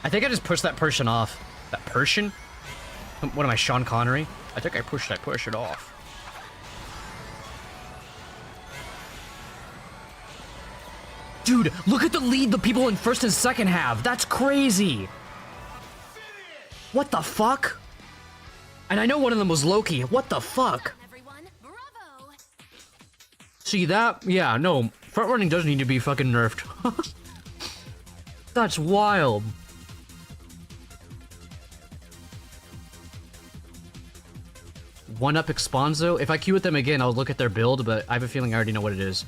I think I just pushed that person off. That Persian? What am I, Sean Connery? I think I pushed that person off. Dude, look at the lead the people in first and second have. That's crazy. What the fuck? And I know one of them was Loki. What the fuck? Everyone, bravo! See that? Yeah, no. Front running does need to be fucking nerfed. That's wild. One up Exponzo. If I queue with them again, I'll look at their build, but I have a feeling I already know what it is.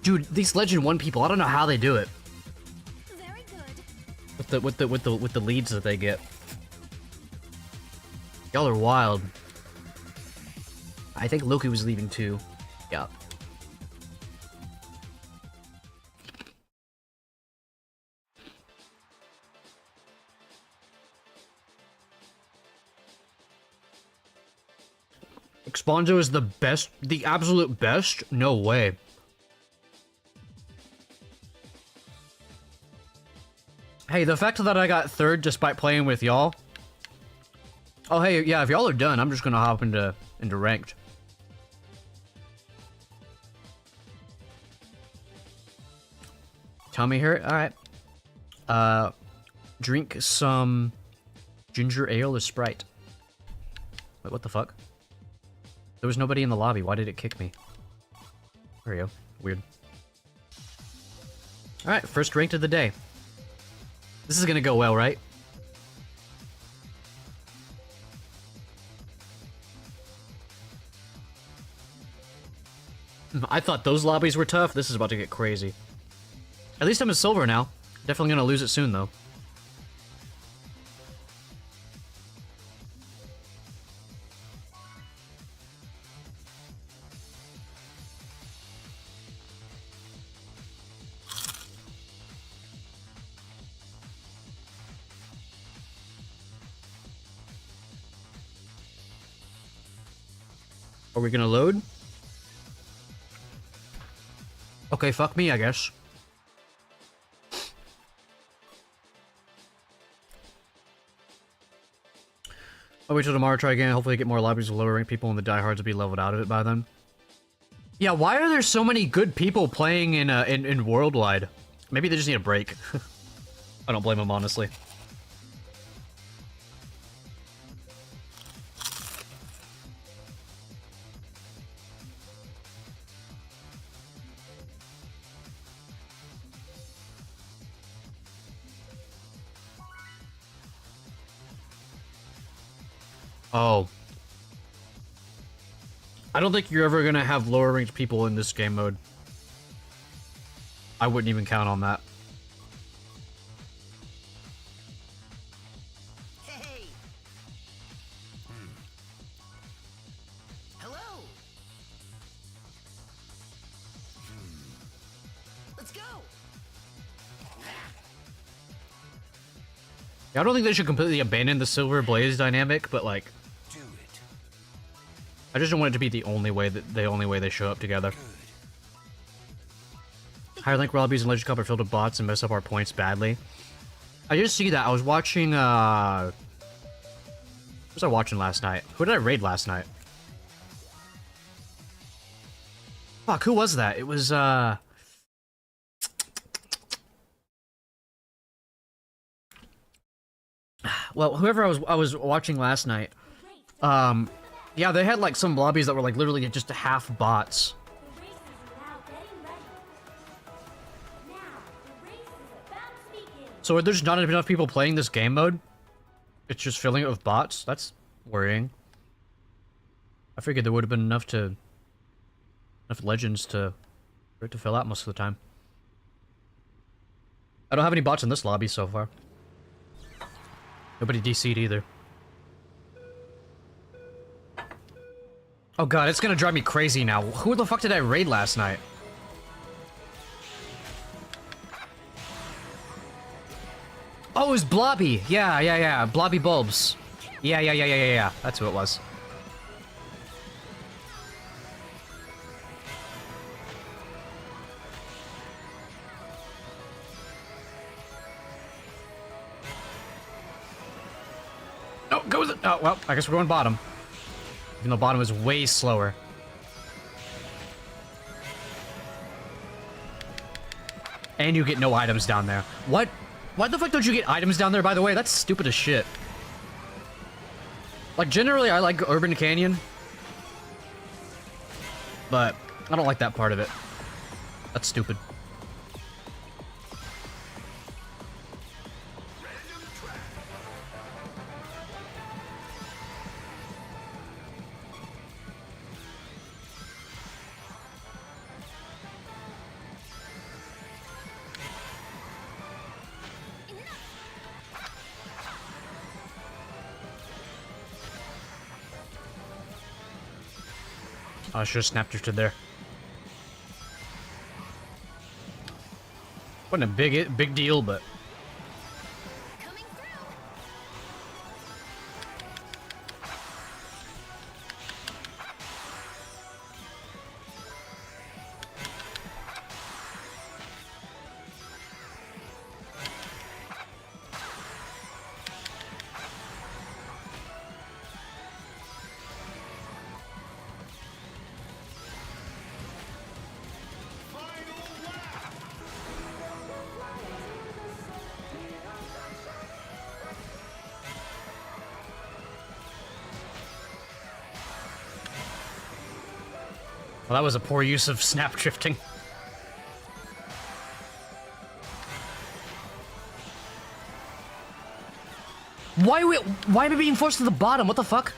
Dude, these Legend 1 people, I don't know how they do it. Very good. With the leads that they get. Y'all are wild. I think Loki was leaving too. Yeah. Exponzo is the best, the absolute best? No way. Hey, the fact that I got third despite playing with y'all. Oh, hey, yeah, if y'all are done, I'm just gonna hop into ranked. Tommy here? Alright. Drink some ginger ale or Sprite. Wait, what the fuck? There was nobody in the lobby. Why did it kick me? There we go. Weird. Alright, first ranked of the day. This is gonna go well, right? I thought those lobbies were tough. This is about to get crazy. At least I'm a silver now. Definitely gonna lose it soon, though. Are we gonna load? Okay, fuck me, I guess. I'll wait till tomorrow, try again. Hopefully get more lobbies with lower ranked people and the diehards will be leveled out of it by then. Yeah, why are there so many good people playing in Worldwide? Maybe they just need a break. I don't blame them, honestly. Oh. I don't think you're ever gonna have lower ranked people in this game mode. I wouldn't even count on that. Hey. Hello. Let's go. Yeah, I don't think they should completely abandon the Silver Blaze dynamic, but like, Do it. I just don't want it to be the only way they show up together. Higher rank lobbies and Legend Cup are filled with bots and mess up our points badly. I just see that. I was watching, what was I watching last night? Who did I raid last night? Fuck, who was that? It was, well, whoever I was watching last night. Yeah, they had like some lobbies that were like literally just half bots. The race is now getting ready. Now, the race is about to begin. So there's not enough people playing this game mode? It's just filling it with bots? That's worrying. I figured there would have been enough legends for it to fill out most of the time. I don't have any bots in this lobby so far. Nobody DC'd either. Oh god, it's gonna drive me crazy now. Who the fuck did I raid last night? Oh, it was Blobby! Yeah. Blobby Bulbs. Yeah. That's who it was. Oh, go with it! Oh, well, I guess we're going bottom. Even though bottom is way slower. And you get no items down there. What? Why the fuck don't you get items down there, by the way? That's stupid as shit. Like, generally, I like Urban Canyon. But I don't like that part of it. That's stupid. I should have snapped drifted there. Wasn't a big deal, but Coming through. well, that was a poor use of snap drifting. Why am I being forced to the bottom? What the fuck?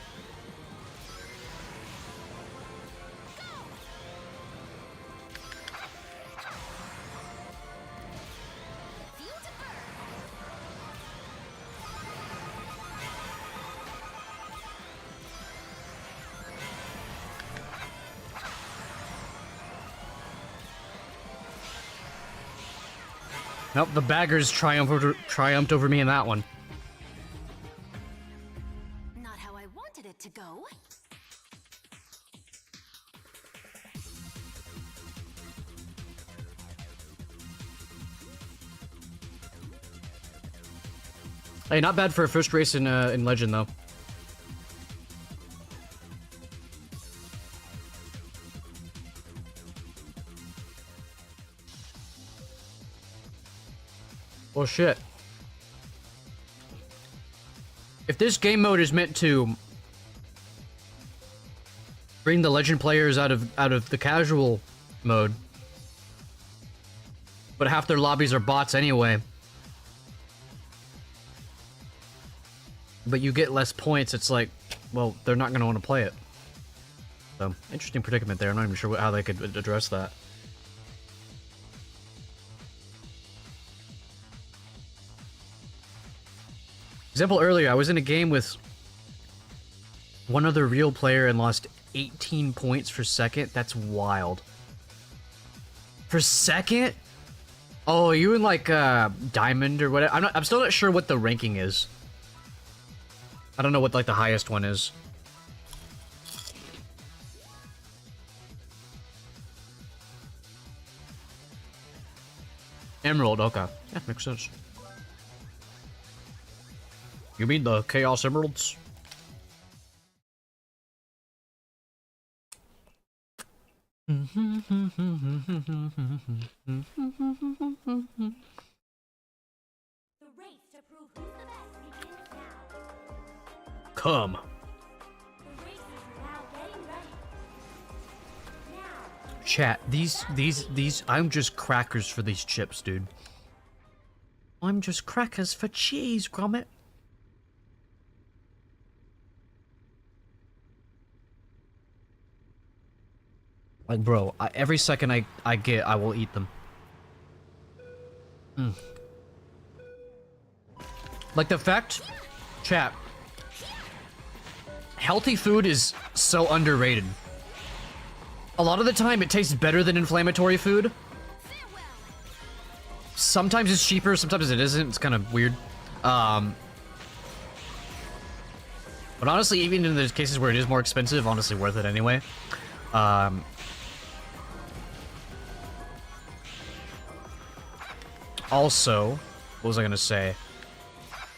Feel to burn. Nope, the baggers triumphed over me in that one. Not how I wanted it to go. Hey, not bad for a first race in Legend, though. Well, shit. If this game mode is meant to bring the Legend players out of the casual mode, but half their lobbies are bots anyway, but you get less points, it's like, well, they're not going to want to play it. So, interesting predicament there. I'm not even sure how they could address that. Example earlier, I was in a game with one other real player and lost 18 points for second. That's wild. For second? Oh, are you in like diamond or whatever? I'm still not sure what the ranking is. I don't know what like the highest one is. Emerald, okay. Yeah, makes sense. You mean the Chaos Emeralds? The race to prove who's the best begins now. Come. The races are now getting ready. Now, Chat, these, I'm just crackers for these chips, dude. I'm just crackers for cheese, Gromit. Like, bro, every second I get, I will eat them. Like, the fact, chat, healthy food is so underrated. A lot of the time, it tastes better than inflammatory food. farewell. Sometimes it's cheaper, sometimes it isn't. It's kind of weird. But honestly, even in the cases where it is more expensive, honestly worth it anyway. Also, what was I gonna say?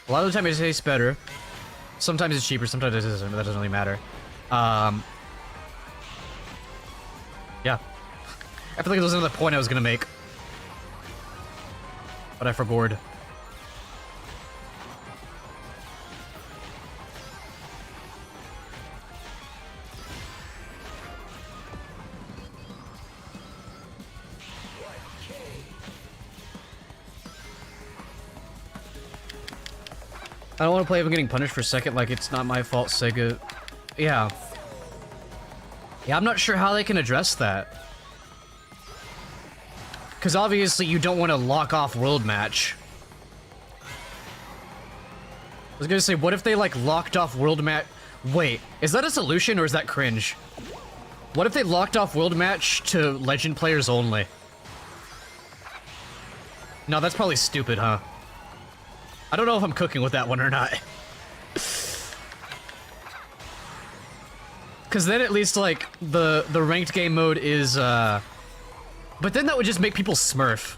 A lot of the time it tastes better. Sometimes it's cheaper, sometimes it isn't, but that doesn't really matter. Yeah. I feel like there was another point I was gonna make. But I forgot. I don't want to play if I'm getting punished for second, like it's not my fault, Sega. Yeah. Yeah, I'm not sure how they can address that. Because obviously you don't want to lock off World Match. I was gonna say, what if they, like, locked off World Match? Wait, is that a solution or is that cringe? What if they locked off World Match to Legend players only? No, that's probably stupid, huh? I don't know if I'm cooking with that one or not. Because then at least, like, the ranked game mode is, But then that would just make people smurf.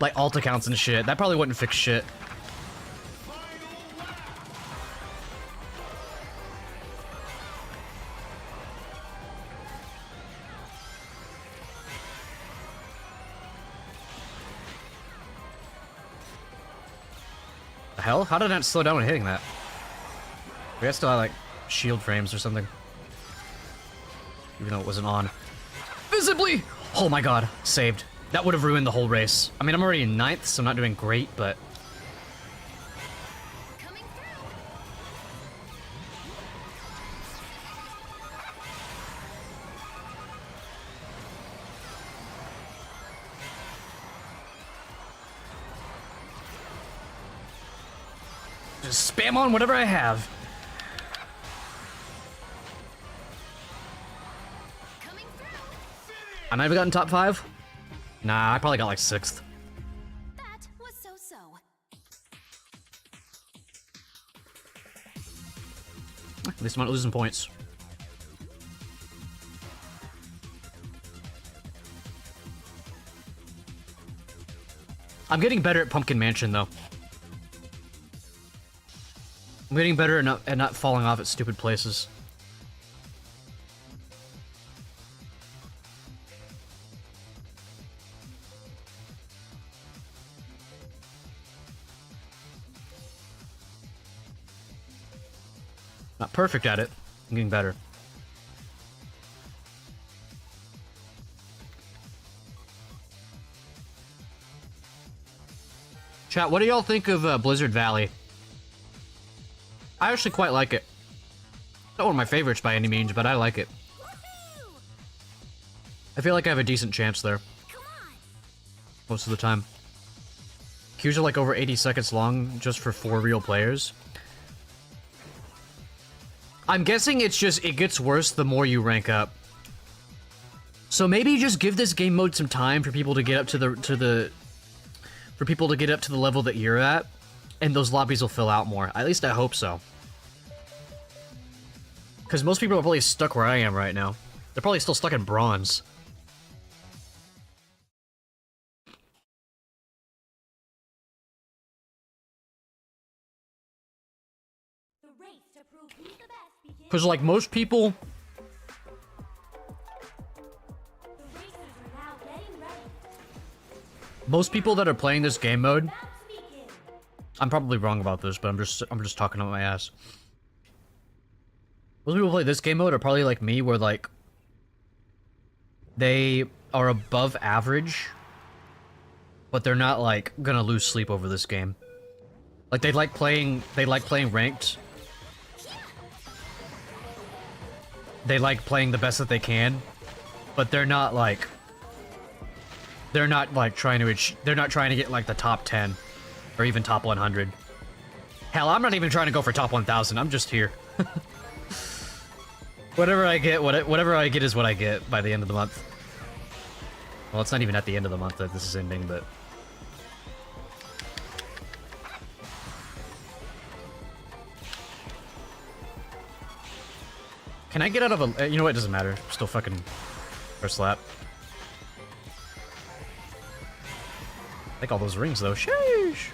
Like, alt accounts and shit. That probably wouldn't fix shit. The hell? How did that slow down when hitting that? We still had, like, shield frames or something. Even though it wasn't on. Visibly! Oh my god, saved. That would have ruined the whole race. I mean, I'm already in 9th, so I'm not doing great, but... Coming through. Just spam on whatever I have. Coming through. I might have gotten top 5. Nah, I probably got like 6th. That was so-so. At least I'm not losing points. I'm getting better at Pumpkin Mansion, though. I'm getting better at not falling off at stupid places. Not perfect at it. I'm getting better. Chat, what do y'all think of Blizzard Valley? I actually quite like it. Not one of my favorites by any means, but I like it. Woohoo! I feel like I have a decent chance there. Come on. Most of the time. Queues are like over 80 seconds long just for 4 real players. I'm guessing it's just, it gets worse the more you rank up. So maybe just give this game mode some time for people to get up to the level that you're at, and those lobbies will fill out more. At least I hope so. Because most people are probably stuck where I am right now. They're probably still stuck in bronze. The race to prove who's the best begins. Because, like, most people... The racers are now getting ready. Most people that are playing this game mode... About to begin. I'm probably wrong about this, but I'm just talking out my ass. Most people who play this game mode are probably like me, where, like... they are above average, but they're not, like, gonna lose sleep over this game. Like, they like playing ranked. They like playing the best that they can, but they're not trying to get, like, the top 10, or even top 100. Hell, I'm not even trying to go for top 1,000, I'm just here. Whatever I get is what I get by the end of the month. Well, it's not even at the end of the month that this is ending, but... Can I get out of a... You know what, it doesn't matter. Still fucking... first lap. I like all those rings, though. Sheesh!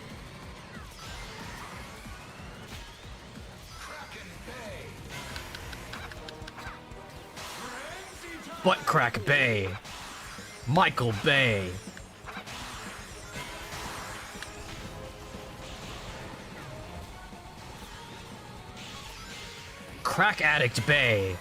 Butt Crack Bay. Michael Bay. Crack Addict Bay.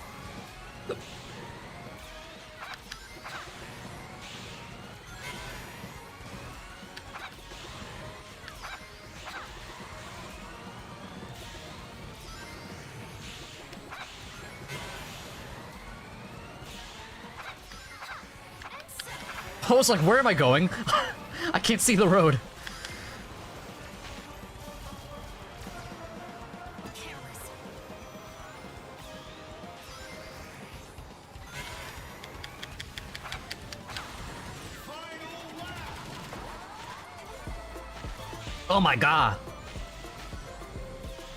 I was like, where am I going? I can't see the road. Careless. Oh my god.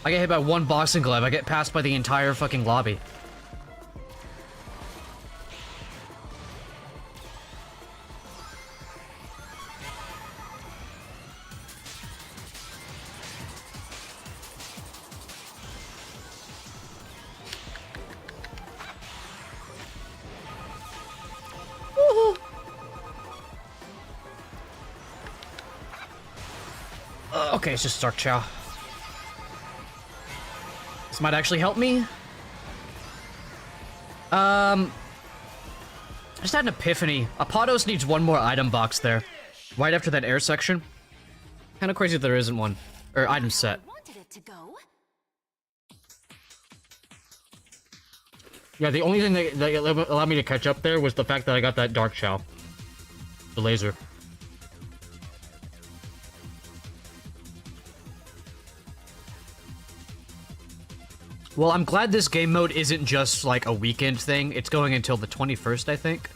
I get hit by one boxing glove. I get passed by the entire fucking lobby. Woohoo. Okay, it's just Dark Chow. This might actually help me. I just had an epiphany. Apodos needs one more item box there. Right after that air section. Kinda crazy that there isn't one. Or item set. I wanted it to go. Yeah, the only thing that allowed me to catch up there was the fact that I got that Dark Chow. The laser. Well, I'm glad this game mode isn't just like a weekend thing. It's going until the 21st, I think.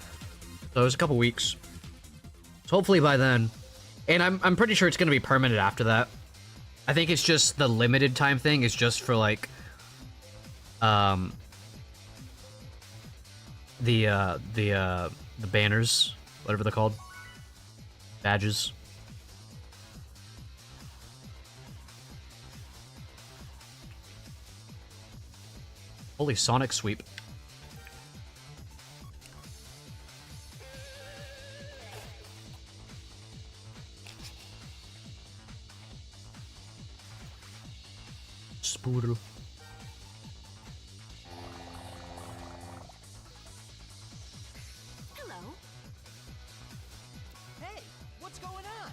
So it's a couple weeks. So hopefully by then. And I'm pretty sure it's going to be permanent after that. I think it's just the limited time thing is just for like the banners, whatever they're called. Badges. Holy Sonic Sweep. Spoodle. Hello. Hey, what's going on?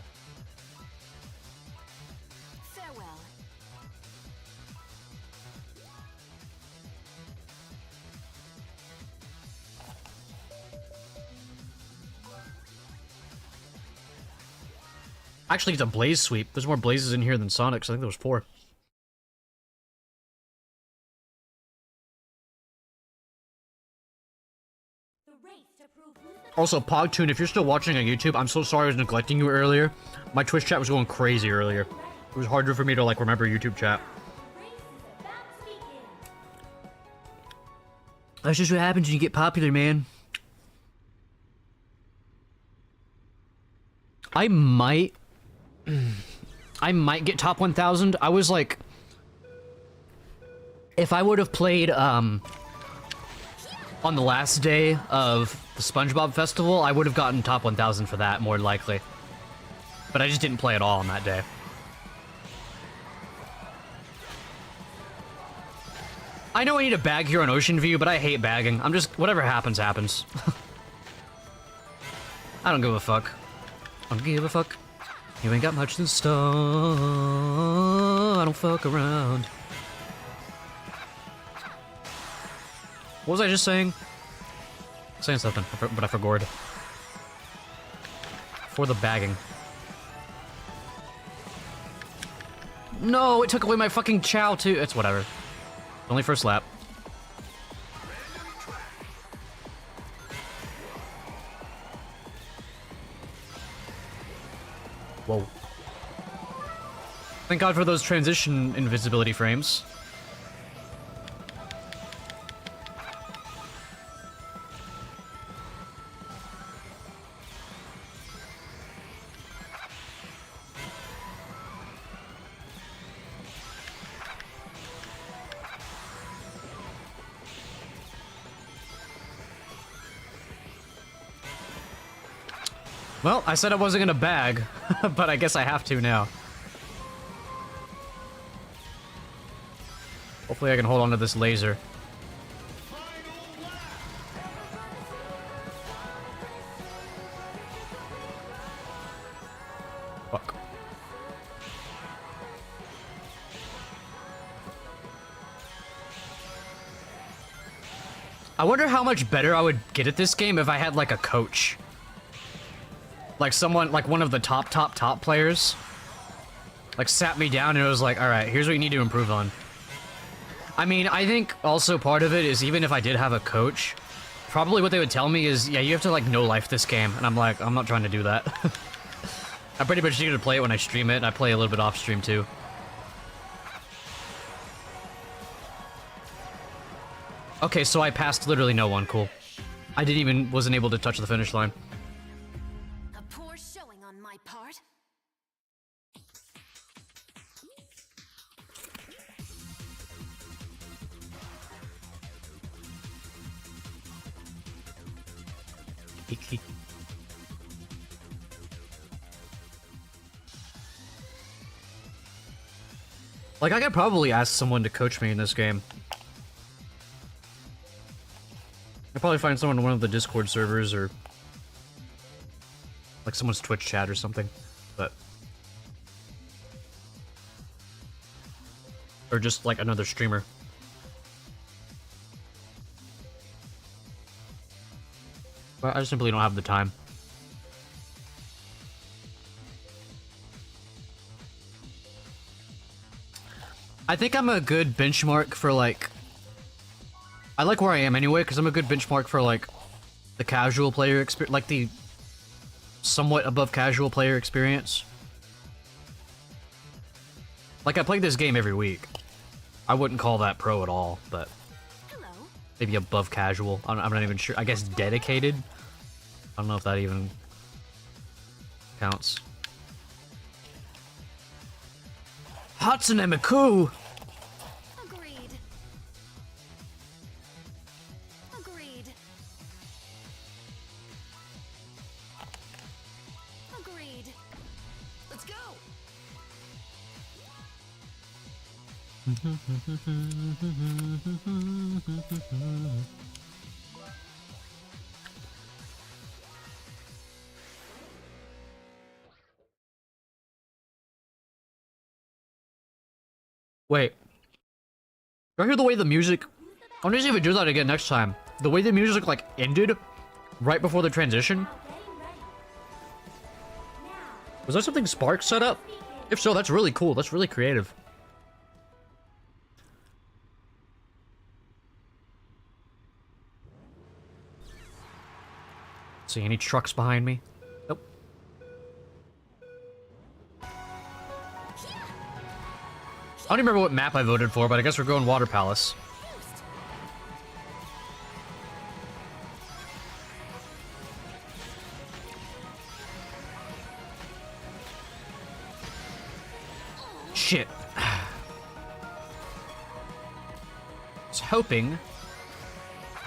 Farewell. Actually, it's a Blaze Sweep. There's more Blazes in here than Sonics. I think there was 4. The race to prove who's the Also, Pogtoon, if you're still watching on YouTube, I'm so sorry I was neglecting you earlier. My Twitch chat was going crazy earlier. It was harder for me to, like, remember YouTube chat. race is about to begin. That's just what happens when you get popular, man. I might get top 1,000. I was like, if I would have played on the last day of the SpongeBob Festival, I would have gotten top 1,000 for that, more likely. But I just didn't play at all on that day. I know I need a bag here on Ocean View, but I hate bagging. I'm just, whatever happens, happens. I don't give a fuck. I don't give a fuck. You ain't got much to start. I don't fuck around. What was I just saying? Saying something, but I forgot. For the bagging. No, it took away my fucking chow too. It's whatever. Only first lap. Whoa. Thank God for those transition invisibility frames. Well, I said I wasn't gonna bag, but I guess I have to now. Hopefully I can hold on to this laser. Fuck. I wonder how much better I would get at this game if I had like a coach. Like someone, like one of the top players, like sat me down and it was like, all right, here's what you need to improve on. I mean, I think also part of it is even if I did have a coach, probably what they would tell me is, yeah, you have to like no life this game. And I'm like, I'm not trying to do that. I pretty much need to play it when I stream it, and I play a little bit off stream too. Okay, so I passed literally no one, cool. I wasn't able to touch the finish line. A poor showing on my part. Like, I could probably ask someone to coach me in this game. I'd probably find someone in one of the Discord servers or like someone's Twitch chat or something, but or just like another streamer. But I simply don't have the time. I think I'm a good benchmark for like... I like where I am anyway, because I'm a good benchmark for like the casual player experience, like the somewhat above casual player experience. Like I play this game every week. I wouldn't call that pro at all, but Hello. maybe above casual. I'm not even sure. I guess dedicated. I don't know if that even counts. Hatsune Miku! Agreed. Agreed. Agreed. Let's go. Wait. Do I hear the way the music... I want to see if we do that again next time. The way the music, like, ended right before the transition. Was that something Spark set up? If so, that's really cool. That's really creative. See any trucks behind me? Nope. I don't even remember what map I voted for, but I guess we're going Water Palace. Shit. I was hoping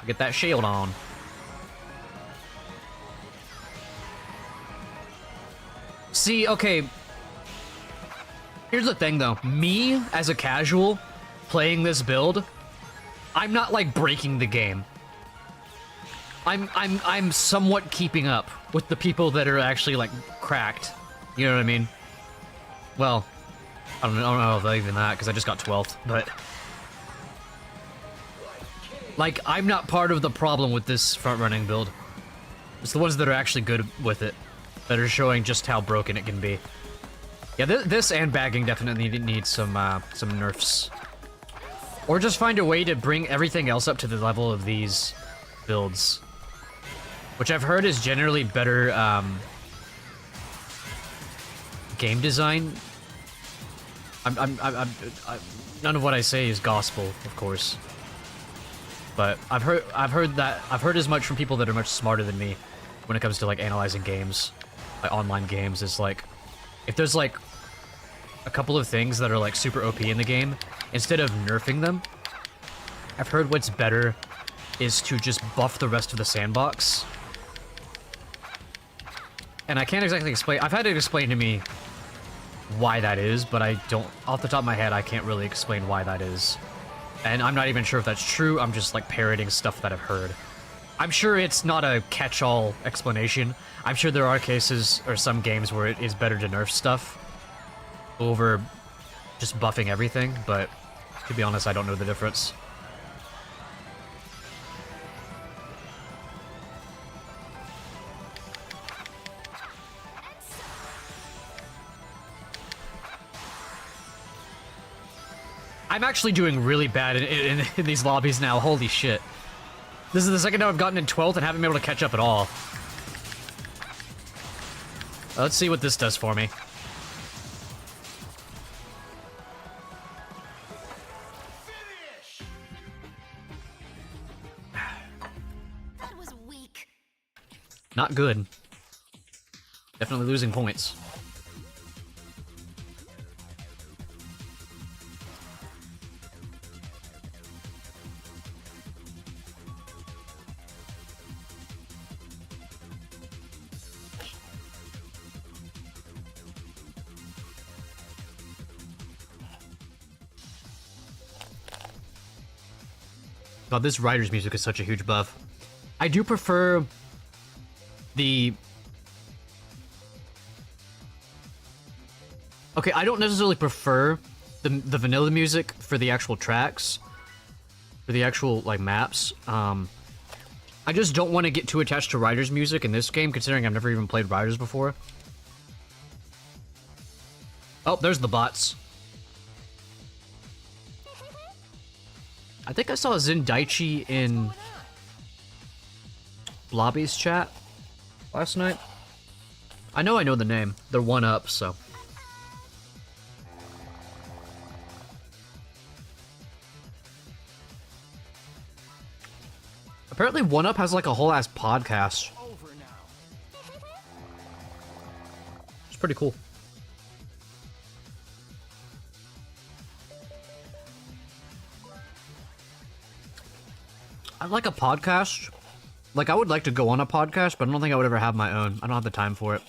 to get that shield on. See, okay. Here's the thing though. Me, as a casual, playing this build, I'm not like breaking the game. I'm somewhat keeping up with the people that are actually like cracked. You know what I mean? Well, I don't know if even that, because I just got 12th, but like, I'm not part of the problem with this front-running build. It's the ones that are actually good with it, that are showing just how broken it can be. Yeah, this and bagging definitely need some nerfs. Or just find a way to bring everything else up to the level of these builds. Which I've heard is generally better, game design. None of what I say is gospel, of course. But I've heard as much from people that are much smarter than me when it comes to like analyzing games, like online games. Is like, if there's like a couple of things that are like super OP in the game, instead of nerfing them, I've heard what's better is to just buff the rest of the sandbox. And I can't exactly explain. I've had it explained to me why that is, but I don't, off the top of my head, I can't really explain why that is. And I'm not even sure if that's true. I'm just like parroting stuff that I've heard. I'm sure it's not a catch-all explanation. I'm sure there are cases or some games where it is better to nerf stuff over just buffing everything, but to be honest, I don't know the difference. I'm actually doing really bad in these lobbies now. Holy shit. This is the second time I've gotten in 12th and haven't been able to catch up at all. Let's see what this does for me. That was weak. Not good. Definitely losing points. God, this writer's music is such a huge buff. I do prefer the... Okay, I don't necessarily prefer the vanilla music for the actual tracks, for the actual, like, maps. I just don't want to get too attached to writer's music in this game, considering I've never even played writers before. Oh, there's the bots. I think I saw Zendaichi in Blobby's chat last night. I know the name. They're 1-up, so. Apparently 1-up has like a whole ass podcast. Over now. It's pretty cool. I like a podcast. Like, I would like to go on a podcast, but I don't think I would ever have my own. I don't have the time for it.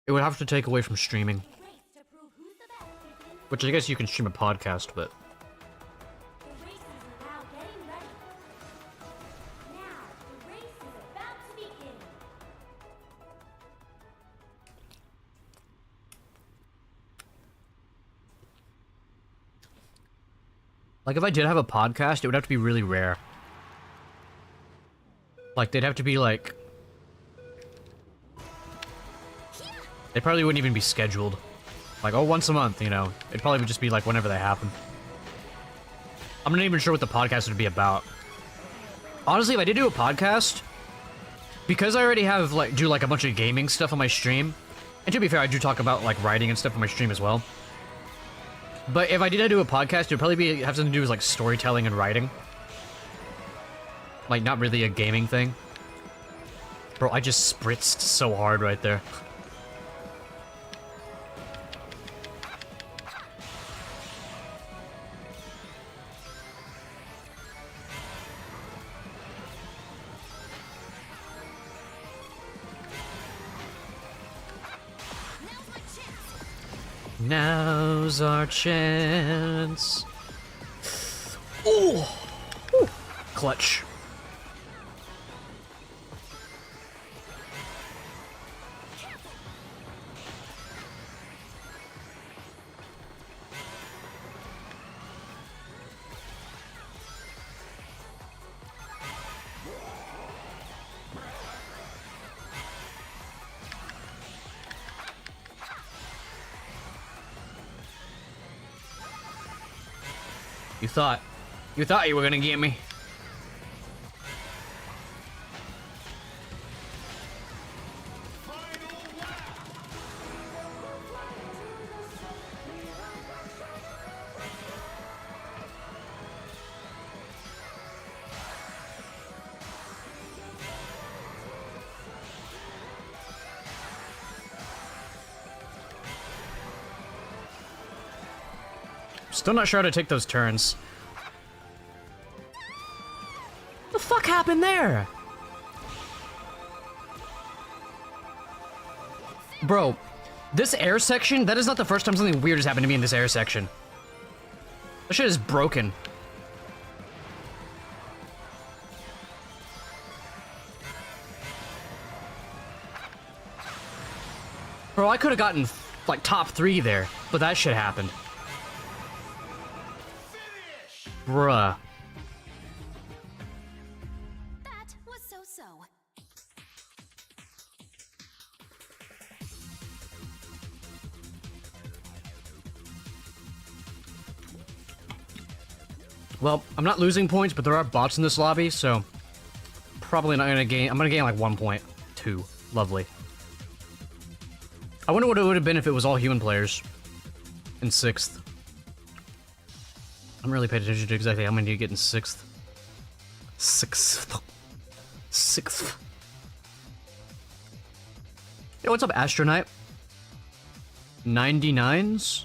It would have to take away from streaming. Race to prove who's the best begins. Which I guess you can stream a podcast, but... The racers are now getting ready. Now, the race is about to begin. Like, if I did have a podcast, it would have to be really rare. Like, they'd have to be, like... They probably wouldn't even be scheduled. Like, oh, once a month, you know? It'd probably just be, like, whenever they happen. I'm not even sure what the podcast would be about. Honestly, if I did do a podcast, because I already have, like, do, like, a bunch of gaming stuff on my stream, and to be fair, I do talk about, like, writing and stuff on my stream as well. But if I did do a podcast, it would probably have something to do with, like, storytelling and writing. Like, not really a gaming thing. Bro, I just spritzed so hard right there. Now's my chance. Now's our chance. Oh! Whew. Clutch. You thought you were gonna get me. Still not sure how to take those turns. What the fuck happened there? Bro, this air section, that is not the first time something weird has happened to me in this air section. That shit is broken. Bro, I could have gotten, like, top 3 there, but that shit happened. Bruh. That was so-so. Well, I'm not losing points, but there are bots in this lobby, so probably not gonna gain. I'm gonna gain like 1.2. Lovely. I wonder what it would have been if it was all human players in 6th. I'm really paying attention to exactly how many you get in 6th. 6th. 6th. Yo, what's up, Astronaut? 99s?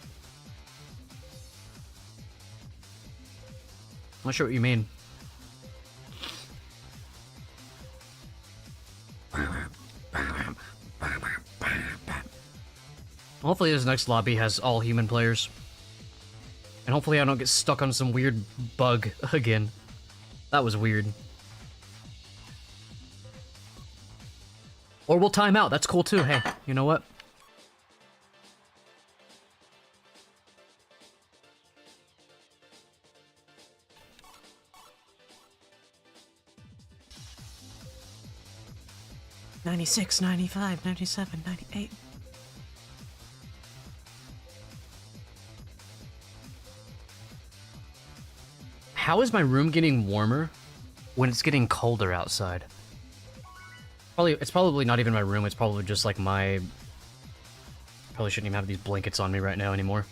I'm not sure what you mean. Hopefully this next lobby has all human players. And hopefully I don't get stuck on some weird bug again. That was weird. Or we'll time out, that's cool too. Hey, you know what? '96, '95, '97, '98. How is my room getting warmer when it's getting colder outside? It's probably not even my room, it's probably just like my... Probably shouldn't even have these blankets on me right now anymore.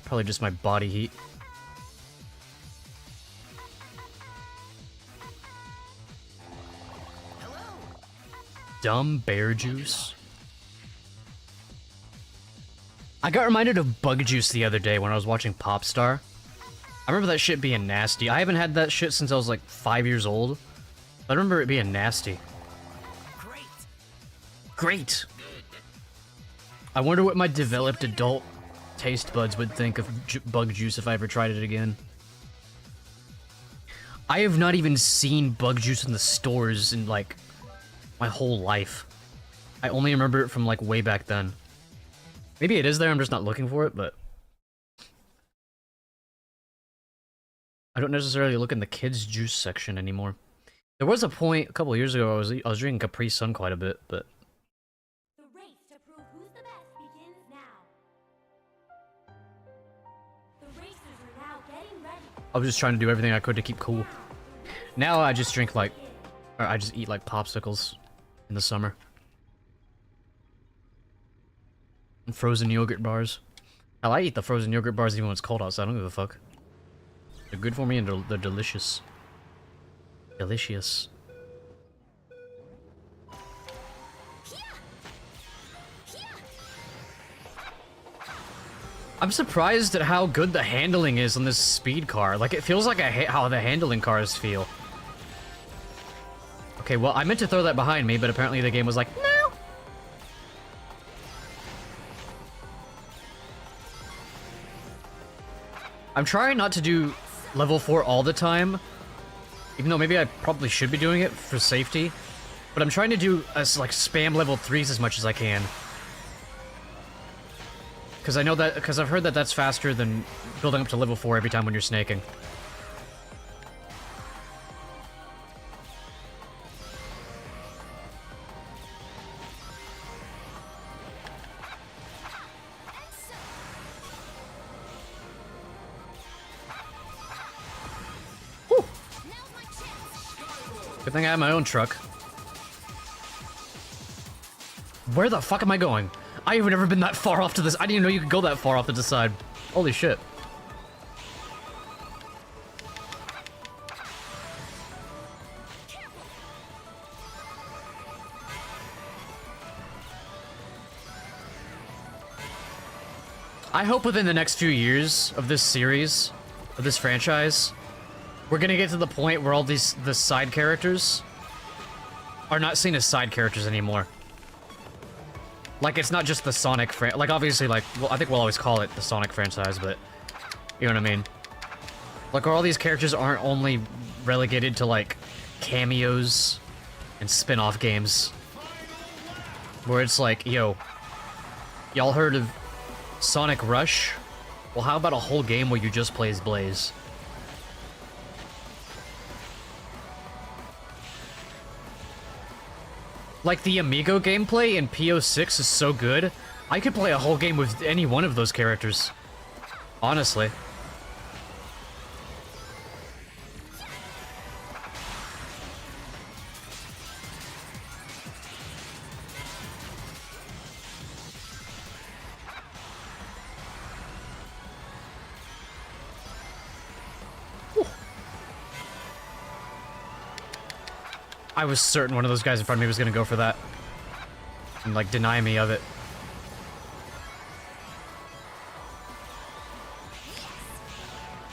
Probably just my body heat. Dumb bear juice. I got reminded of bug juice the other day when I was watching Popstar. I remember that shit being nasty. I haven't had that shit since I was like 5 years old. I remember it being nasty. Great! I wonder what my developed adult taste buds would think of bug juice if I ever tried it again. I have not even seen bug juice in the stores in like my whole life. I only remember it from like way back then. Maybe it is there, I'm just not looking for it, but... I don't necessarily look in the kids' juice section anymore. There was a point a couple of years ago I was drinking Capri Sun quite a bit, but... The race to prove who's the best begins now. The racers are now getting ready. I was just trying to do everything I could to keep cool. Now I just drink like... Or I just eat like popsicles in the summer. And frozen yogurt bars. Hell, I eat the frozen yogurt bars even when it's cold outside, I don't give a fuck. They're good for me and they're delicious. Delicious. I'm surprised at how good the handling is on this speed car. Like, it feels like how the handling cars feel. Okay, well, I meant to throw that behind me, but apparently the game was like, no! I'm trying not to do level 4 all the time, even though maybe I probably should be doing it for safety. But I'm trying to do like spam level 3s as much as I can. Because I know that, because I've heard that that's faster than building up to level 4 every time when you're snaking. Good thing I have my own truck. Where the fuck am I going? I have never been that far off to this. I didn't even know you could go that far off to the side. Holy shit. I hope within the next few years of this series, of this franchise, we're gonna get to the point where all the side characters are not seen as side characters anymore. Like, it's not just the Sonic like, obviously, like, well, I think we'll always call it the Sonic franchise, but you know what I mean? Like, where all these characters aren't only relegated to, like, cameos and spin-off games. Where it's like, yo, y'all heard of Sonic Rush? Well, how about a whole game where you just play as Blaze? Like, the Amigo gameplay in PO6 is so good, I could play a whole game with any one of those characters. Honestly. I was certain one of those guys in front of me was gonna go for that. And, like, deny me of it.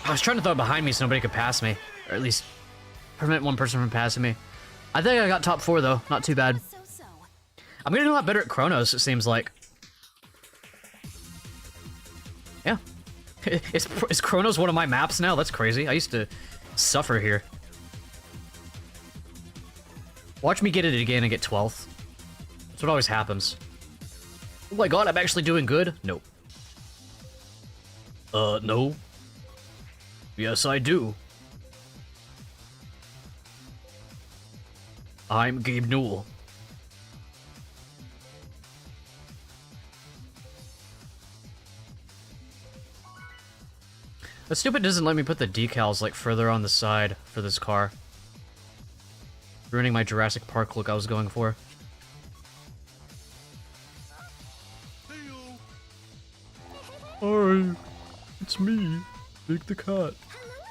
I was trying to throw it behind me so nobody could pass me. Or at least prevent one person from passing me. I think I got top 4, though. Not too bad. So-so. I'm getting a lot better at Chronos, it seems like. Yeah. Is Chronos one of my maps now? That's crazy. I used to suffer here. Watch me get it again and get 12th. That's what always happens. Oh my god, I'm actually doing good? Nope. No. Yes, I do. I'm Gabe Newell. The stupid doesn't let me put the decals like further on the side for this car. Ruining my Jurassic Park look I was going for. Hi, it's me, Big the Cat. Hello,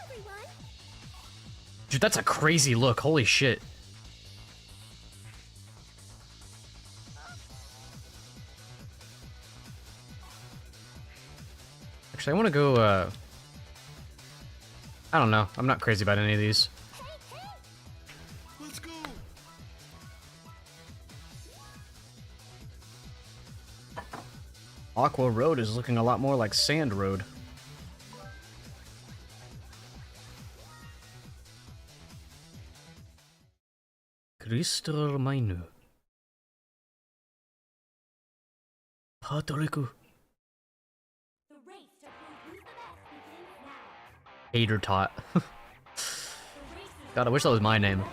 everyone. Dude, that's a crazy look, holy shit. Actually, I want to go, I don't know, I'm not crazy about any of these. Let's go. Aqua Road is looking a lot more like Sand Road. Crystal Mine. Patriku. The race to prove who's the best begins now. Hater Tot. The race is God, I wish that was my name.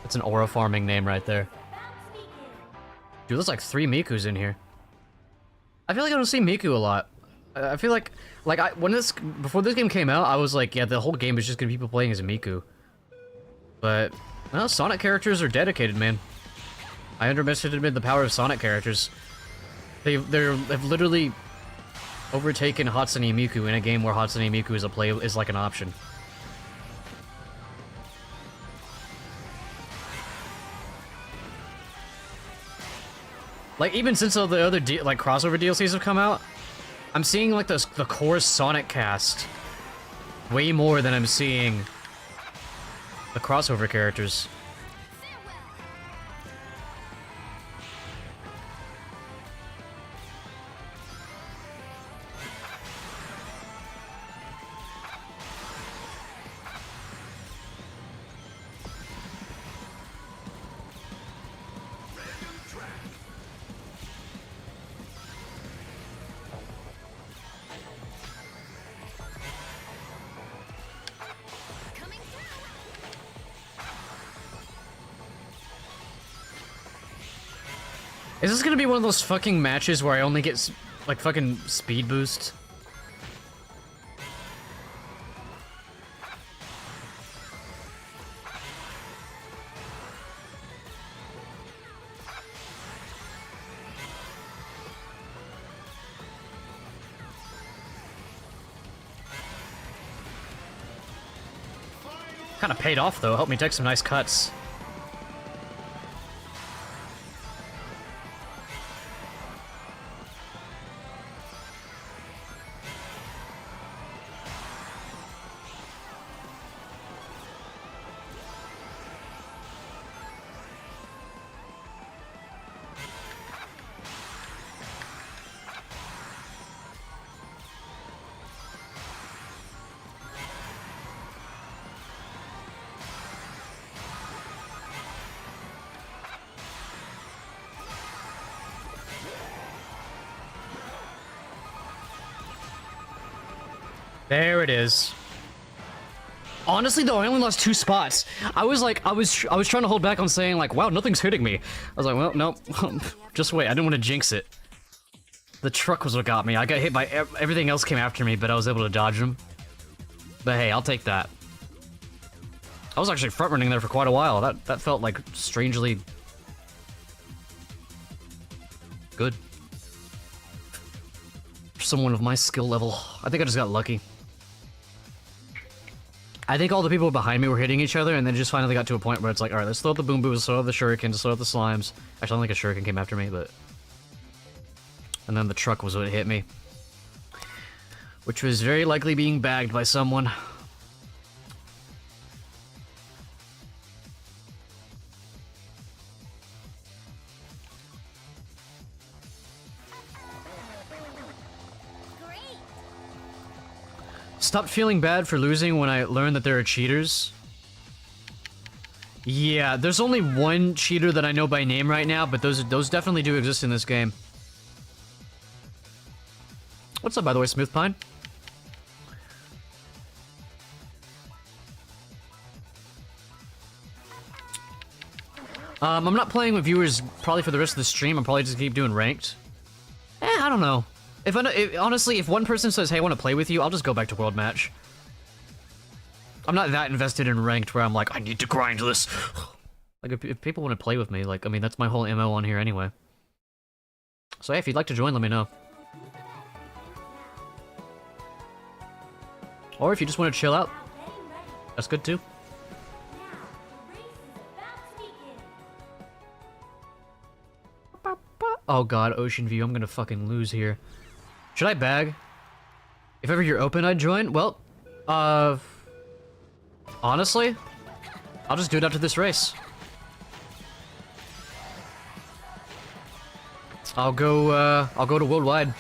That's an aura farming name right there. about to begin. Dude, there's like 3 Mikus in here. I feel like I don't see Miku a lot. I feel like before this game came out, I was like, yeah, the whole game is just gonna be people playing as a Miku. But, well, Sonic characters are dedicated, man. I underestimated the power of Sonic characters. They've literally overtaken Hatsune Miku in a game where Hatsune Miku is like an option. Like, even since all the other crossover DLCs have come out, I'm seeing like the core Sonic cast way more than I'm seeing the crossover characters. Coming through. Is this gonna be one of those fucking matches where I only get like fucking speed boost? Kind of paid off though. Helped me take some nice cuts. There it is. Honestly, though, I only lost 2 spots. I was trying to hold back on saying like, wow, nothing's hitting me. I was like, well, no, just wait. I didn't want to jinx it. The truck was what got me. I got hit by everything else came after me, but I was able to dodge them. But hey, I'll take that. I was actually front running there for quite a while. That felt like strangely good. For someone of my skill level, I think I just got lucky. I think all the people behind me were hitting each other, and then it just finally got to a point where it's like, alright, let's throw out the boom boos, throw out the shurikens, throw out the slimes. Actually, I don't think a shuriken came after me, but... And then the truck was what hit me. Which was very likely being bagged by someone. Great. Stopped feeling bad for losing when I learned that there are cheaters. Yeah, there's only one cheater that I know by name right now, but those definitely do exist in this game. What's up, by the way, Smooth Pine? I'm not playing with viewers probably for the rest of the stream. I'm probably just keep doing ranked. I don't know. Honestly, if one person says, hey, I want to play with you, I'll just go back to World Match. I'm not that invested in ranked where I'm like, I need to grind this. Like, if people want to play with me, like, I mean, that's my whole MO on here anyway. So, hey, if you'd like to join, let me know. Or if you just want to chill out, that's good too. Oh god, Ocean View, I'm gonna fucking lose here. Should I bag? If ever you're open, I'd join? Well, honestly, I'll just do it after this race. I'll go to Worldwide.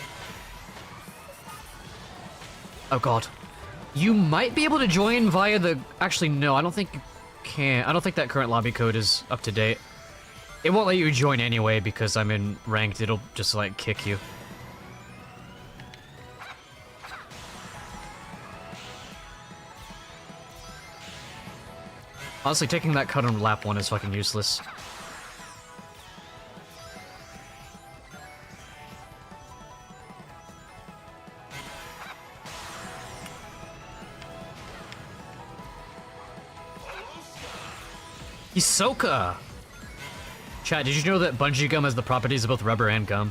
Oh god. You might be able to join via the... Actually, no, I don't think you can. I don't think that current lobby code is up to date. It won't let you join anyway because I'm in ranked. It'll just, like, kick you. Honestly, taking that cut on lap 1 is fucking useless. Hisoka! Chat, did you know that bungee gum has the properties of both rubber and gum?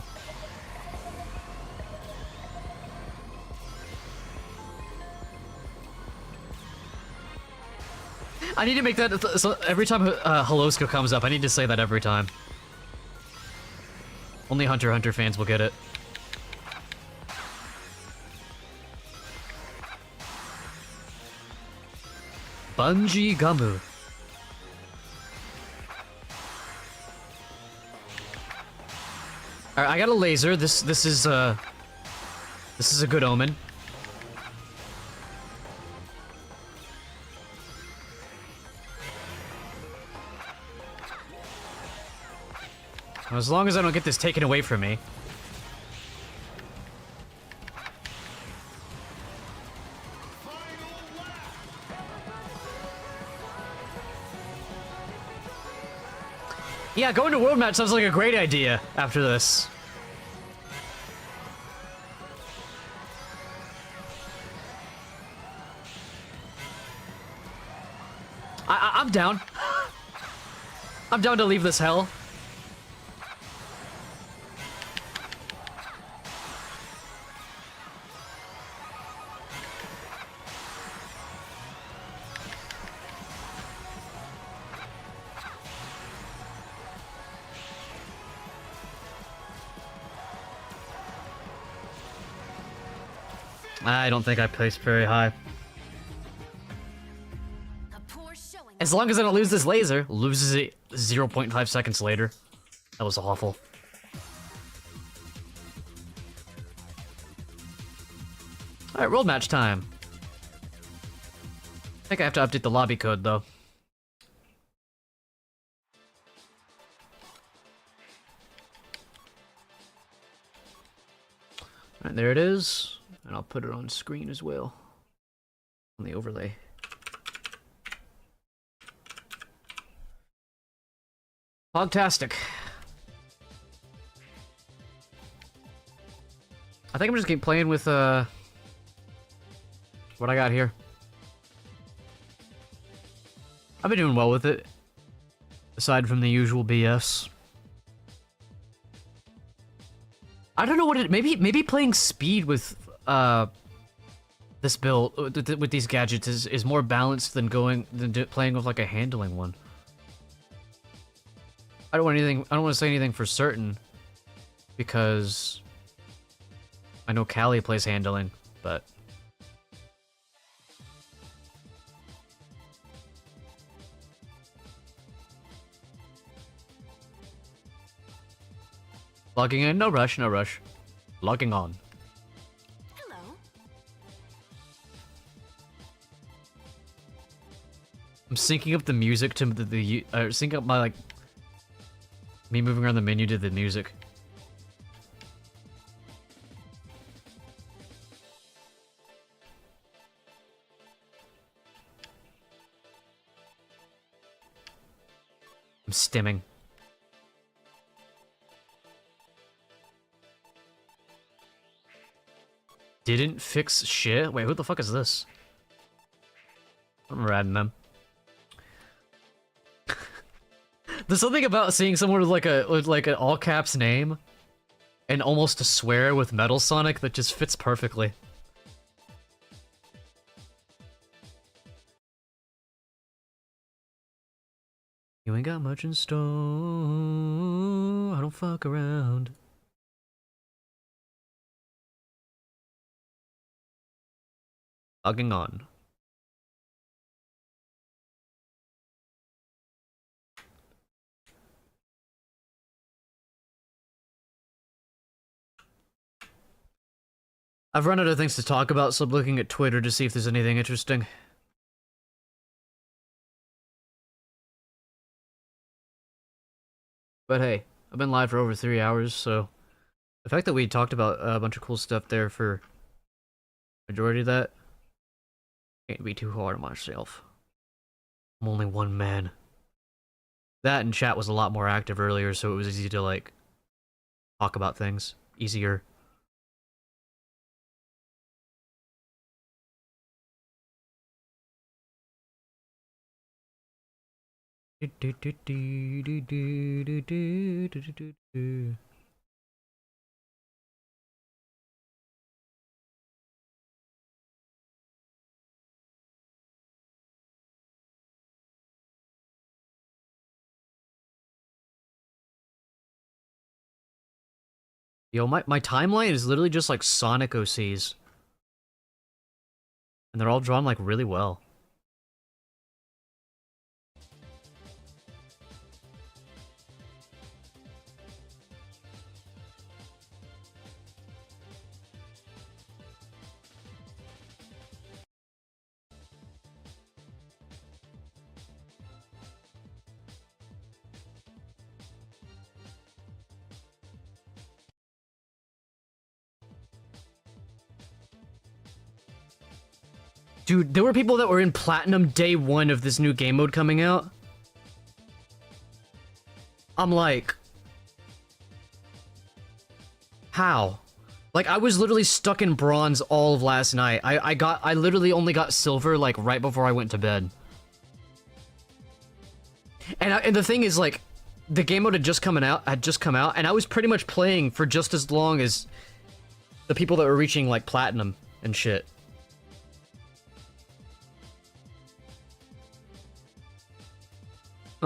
I need to make that so every time Holoska comes up, I need to say that every time. Only Hunter x Hunter fans will get it. Bungee Gumu. Alright, I got a laser. This is a good omen. As long as I don't get this taken away from me. Yeah, going to World Match sounds like a great idea after this. I'm down. I'm down to leave this hell. I don't think I placed very high. A poor showing. As long as I don't lose this laser, loses it 0.5 seconds later. That was awful. Alright, World Match time. I think I have to update the lobby code, though. Alright, there it is. And I'll put it on screen as well. On the overlay. Fantastic. I think I'm just keep playing with what I got here. I've been doing well with it. Aside from the usual BS. I don't know what it maybe playing speed with the this build with these gadgets is more balanced than playing with like a handling one. I don't want to say anything for certain because I know Callie plays handling, but logging in, no rush, no rush. Logging on. Hello. I'm syncing up the music to syncing up my like me moving around the menu to the music. I'm stimming. Didn't fix shit? Wait, who the fuck is this? I'm ratting them. There's something about seeing someone with like an all caps name and almost a swear with Metal Sonic that just fits perfectly. You ain't got much in store. I don't fuck around. Logging on. I've run out of things to talk about, so I'm looking at Twitter to see if there's anything interesting. But hey, I've been live for over 3 hours, so the fact that we talked about a bunch of cool stuff there for majority of that can't be too hard on myself. I'm only one man. That and chat was a lot more active earlier, so it was easy to like talk about things easier. Yo, my timeline is literally just like Sonic OCs. And they're all drawn like really well. Dude, there were people that were in Platinum day one of this new game mode coming out. I'm like... How? Like, I was literally stuck in bronze all of last night. I literally only got silver, like, right before I went to bed. And the thing is, like, the game mode had just come out, and I was pretty much playing for just as long as the people that were reaching, like, Platinum and shit.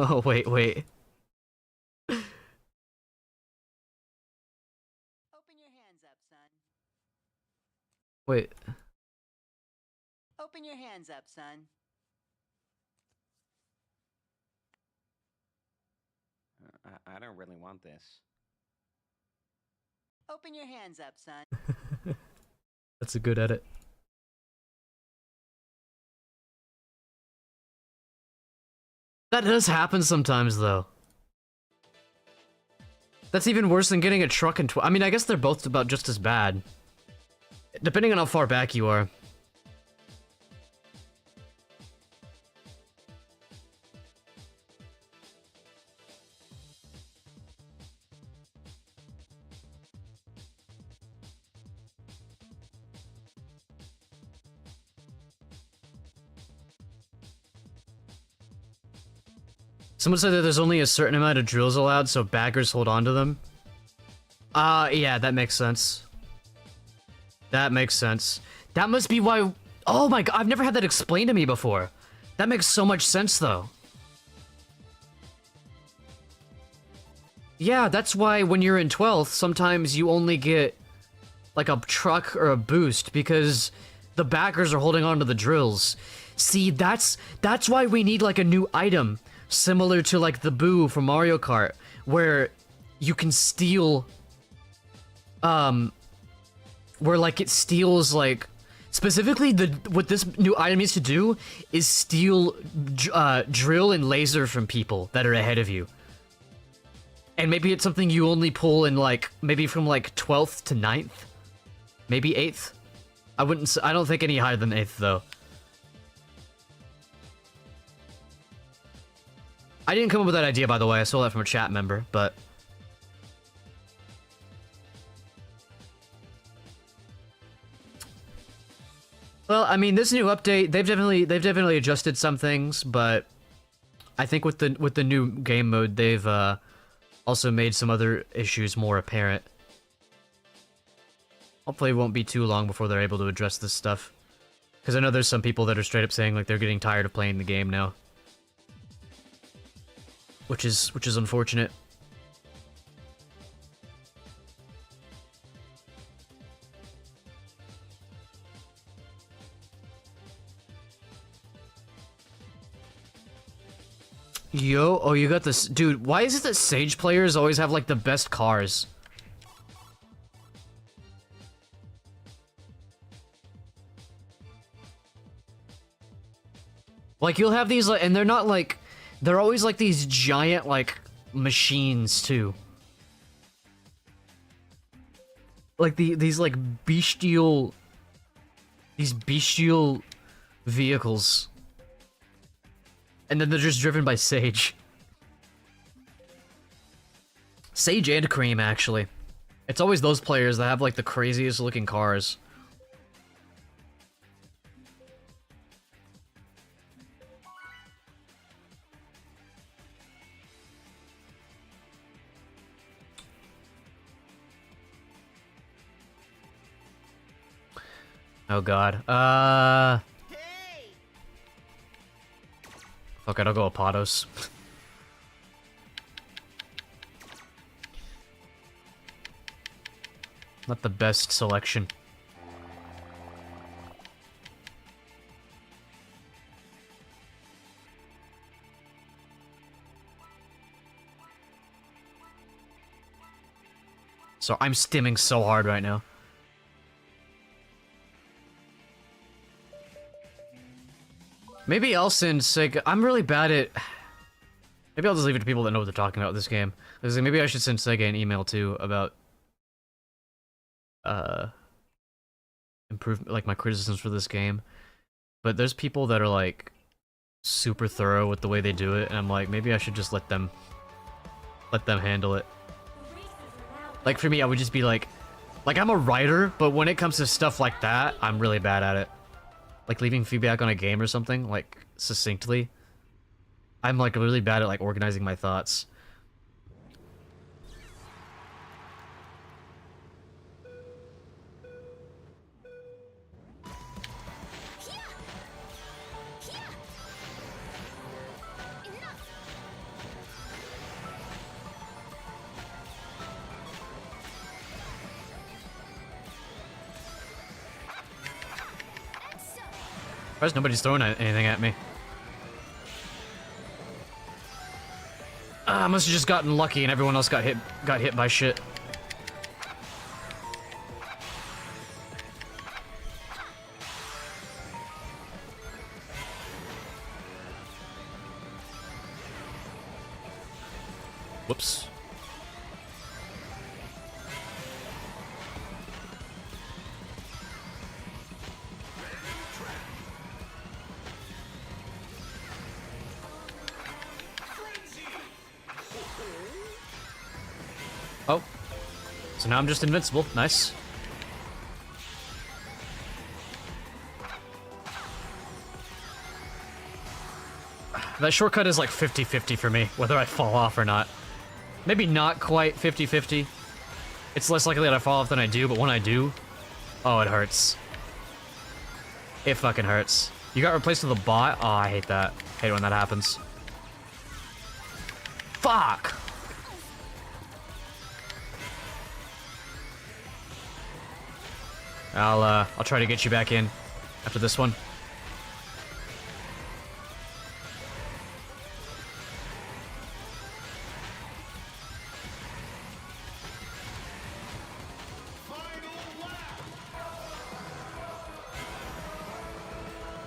Oh, wait. Open your hands up, son. Wait. Open your hands up, son. I don't really want this. Open your hands up, son. That's a good edit. That does happen sometimes, though. That's even worse than getting a truck in I mean, I guess they're both about just as bad. Depending on how far back you are. Someone said that there's only a certain amount of drills allowed, so baggers hold on to them. Yeah, that makes sense. That makes sense. That must be why Oh my god, I've never had that explained to me before. That makes so much sense, though. Yeah, that's why when you're in 12th, sometimes you only get, like, a truck or a boost, because the backers are holding on to the drills. See, that's why we need, like, a new item, similar to, like, the Boo from Mario Kart, where you can steal, where, like, it steals, like, specifically, what this new item needs to do is steal drill and laser from people that are ahead of you. And maybe it's something you only pull in, like, maybe from, like, 12th to 9th? Maybe 8th? I don't think any higher than 8th, though. I didn't come up with that idea, by the way. I stole that from a chat member, but... Well, I mean, this new update, they've definitely adjusted some things, but I think with the new game mode, they've also made some other issues more apparent. Hopefully it won't be too long before they're able to address this stuff. Because I know there's some people that are straight up saying, like, they're getting tired of playing the game now. Which is unfortunate. Yo, oh, you got this. Dude, why is it that Sage players always have, like, the best cars? Like, you'll have these, like, and they're not, like, they're always, like, these giant, like, machines, too. Like, these, like, bestial vehicles. And then they're just driven by Sage. Sage and Cream, actually. It's always those players that have, like, the craziest looking cars. Oh god. Fuck it, I'll go Apodos. Not the best selection. So I'm stimming so hard right now. Maybe I'll send Sega. I'm really bad at... Maybe I'll just leave it to people that know what they're talking about with this game. Maybe I should send Sega an email, too, about... improvement, like, my criticisms for this game. But there's people that are, like, super thorough with the way they do it, and I'm like, maybe I should just let them handle it. Like, for me, I would just be like, I'm a writer, but when it comes to stuff like that, I'm really bad at it. Like, leaving feedback on a game or something, like, succinctly. I'm, like, really bad at, like, organizing my thoughts. Why is nobody's throwing anything at me? I must have just gotten lucky and everyone else got hit by shit. Whoops. Oh. So now I'm just invincible. Nice. That shortcut is like 50-50 for me, whether I fall off or not. Maybe not quite 50-50. It's less likely that I fall off than I do, but when I do, oh, it hurts. It fucking hurts. You got replaced with a bot? Oh, I hate that. Hate when that happens. Fuck! I'll try to get you back in after this one.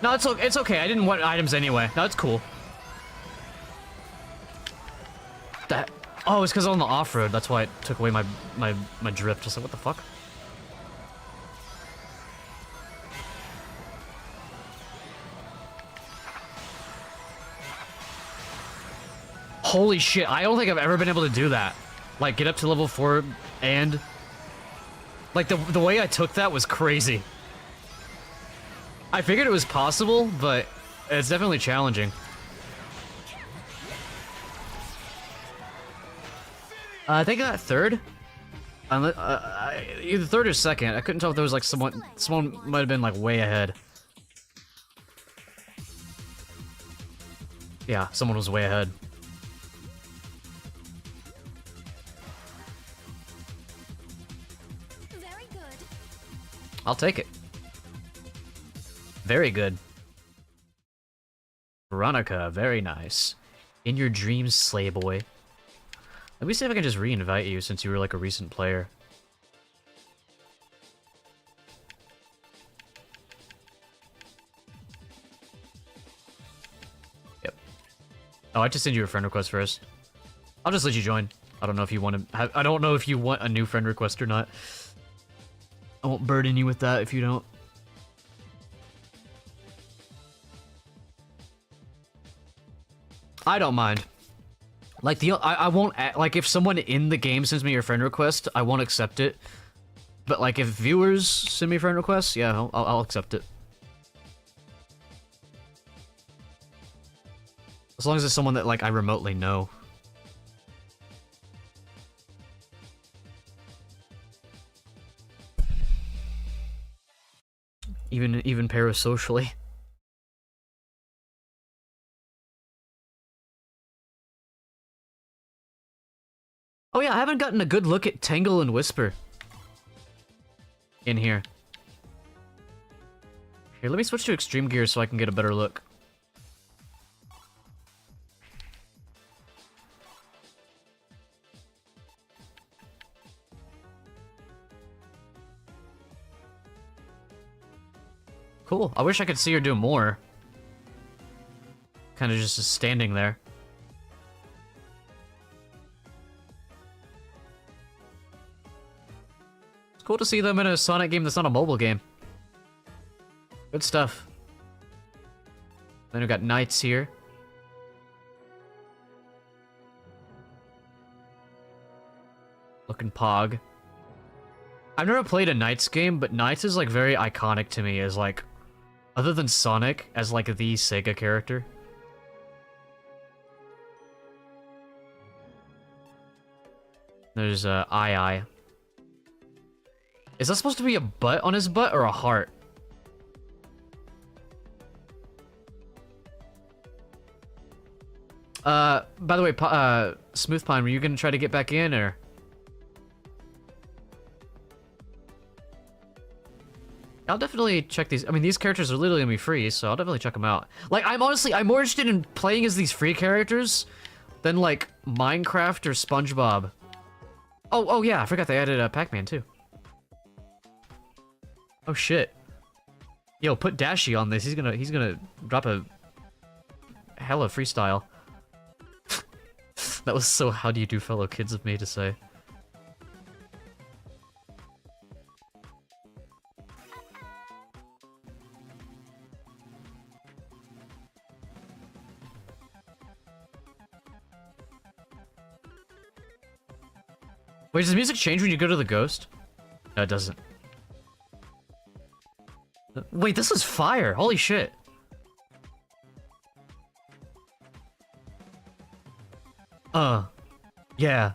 No, it's okay. I didn't want items anyway. No, it's cool. That. Oh, it's because I'm on the off-road. That's why it took away my drift. Just like, what the fuck? Holy shit, I don't think I've ever been able to do that. Like, get up to level 4 and... Like, the way I took that was crazy. I figured it was possible, but it's definitely challenging. I think I got third. Either third or second. I couldn't tell if there was like someone might have been like way ahead. Yeah, someone was way ahead. Very good. I'll take it. Very good. Veronica, very nice. In your dreams, slay boy. Let me see if I can just re-invite you since you were like a recent player. Yep. Oh, I just sent you a friend request first. I'll just let you join. I don't know if you want to I don't know if you want a new friend request or not. I won't burden you with that if you don't. I don't mind. Like, I won't, like, if someone in the game sends me a friend request, I won't accept it. But, like, if viewers send me friend requests, yeah, I'll accept it. As long as it's someone that, like, I remotely know. Even parasocially. Oh yeah, I haven't gotten a good look at Tangle and Whisper in here. Here, let me switch to Extreme Gear so I can get a better look. Cool. I wish I could see her do more. Kind of just standing there. It's cool to see them in a Sonic game that's not a mobile game. Good stuff. Then we've got Knights here. Looking Pog. I've never played a Knights game, but Knights is like very iconic to me as like, other than Sonic, as like the Sega character. There's II. Is that supposed to be a butt on his butt or a heart? By the way, Smooth Pine, were you gonna try to get back in, or? I'll definitely check these. I mean, these characters are literally gonna be free, so I'll definitely check them out. Like, I'm more interested in playing as these free characters than, like, Minecraft or SpongeBob. Oh yeah, I forgot they added Pac-Man, too. Oh shit. Yo, put Dashi on this. He's gonna drop a hella freestyle. That was so how do you do fellow kids of me to say. Wait, does the music change when you go to the ghost? No, it doesn't. Wait, this is fire! Holy shit! Yeah.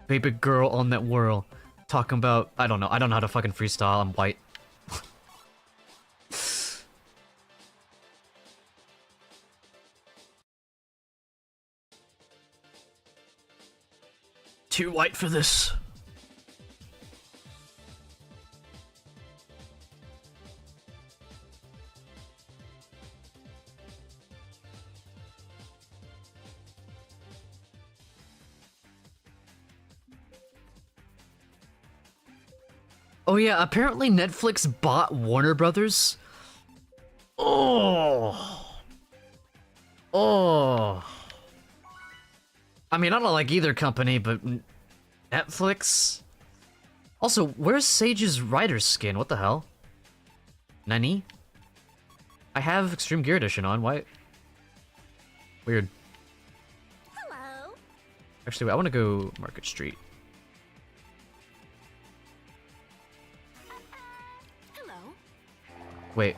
Baby girl on that whirl. Talking about... I don't know how to fucking freestyle, I'm white. too white for this. Oh yeah, apparently Netflix bought Warner Brothers. Oh. Oh. I mean, I don't like either company, but Netflix? Also, where's Sage's Rider's skin? What the hell? Nani? I have Extreme Gear Edition on, why? Weird. Hello. Actually, wait, I want to go Market Street. Hello. Wait.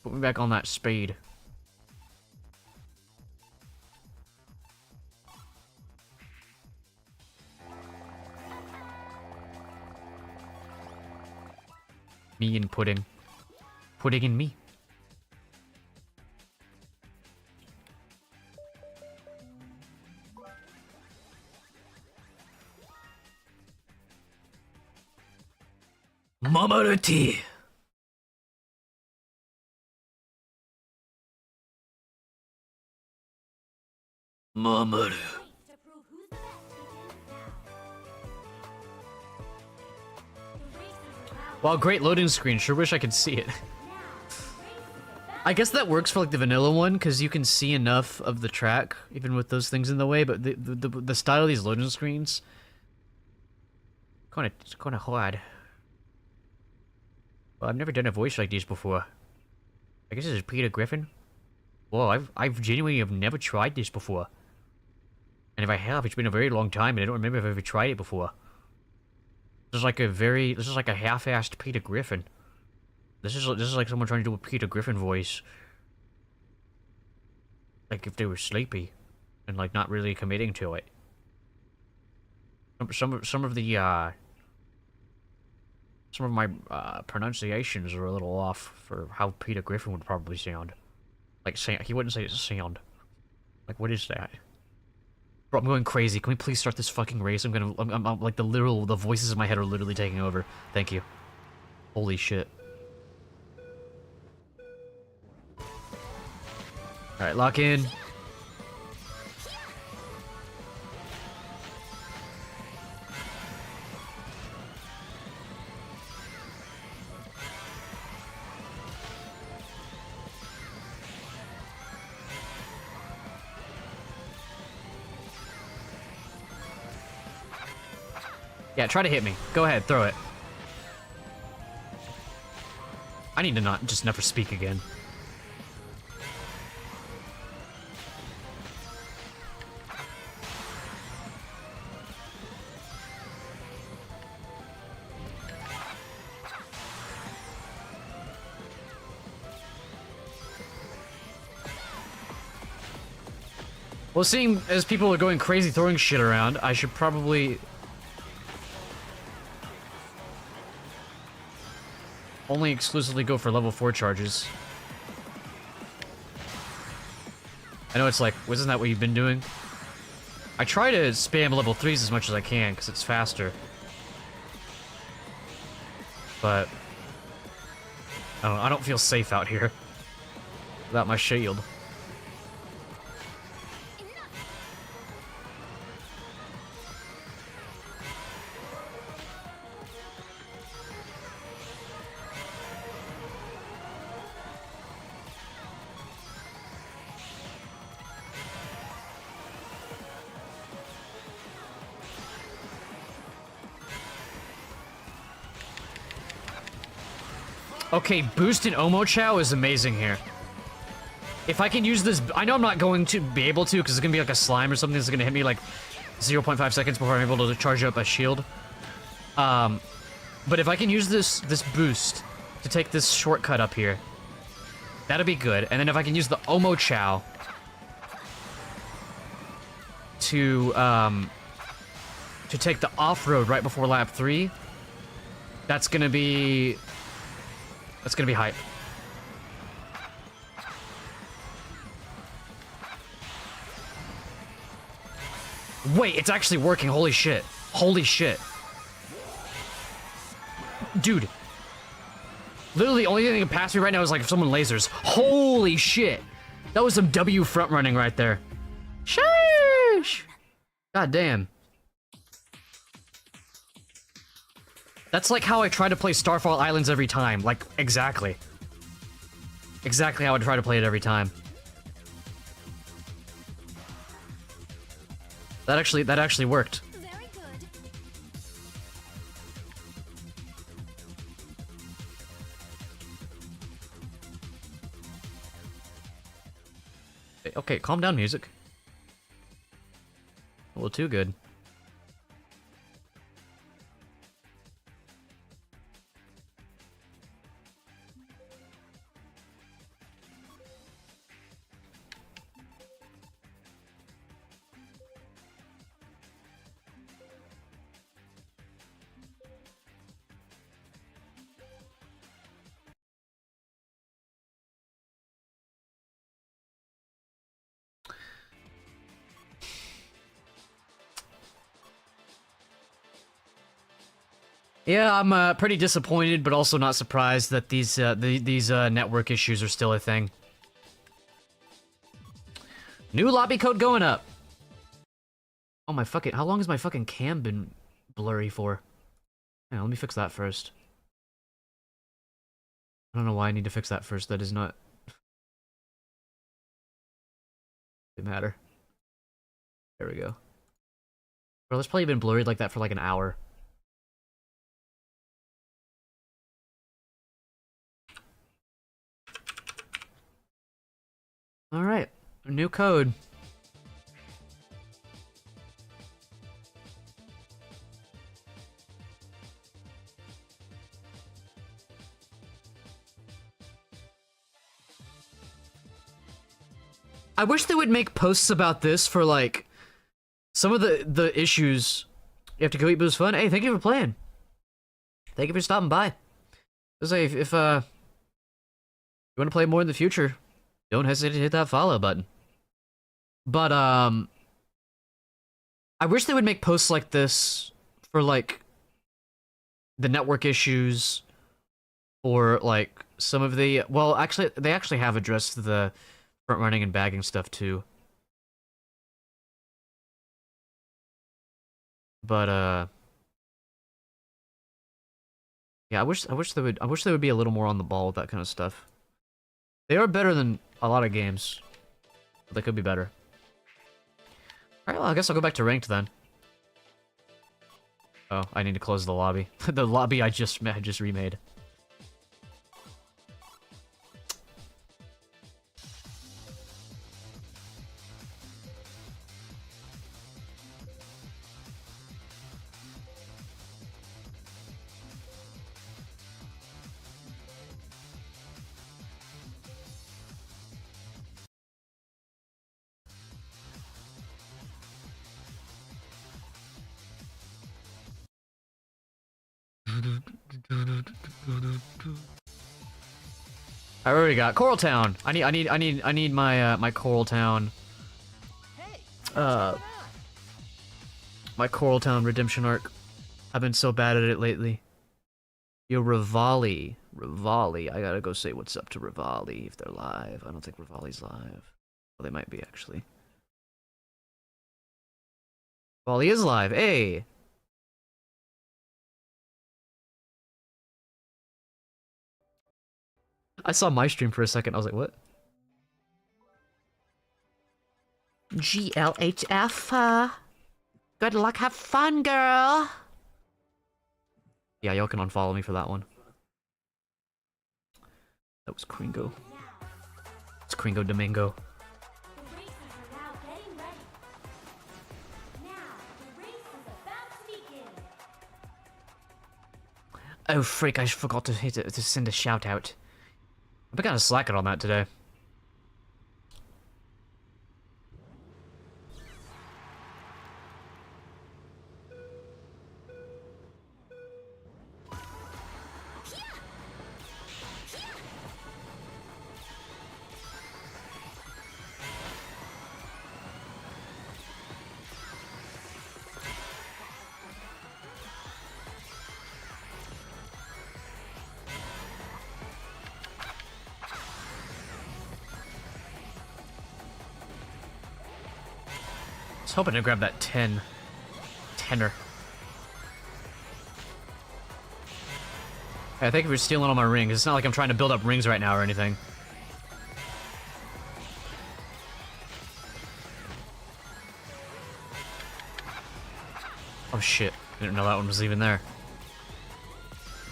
Put me back on that spade. Me and pudding. Pudding and me. Mamarati. Mamoru. To prove who's the best begins now. The race is about Wow, great loading screen. Sure wish I could see it. now. The race is about I guess that works for like the vanilla one because you can see enough of the track even with those things in the way. But the style of these loading screens, kind of hard. Well, I've never done a voice like this before. I guess this is Peter Griffin. Whoa, I've genuinely have never tried this before. And if I have, it's been a very long time, and I don't remember if I've ever tried it before. This is like a half-assed Peter Griffin. This is like someone trying to do a Peter Griffin voice. Like if they were sleepy, and like not really committing to it. Some of my pronunciations are a little off for how Peter Griffin would probably sound. Like he wouldn't say sound. Like what is that? Bro, I'm going crazy. Can we please start this fucking race? I'm like the voices in my head are literally taking over. Thank you. Holy shit. Alright, lock in. Yeah, try to hit me. Go ahead, throw it. I need to not just never speak again. Well, seeing as people are going crazy throwing shit around, I should probably only exclusively go for level 4 charges. I know it's like, isn't that what you've been doing? I try to spam level 3s as much as I can, because it's faster. But I don't feel safe out here without my shield. Okay, boost in Omochao is amazing here. If I can use this, I know I'm not going to be able to because it's gonna be like a slime or something that's gonna hit me like 0.5 seconds before I'm able to charge up a shield. But if I can use this boost to take this shortcut up here, that'll be good. And then if I can use the Omochao to take the off-road right before lap 3, that's gonna be hype. Wait, it's actually working. Holy shit. Holy shit. Dude. Literally, the only thing that can pass me right now is like if someone lasers. Holy shit. That was some W front running right there. Sheesh. God damn. That's like how I try to play Starfall Islands every time. Like, exactly. Exactly how I try to play it every time. That actually worked. Very good. Okay, calm down, music. A little too good. Yeah, I'm pretty disappointed, but also not surprised that these network issues are still a thing. New lobby code going up. Oh my fucking! How long has my fucking cam been blurry for? Yeah, let me fix that first. I don't know why I need to fix that first. That is not. Doesn't matter. There we go. Bro, it's probably been blurry like that for like an hour. Alright, new code. I wish they would make posts about this for like some of the issues. You have to go eat booze fun. Hey, thank you for playing. Thank you for stopping by. Just say if you want to play more in the future, don't hesitate to hit that follow button. But I wish they would make posts like this for like the network issues or like some of the actually they actually have addressed the front running and bagging stuff too. But yeah, I wish they would be a little more on the ball with that kind of stuff. They are better than a lot of games, but they could be better. Alright, well, I guess I'll go back to ranked then. Oh, I need to close the lobby. The lobby I just remade. I already got Coral Town. I need my my Coral Town. My Coral Town redemption arc. I've been so bad at it lately. Yo, Rivali. I gotta go say what's up to Rivali if they're live. I don't think Rivali's live. Well, they might be actually. Rivali is live. Hey. I saw my stream for a second. I was like, what? GLHF. Good luck. Have fun, girl. Yeah, y'all can unfollow me for that one. That was Kringo. It's Kringo Domingo. The races are now getting ready. Now, the race is about to begin. Oh, freak, I forgot to send a shout out. I've been kind of slacking on that today. was hoping to grab that 10. Tenner. Hey, thank you for stealing all my rings. It's not like I'm trying to build up rings right now or anything. Oh shit, I didn't know that one was even there.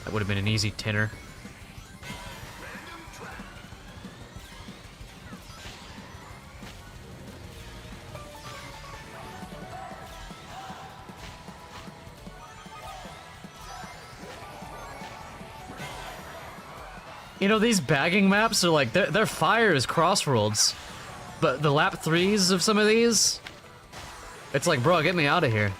That would have been an easy tenner. You know, these bagging maps are like, their fire is Crossworlds. But the lap 3s of some of these, it's like, bro, get me out of here.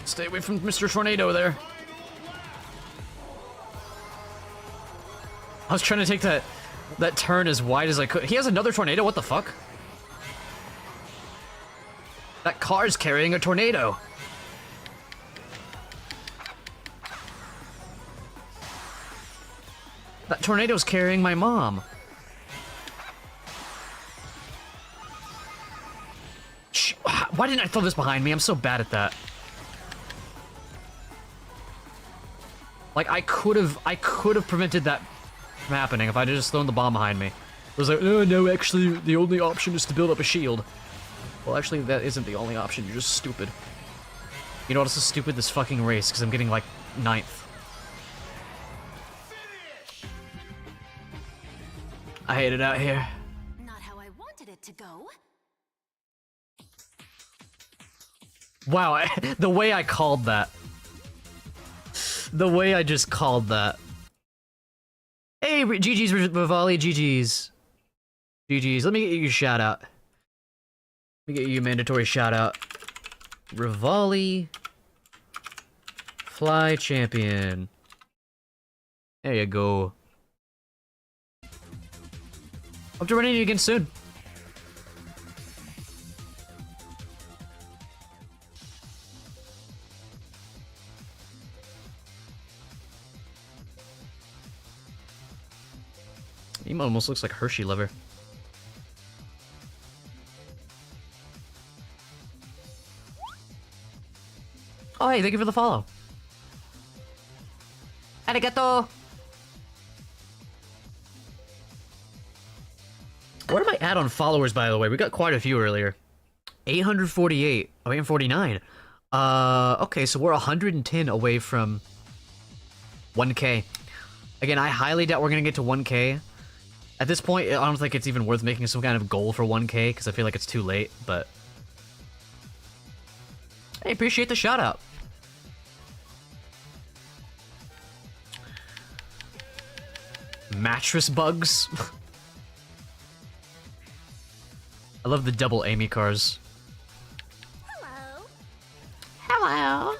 Stay away from Mr. Tornado there. I was trying to take that turn as wide as I could. He has another tornado, what the fuck? That car's carrying a tornado. That tornado's carrying my mom. Shh, why didn't I throw this behind me? I'm so bad at that. Like, I could have prevented that from happening if I'd just thrown the bomb behind me. It was like, oh no, actually, the only option is to build up a shield. Well, actually, that isn't the only option. You're just stupid. You know what else is stupid? This fucking race, because I'm getting, like, 9th. I hate it out here. Not how I wanted it to go. Wow, the way I called that. The way I just called that. Hey, GG's Rivali, GG's. GG's. Let me get you a shout out. Let me get you a mandatory shout out. Rivali Fly Champion. There you go. Hope to run into you again soon. He almost looks like Hershey lover. Oh, hey, thank you for the follow. Arigato. What am I at on followers, by the way? We got quite a few earlier. 848. Oh, 849. Okay, so we're 110 away from 1K. Again, I highly doubt we're gonna get to 1K. At this point, I don't think it's even worth making some kind of goal for 1K, because I feel like it's too late, but... I appreciate the shout-out. Mattress bugs? I love the double Amy cars. Hello. Hello. Hello.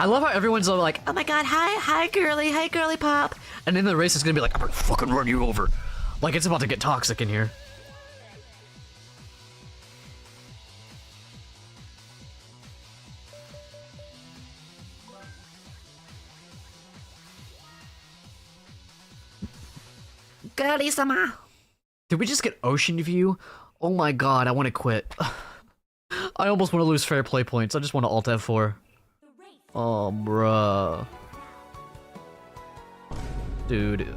I love how everyone's all like, oh my god, hi girly pop. And then the race is gonna be like, I'm gonna fucking run you over. Like, it's about to get toxic in here. Girly-sama. Did we just get ocean view? Oh my god, I want to quit. I almost want to lose fair play points. I just want to alt F4. Oh, bruh. Dude.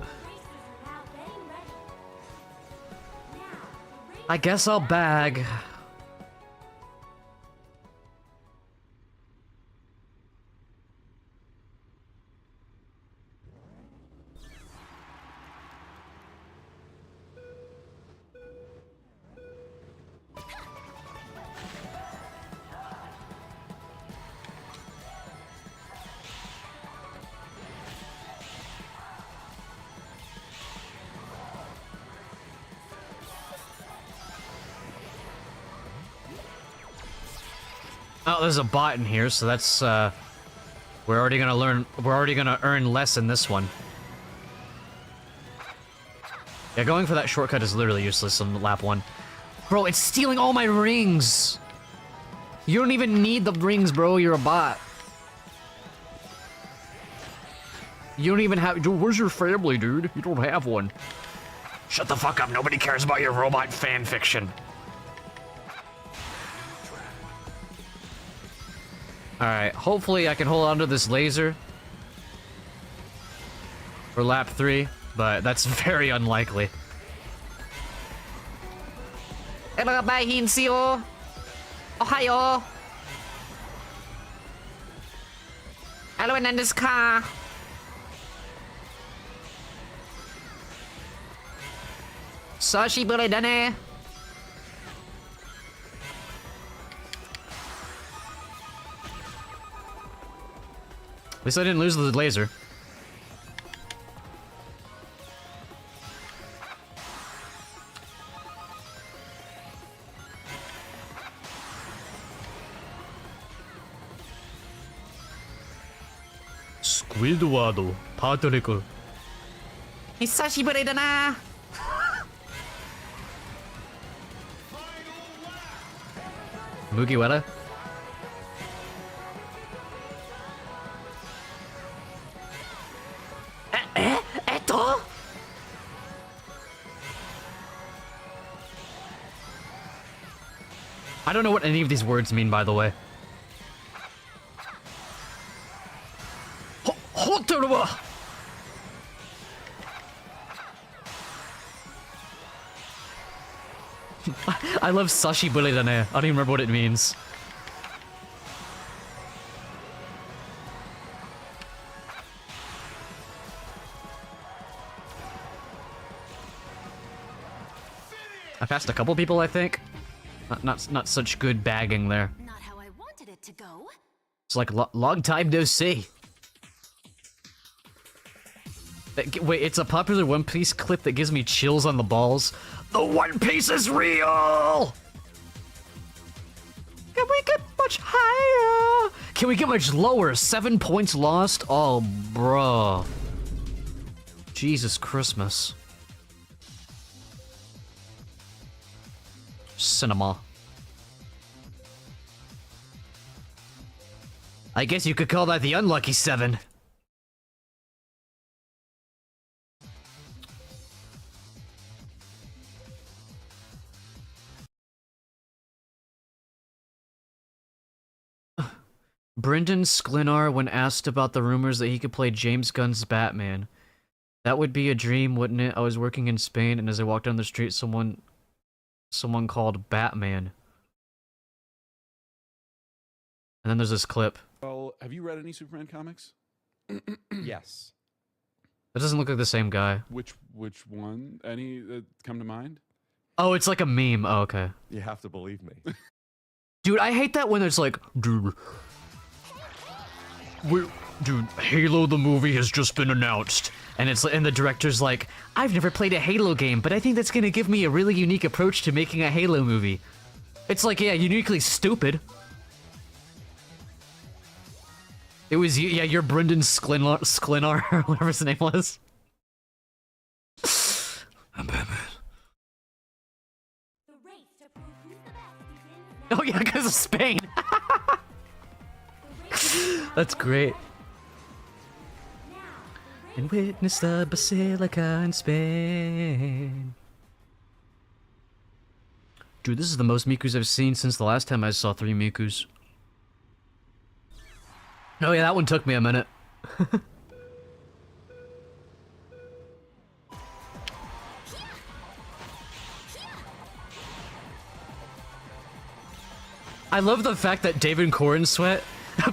I guess I'll bag. Oh, there's a bot in here, so that's, we're already gonna earn less in this one. Yeah, going for that shortcut is literally useless on lap 1. Bro, it's stealing all my rings! You don't even need the rings, bro. You're a bot. You don't even have... Dude, where's your family, dude? You don't have one. Shut the fuck up. Nobody cares about your robot fan fiction. Alright, hopefully I can hold on to this laser for lap 3, but that's very unlikely. Hello, bye, Hinsio. Ohio. Hello, in this car. Sashi bule dane. At least I didn't lose the laser. Squidward, Patrick. Hisashibure da na. Mugiwara? Eto? I don't know what any of these words mean, by the way. Hoteruwa! I love Sashi Buledane. I don't even remember what it means. I passed a couple people, I think. Not such good bagging there. Not how I wanted it to go. It's like long time no see. Wait, it's a popular One Piece clip that gives me chills on the balls. The One Piece is real! Can we get much higher? Can we get much lower? 7 points lost? Oh, bruh. Jesus Christmas. Cinema. I guess you could call that the unlucky 7. Brendan Sklinar when asked about the rumors that he could play James Gunn's Batman. That would be a dream, wouldn't it? I was working in Spain, and as I walked down the street, someone called Batman. And then there's this clip. Well, have you read any Superman comics? Yes. That doesn't look like the same guy. Which one? Any that come to mind? Oh, it's like a meme. Oh, okay. You have to believe me. Dude, I hate that when it's like, dude, Halo the movie has just been announced. And the director's like, I've never played a Halo game, but I think that's gonna give me a really unique approach to making a Halo movie. It's like, yeah, uniquely stupid. It was you, yeah, you're Brendan Sklinar, or whatever his name was. I'm Batman. The race to prove who's the best begins Oh yeah, because of Spain. That's great. And witness the Basilica in Spain. Dude, this is the most Mikus I've seen since the last time I saw 3 Mikus. Oh yeah, that one took me a minute. I love the fact that David Corensweet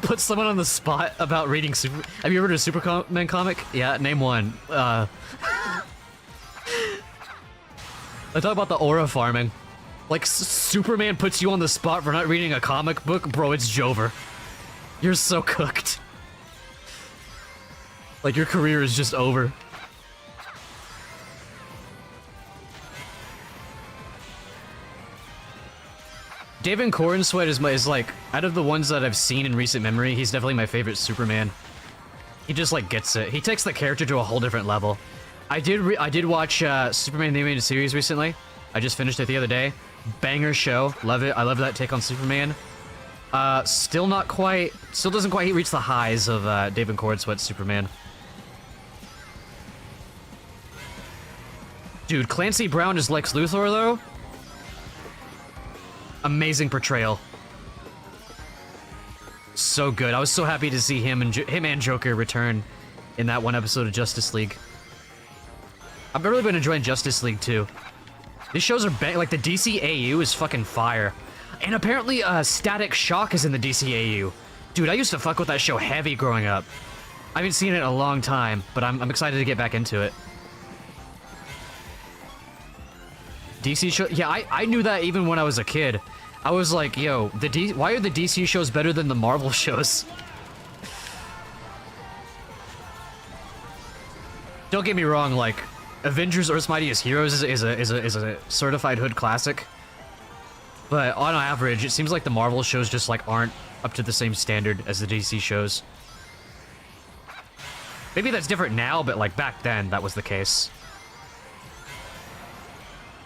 put someone on the spot about reading Super... Have you ever read a Superman comic? Yeah, name one. I talk about the aura farming. Like, Superman puts you on the spot for not reading a comic book? Bro, it's Jover. You're so cooked. Like, your career is just over. David Corensweet is like, out of the ones that I've seen in recent memory, he's definitely my favorite Superman. He just, like, gets it. He takes the character to a whole different level. I did watch Superman the Animated Series recently. I just finished it the other day. Banger show. Love it. I love that take on Superman. Still doesn't quite reach the highs of David Cornsweat's Superman. Dude, Clancy Brown as Lex Luthor, though? Amazing portrayal. So good. I was so happy to see him and Joker return in that one episode of Justice League. I've really been enjoying Justice League, too. These shows are like, the DCAU is fucking fire. And apparently, Static Shock is in the DCAU. Dude, I used to fuck with that show heavy growing up. I haven't seen it in a long time, but I'm excited to get back into it. DC show? Yeah, I knew that even when I was a kid. I was like, yo, why are the DC shows better than the Marvel shows? Don't get me wrong, like, Avengers Earth's Mightiest Heroes is a certified hood classic. But on average, it seems like the Marvel shows just like aren't up to the same standard as the DC shows. Maybe that's different now, but like back then, that was the case.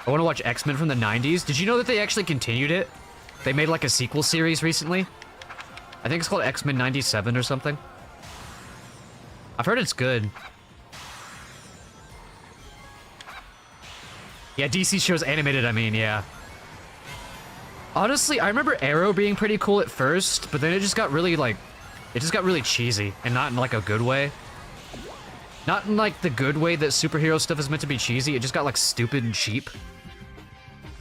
I want to watch X-Men from the 90s. Did you know that they actually continued it? They made like a sequel series recently. I think it's called X-Men 97 or something. I've heard it's good. Yeah, DC shows animated, I mean, yeah. Honestly, I remember Arrow being pretty cool at first, but then it just got really, like... It just got really cheesy, and not in, like, a good way. Not in, like, the good way that superhero stuff is meant to be cheesy, it just got, like, stupid and cheap.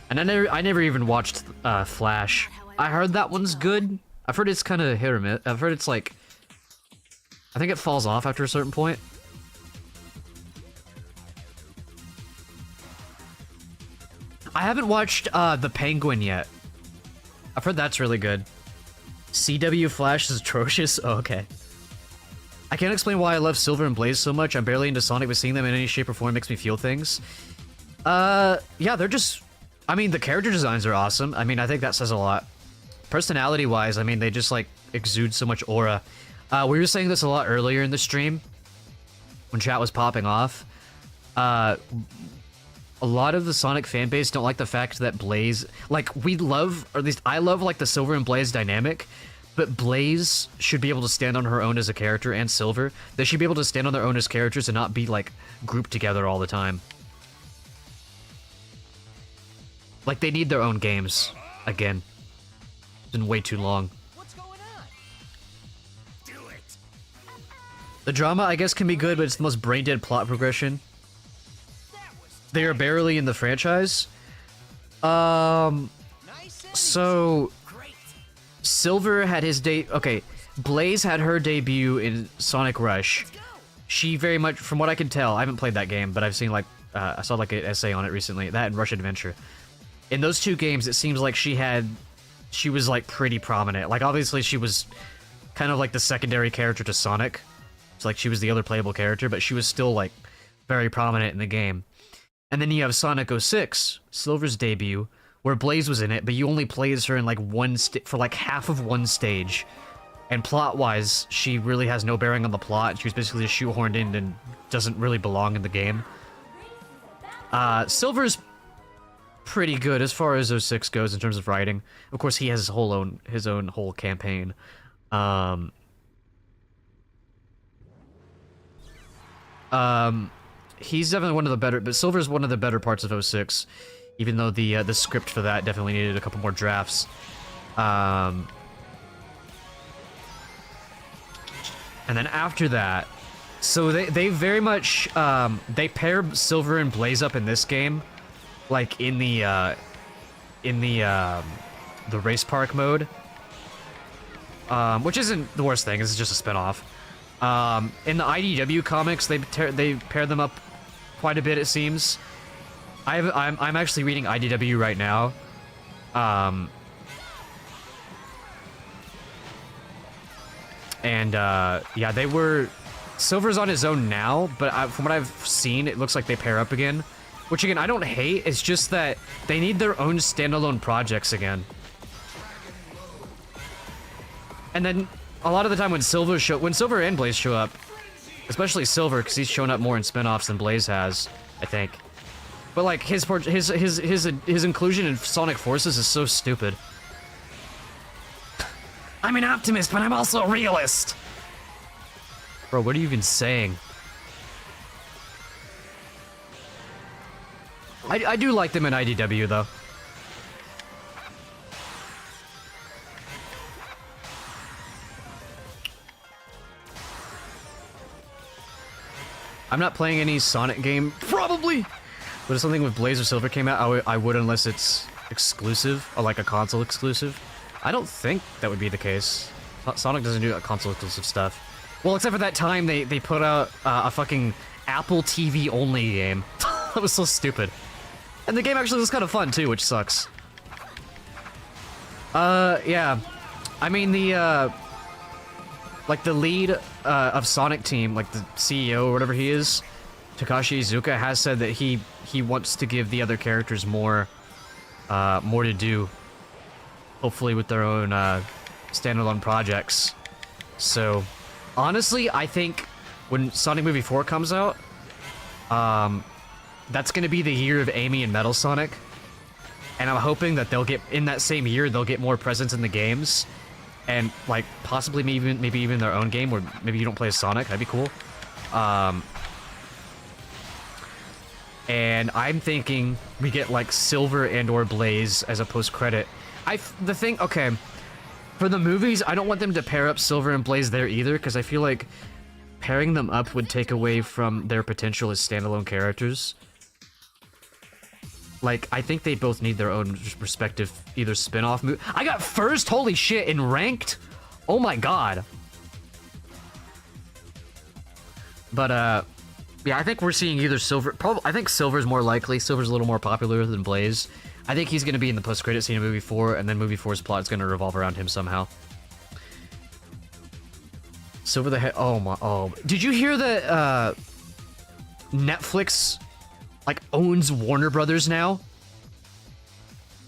And I never even watched Flash. I heard that one's good. I've heard it's kind of hit or miss. I've heard it's, like... I think it falls off after a certain point. I haven't watched The Penguin yet. I've heard that's really good. CW Flash is atrocious? Oh, okay. I can't explain why I love Silver and Blaze so much. I'm barely into Sonic, but seeing them in any shape or form makes me feel things. Yeah, they're just... I mean, the character designs are awesome. I mean, I think that says a lot. Personality-wise, I mean, they just, like, exude so much aura. We were saying this a lot earlier in the stream, when chat was popping off. A lot of the Sonic fanbase don't like the fact that Blaze, like, we love, or at least I love, like, the Silver and Blaze dynamic, but Blaze should be able to stand on her own as a character, and Silver. They should be able to stand on their own as characters and not be, like, grouped together all the time. Like, they need their own games. Again. It's been way too long. What's going on? Do it. The drama, I guess, can be good, but it's the most brain-dead plot progression. They are barely in the franchise. So Silver had his okay, Blaze had her debut in Sonic Rush. She very much, from what I can tell, I haven't played that game, but I've seen like I saw like an essay on it recently. That and Rush Adventure. In those two games, it seems like she was like pretty prominent. Like obviously she was kind of like the secondary character to Sonic. It's like she was the other playable character, but she was still like very prominent in the game. And then you have Sonic 06, Silver's debut, where Blaze was in it, but you only play as her in like for like half of one stage. And plot-wise, she really has no bearing on the plot. She was basically just shoehorned in and doesn't really belong in the game. Silver's pretty good as far as 06 goes in terms of writing. Of course, he has his own whole campaign. He's definitely one of the better, but Silver's one of the better parts of 06, even though the script for that definitely needed a couple more drafts. And then after that, so they very much they pair Silver and Blaze up in this game, like in the race park mode, which isn't the worst thing. This is just a spin-off. In the IDW comics, they pair them up quite a bit, it seems. I'm actually reading IDW right now. Yeah, they were... Silver's on his own now, but from what I've seen, it looks like they pair up again. Which, again, I don't hate. It's just that they need their own standalone projects again. And then, a lot of the time when Silver and Blaze show up, Especially Silver, because he's shown up more in spin-offs than Blaze has, I think. But like his inclusion in Sonic Forces is so stupid. I'm an optimist, but I'm also a realist. Bro, what are you even saying? I do like them in IDW though. I'm not playing any Sonic game, probably. But if something with Blaze or Silver came out, I would unless it's exclusive, or like a console exclusive. I don't think that would be the case. Sonic doesn't do console exclusive stuff. Well, except for that time they put out a fucking Apple TV only game. That was so stupid. And the game actually was kind of fun too, which sucks. Yeah. I mean like the lead of Sonic Team, like the CEO or whatever he is, Takashi Iizuka, has said that he wants to give the other characters more to do. Hopefully with their own standalone projects. So, honestly, I think when Sonic Movie 4 comes out, that's gonna be the year of Amy and Metal Sonic. And I'm hoping that they'll get, in that same year, they'll get more presence in the games. And, like, possibly maybe even their own game, where maybe you don't play as Sonic. That'd be cool. And I'm thinking we get, like, Silver and or Blaze as a post-credit. The thing, okay, for the movies, I don't want them to pair up Silver and Blaze there either, because I feel like pairing them up would take away from their potential as standalone characters. Like, I think they both need their own respective either spin-off movie. I got first, holy shit, in ranked? Oh my god. But, yeah, I think we're seeing either Silver, I think Silver's more likely. Silver's a little more popular than Blaze. I think he's gonna be in the post-credit scene of Movie 4, and then Movie 4's plot is gonna revolve around him somehow. Silver the Head, oh, did you hear that, Netflix, like, owns Warner Brothers now?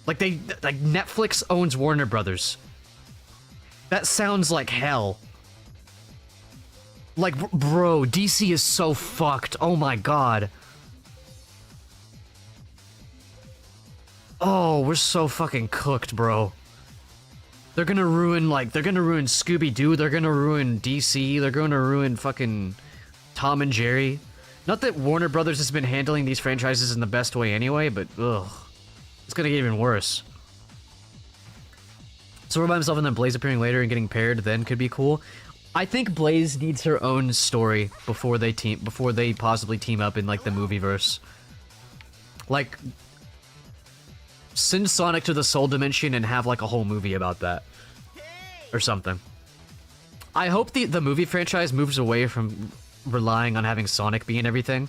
Like, Netflix owns Warner Brothers. That sounds like hell. Like, bro, DC is so fucked. Oh my god. Oh, we're so fucking cooked, bro. They're gonna ruin, like, they're gonna ruin Scooby-Doo, they're gonna ruin DC, they're gonna ruin fucking Tom and Jerry. Not that Warner Brothers has been handling these franchises in the best way anyway, but ugh. It's gonna get even worse. Silver by himself and then Blaze appearing later and getting paired then could be cool. I think Blaze needs her own story before they possibly team up in, like, the movieverse. Like, send Sonic to the Soul Dimension and have, like, a whole movie about that. Or something. I hope the movie franchise moves away from relying on having Sonic be in everything.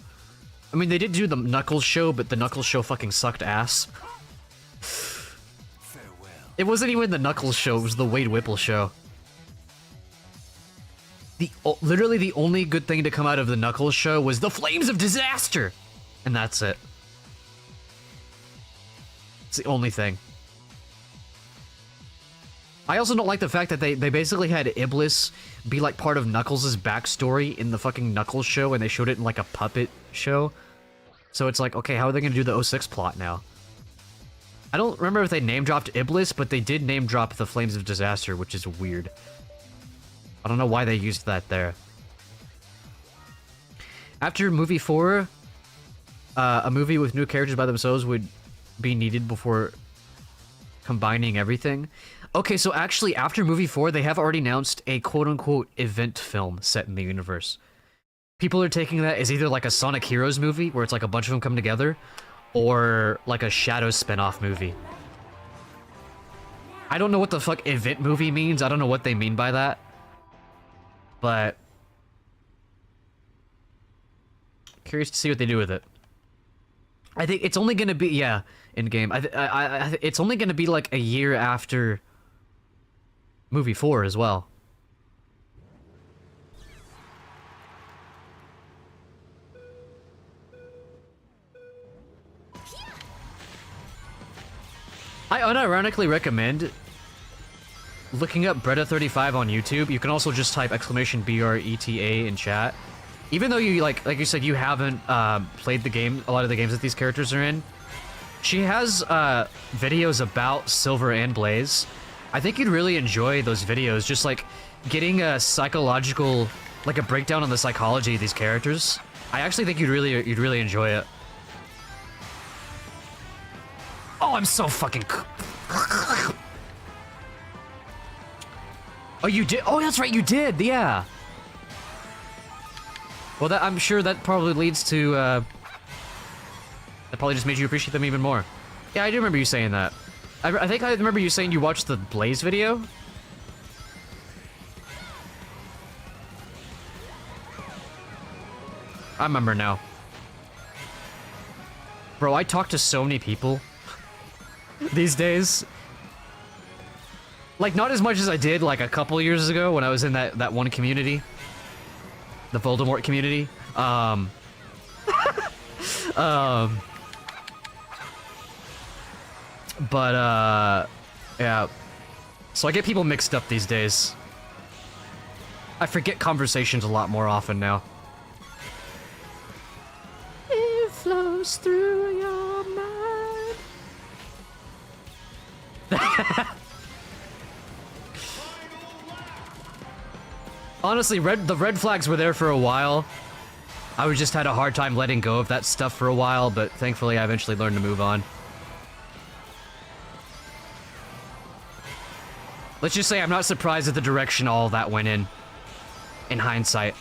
I mean, they did do the Knuckles show, but the Knuckles show fucking sucked ass. It wasn't even the Knuckles show, it was the Wade Whipple show. Literally the only good thing to come out of the Knuckles show was the Flames of Disaster! And that's it. It's the only thing. I also don't like the fact that they basically had Iblis be like part of Knuckles' backstory in the fucking Knuckles show, and they showed it in like a puppet show. So it's like, okay, how are they gonna do the 06 plot now? I don't remember if they name-dropped Iblis, but they did name-drop the Flames of Disaster, which is weird. I don't know why they used that there. After movie 4, a movie with new characters by themselves would be needed before combining everything. Okay, so actually, after movie 4, they have already announced a quote-unquote event film set in the universe. People are taking that as either like a Sonic Heroes movie, where it's like a bunch of them come together, or like a Shadow spin-off movie. I don't know what the fuck event movie means, I don't know what they mean by that. But curious to see what they do with it. I think it's only gonna be, yeah, in game. It's only gonna be like a year after movie 4 as well. I unironically recommend looking up Bretta35 on YouTube. You can also just type !BRETA in chat. even though you like you said, you haven't played the game, a lot of the games that these characters are in, she has videos about Silver and Blaze. I think you'd really enjoy those videos, just like getting a psychological, like a breakdown on the psychology of these characters. I actually think you'd really enjoy it. Oh, I'm so fucking. Oh, you did? Oh, that's right, you did. Yeah. Well, that I'm sure that probably leads to. That probably just made you appreciate them even more. Yeah, I do remember you saying that. I think I remember you saying you watched the Blaze video. I remember now. Bro, I talk to so many people these days. Like, not as much as I did, like, a couple years ago when I was in that one community. The Voldemort community. Yeah. So I get people mixed up these days. I forget conversations a lot more often now. It flows through your mind. Honestly, the red flags were there for a while. I just had a hard time letting go of that stuff for a while, but thankfully I eventually learned to move on. Let's just say I'm not surprised at the direction all that went in hindsight.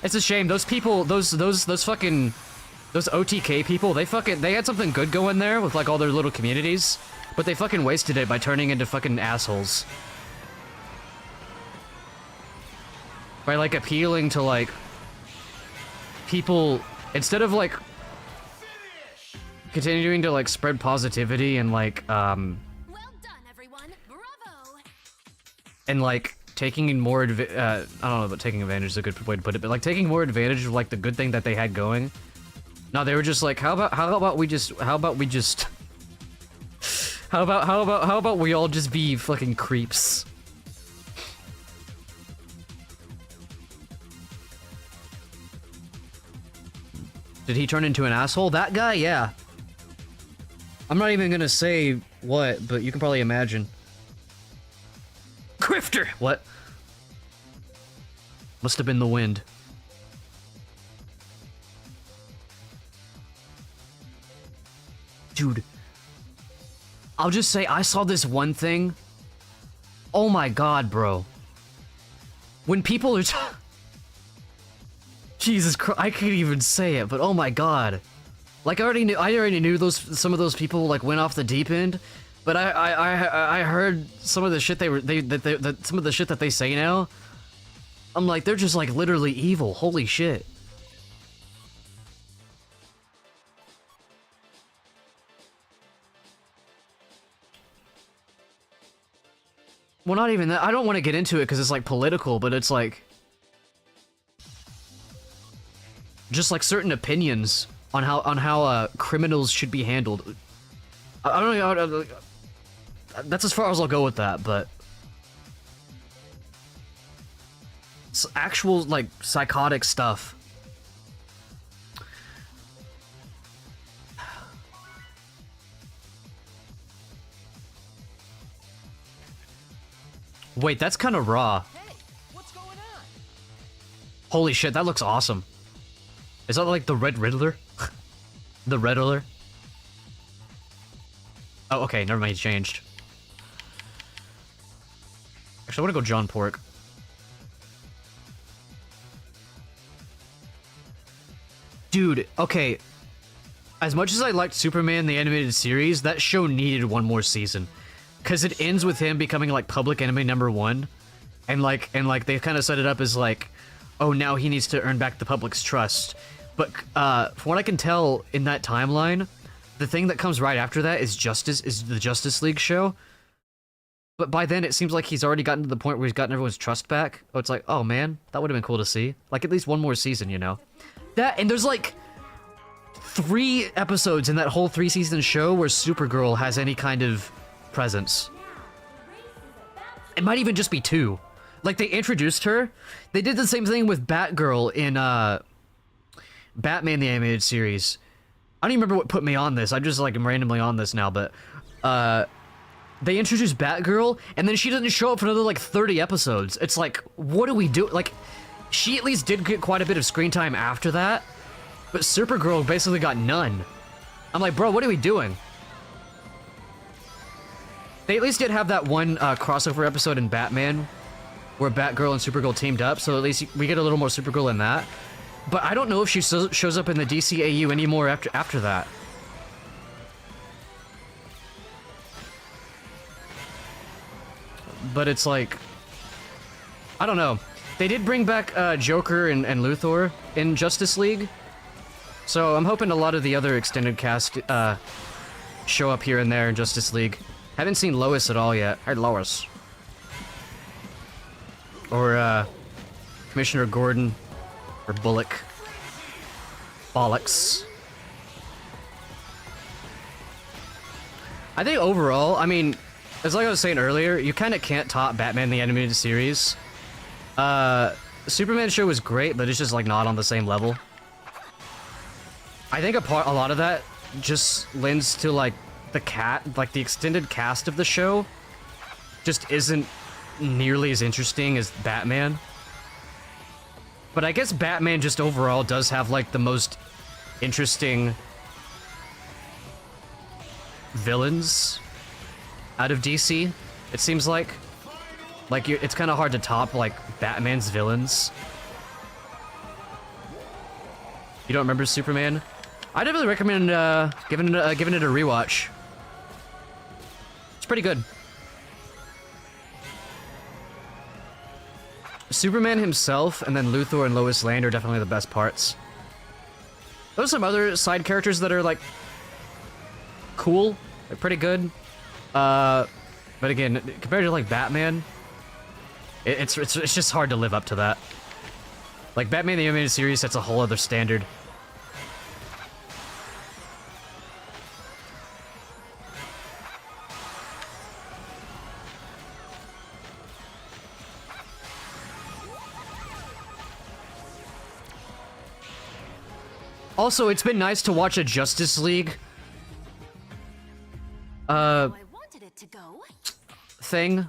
It's a shame. Those people, those fucking, those OTK people, they had something good going there with like all their little communities, but they fucking wasted it by turning into fucking assholes. By like appealing to like people, instead of like continuing to like spread positivity and like Well done, everyone. Bravo. and like taking more I don't know about taking advantage is a good way to put it, but like taking more advantage of like the good thing that they had going. No, they were just like, how about we all just be fucking creeps? Did he turn into an asshole? That guy? Yeah. I'm not even gonna say what, but you can probably imagine. Grifter! What? Must have been the wind. Dude. I'll just say, I saw this one thing. Oh my god, bro. When people are Jesus Christ, I can't even say it, but oh my god. Like, I already knew some of those people, like, went off the deep end, but I heard some of the shit some of the shit that they say now. I'm like, they're just, like, literally evil. Holy shit. Well, not even that. I don't want to get into it because it's, like, political, but it's, like... just, like, certain opinions on how criminals should be handled. I don't know. That's as far as I'll go with that, but... it's actual, like, psychotic stuff. Wait, that's kind of raw. Hey, what's going on? Holy shit, that looks awesome. Is that like the Red Riddler? The Riddler? Oh, okay, never mind, he changed. Actually, I want to go John Pork. Dude, okay. As much as I liked Superman the animated series, that show needed one more season. Cause it ends with him becoming like public enemy #1. And like they kind of set it up as like, oh, now he needs to earn back the public's trust. But from what I can tell in that timeline, the thing that comes right after that is the Justice League show. But by then, it seems like he's already gotten to the point where he's gotten everyone's trust back. Oh, it's like, oh man, that would have been cool to see. Like, at least one more season, you know? That, and there's like 3 episodes in that whole 3-season show where Supergirl has any kind of presence. It might even just be 2. Like, they introduced her. They did the same thing with Batgirl in Batman the Animated Series. I don't even remember what put me on this. I'm just like randomly on this now, but they introduced Batgirl, and then she doesn't show up for another like 30 episodes. It's like, what do we do? Like, she at least did get quite a bit of screen time after that, but Supergirl basically got none. I'm like, bro, what are we doing? They at least did have that one crossover episode in Batman where Batgirl and Supergirl teamed up, so at least we get a little more Supergirl in that. But I don't know if she shows up in the DCAU anymore after that. But it's like, I don't know. They did bring back Joker and Luthor in Justice League, so I'm hoping a lot of the other extended cast show up here and there in Justice League. Haven't seen Lois at all yet. Hi, Lois. Or Commissioner Gordon. Or Bullock. Bollocks. I think overall, I mean, as like I was saying earlier, you kind of can't top Batman the Animated Series. Superman show was great, but it's just like not on the same level. I think a lot of that just lends to like the extended cast of the show just isn't nearly as interesting as Batman. But I guess Batman just overall does have like the most interesting villains out of DC, it seems like. Like, it's kind of hard to top like Batman's villains. You don't remember Superman? I definitely recommend giving it a rewatch. It's pretty good. Superman himself and then Luthor and Lois Lane are definitely the best parts. There's some other side characters that are like cool, they're pretty good. But again, compared to like Batman, it's just hard to live up to that. Like Batman the Animated Series sets a whole other standard. Also, it's been nice to watch a Justice League I wanted it to go. thing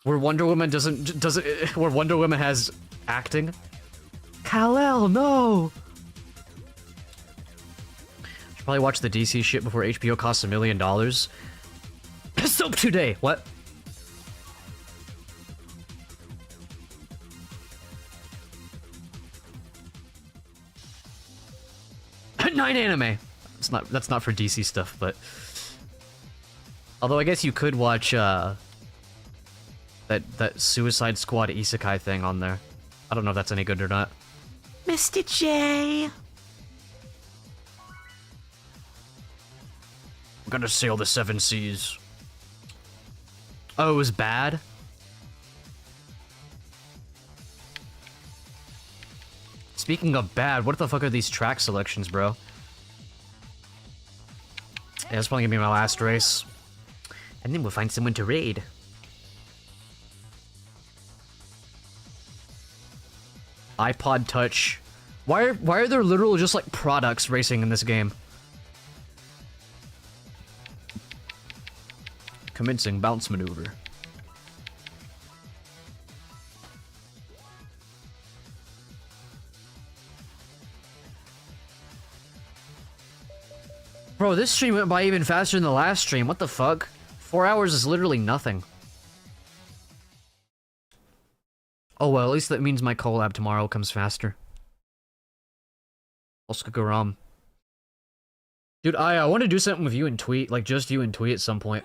where Wonder Woman where Wonder Woman has acting. Kal-El, no. Should probably watch the DC shit before HBO costs $1 million. Soap today. What? Nine anime. That's not for DC stuff, but although I guess you could watch that Suicide Squad isekai thing on there. I don't know if that's any good or not. Mr. J. I'm gonna sail the 7 seas. Oh, it was bad? Speaking of bad, what the fuck are these track selections, bro? Yeah, it's probably gonna be my last race. And then we'll find someone to raid. iPod Touch. Why are there literal just like products racing in this game? Commencing bounce maneuver. Bro, this stream went by even faster than the last stream. What the fuck? 4 hours is literally nothing. Oh well, at least that means my collab tomorrow comes faster. Oscar Garam. Dude, I want to do something with you and Tweet, like just you and Tweet at some point.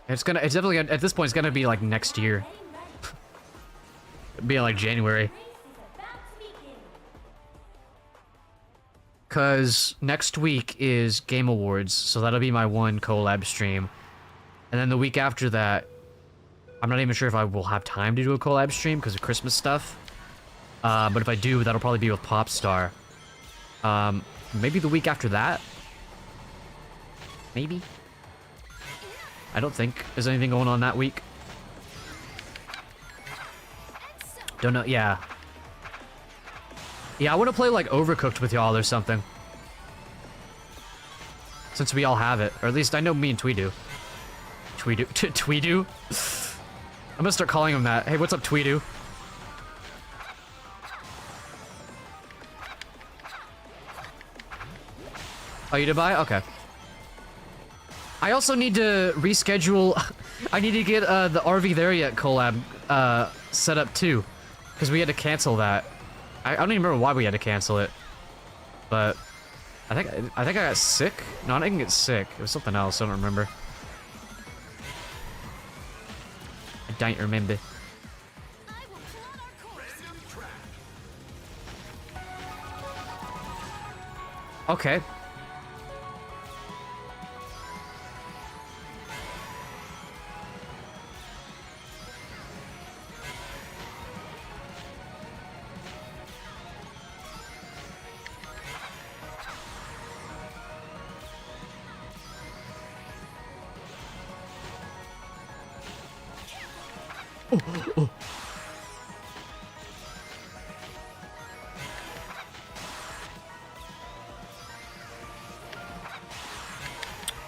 It's definitely, at this point, it's gonna be like next year. It'll be like January. Cause next week is Game Awards, so that'll be my one collab stream. And then the week after that, I'm not even sure if I will have time to do a collab stream because of Christmas stuff. But if I do, that'll probably be with Popstar. Maybe the week after that? Maybe? I don't think there's anything going on that week. Don't know, yeah. Yeah, I want to play like Overcooked with y'all or something. Since we all have it. Or at least I know me and Twee do. Tweedo? I'm gonna start calling him that. Hey, what's up, Tweedo? Oh, you did buy it? Okay. I also need to reschedule... I need to get the RV There Yet collab set up too. Because we had to cancel that. I don't even remember why we had to cancel it. But... I think I got sick? No, I didn't get sick. It was something else. I don't remember. I don't remember. I will plot our course. Okay.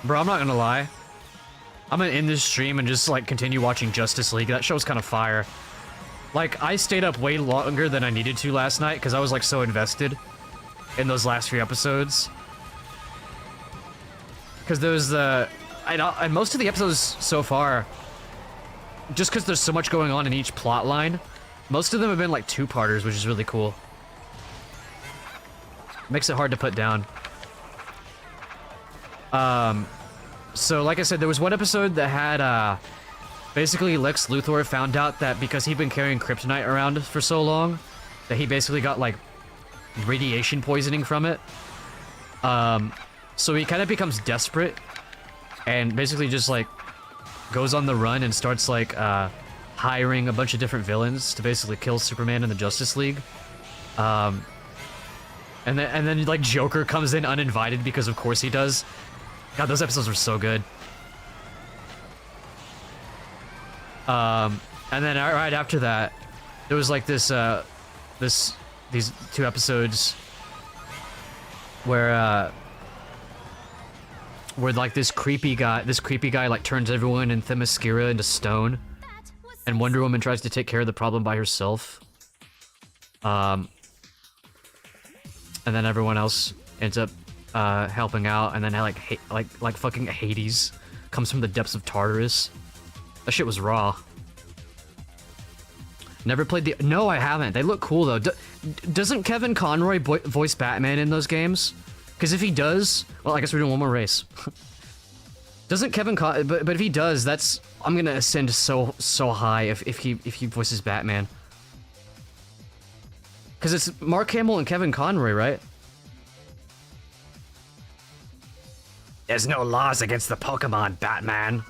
Bro, I'm not gonna lie. I'm gonna end this stream and just, like, continue watching Justice League. That show's kind of fire. Like, I stayed up way longer than I needed to last night because I was, like, so invested in those last few episodes. Because there's the... and most of the episodes so far, just because there's so much going on in each plot line, most of them have been, like, two-parters, which is really cool. Makes it hard to put down. So like I said, there was one episode that had, basically Lex Luthor found out that because he'd been carrying kryptonite around for so long, that he basically got, like, radiation poisoning from it. So he kind of becomes desperate, and basically just, like, goes on the run and starts, like, hiring a bunch of different villains to basically kill Superman and the Justice League. And then, like, Joker comes in uninvited because of course he does. God, those episodes were so good. And then right after that, there was like this, these two episodes where like this creepy guy like turns everyone in Themyscira into stone, and Wonder Woman tries to take care of the problem by herself. And then everyone else ends up helping out, and then like fucking Hades comes from the depths of Tartarus. That shit was raw. Never played the... No, I haven't. They look cool though. Doesn't Kevin Conroy voice Batman in those games? Because if he does, well, I guess we're doing one more race. Doesn't Kevin but if he does, that's... I'm gonna ascend so high if he voices Batman. Because it's Mark Hamill and Kevin Conroy, right? There's no laws against the Pokemon, Batman.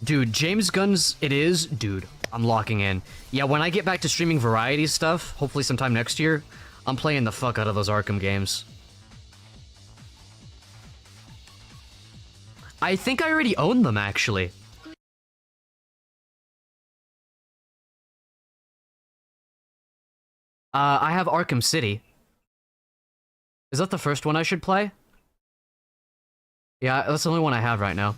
Dude, James Gunn's It Is? Dude, I'm locking in. Yeah, when I get back to streaming variety stuff, hopefully sometime next year, I'm playing the fuck out of those Arkham games. I think I already own them, actually. I have Arkham City. Is that the first one I should play? Yeah, that's the only one I have right now.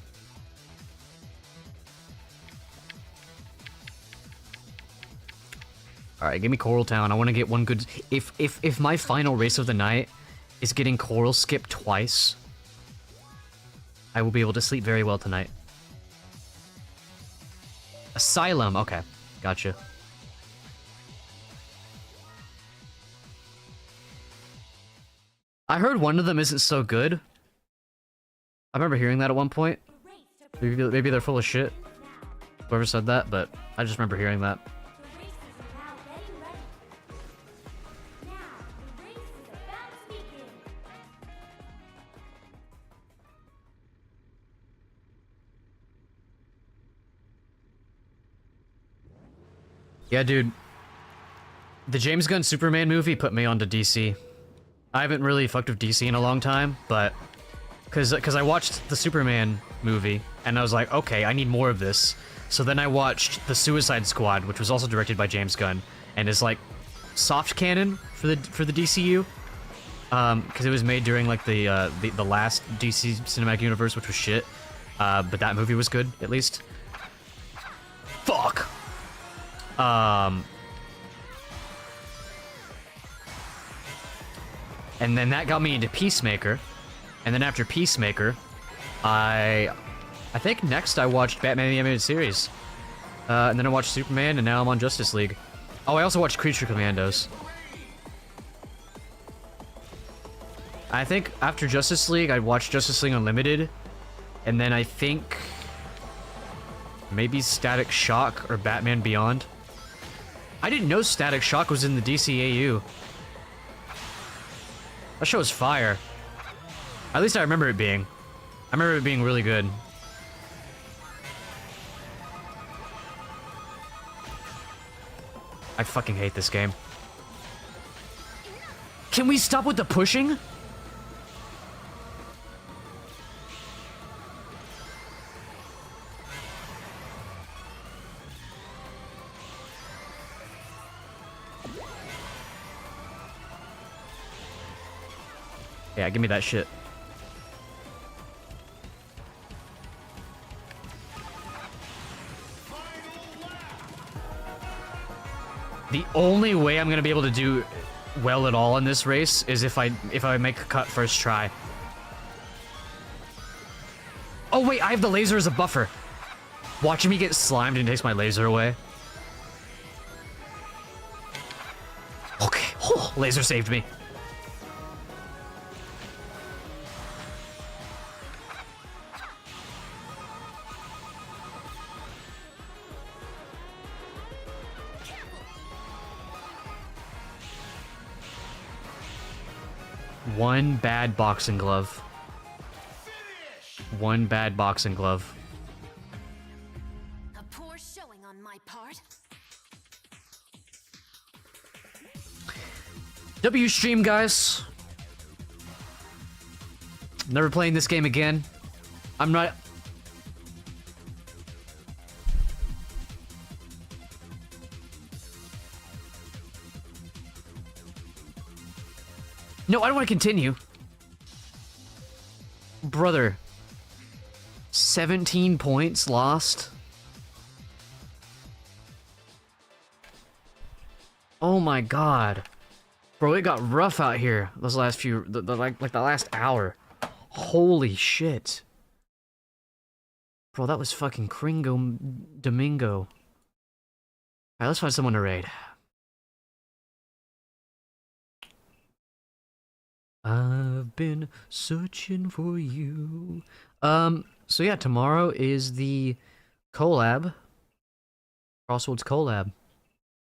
Alright, give me Coral Town. I want to get one good... If my final race of the night is getting Coral skipped twice, I will be able to sleep very well tonight. Asylum. Okay, gotcha. I heard one of them isn't so good. I remember hearing that at one point. Maybe they're full of shit. Whoever said that, but I just remember hearing that. Yeah, dude. The James Gunn Superman movie put me onto DC. I haven't really fucked with DC in a long time, but because I watched the Superman movie and I was like, okay, I need more of this. So then I watched The Suicide Squad, which was also directed by James Gunn and is like soft canon for the DCU. Because it was made during like the last DC cinematic universe, which was shit. But that movie was good, at least. Fuck. And then that got me into Peacemaker, and then after Peacemaker, I think next I watched Batman the Animated Series, and then I watched Superman, and now I'm on Justice League. Oh, I also watched Creature Commandos. I think after Justice League, I watched Justice League Unlimited, and then I think maybe Static Shock or Batman Beyond. I didn't know Static Shock was in the DCAU. That show is fire. At least I remember it being. I remember it being really good. I fucking hate this game. Can we stop with the pushing? Yeah, give me that shit. The only way I'm gonna be able to do well at all in this race is if I make a cut first try. Oh wait, I have the laser as a buffer. Watching me get slimed and takes my laser away. Okay, oh, laser saved me. One bad boxing glove. One bad boxing glove. A poor showing on my part. W stream, guys. Never playing this game again. I'm not. No, I don't want to continue. Brother. 17 points lost. Oh my god. Bro, it got rough out here those last few, like the last hour. Holy shit. Bro, that was fucking Kringo Domingo. Alright, let's find someone to raid. I've been searching for you. So yeah, tomorrow is the collab. Crosswords collab.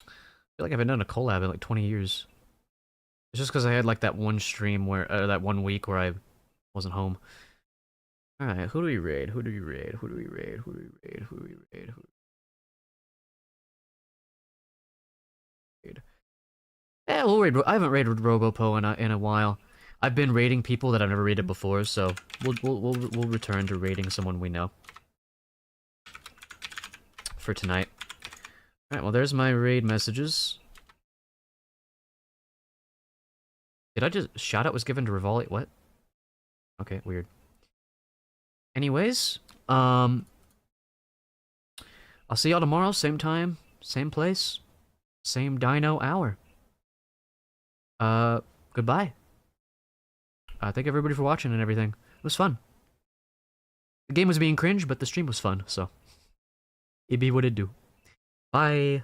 I feel like I haven't done a collab in like 20 years. It's just because I had like that one stream where, that one week where I wasn't home. Alright, who do we raid? Who do we raid? Who do we raid? Who do we raid? Who do we raid? Who do we raid? Yeah, we'll raid. I haven't raided Robopo in a while. I've been raiding people that I've never raided before, so we'll return to raiding someone we know for tonight. All right, well, there's my raid messages. Did I just shout out was given to Rivali? What? Okay, weird. Anyways, I'll see y'all tomorrow, same time, same place, same dino hour. Goodbye. Thank everybody for watching and everything. It was fun. The game was being cringe, but the stream was fun, so it be what it do. Bye.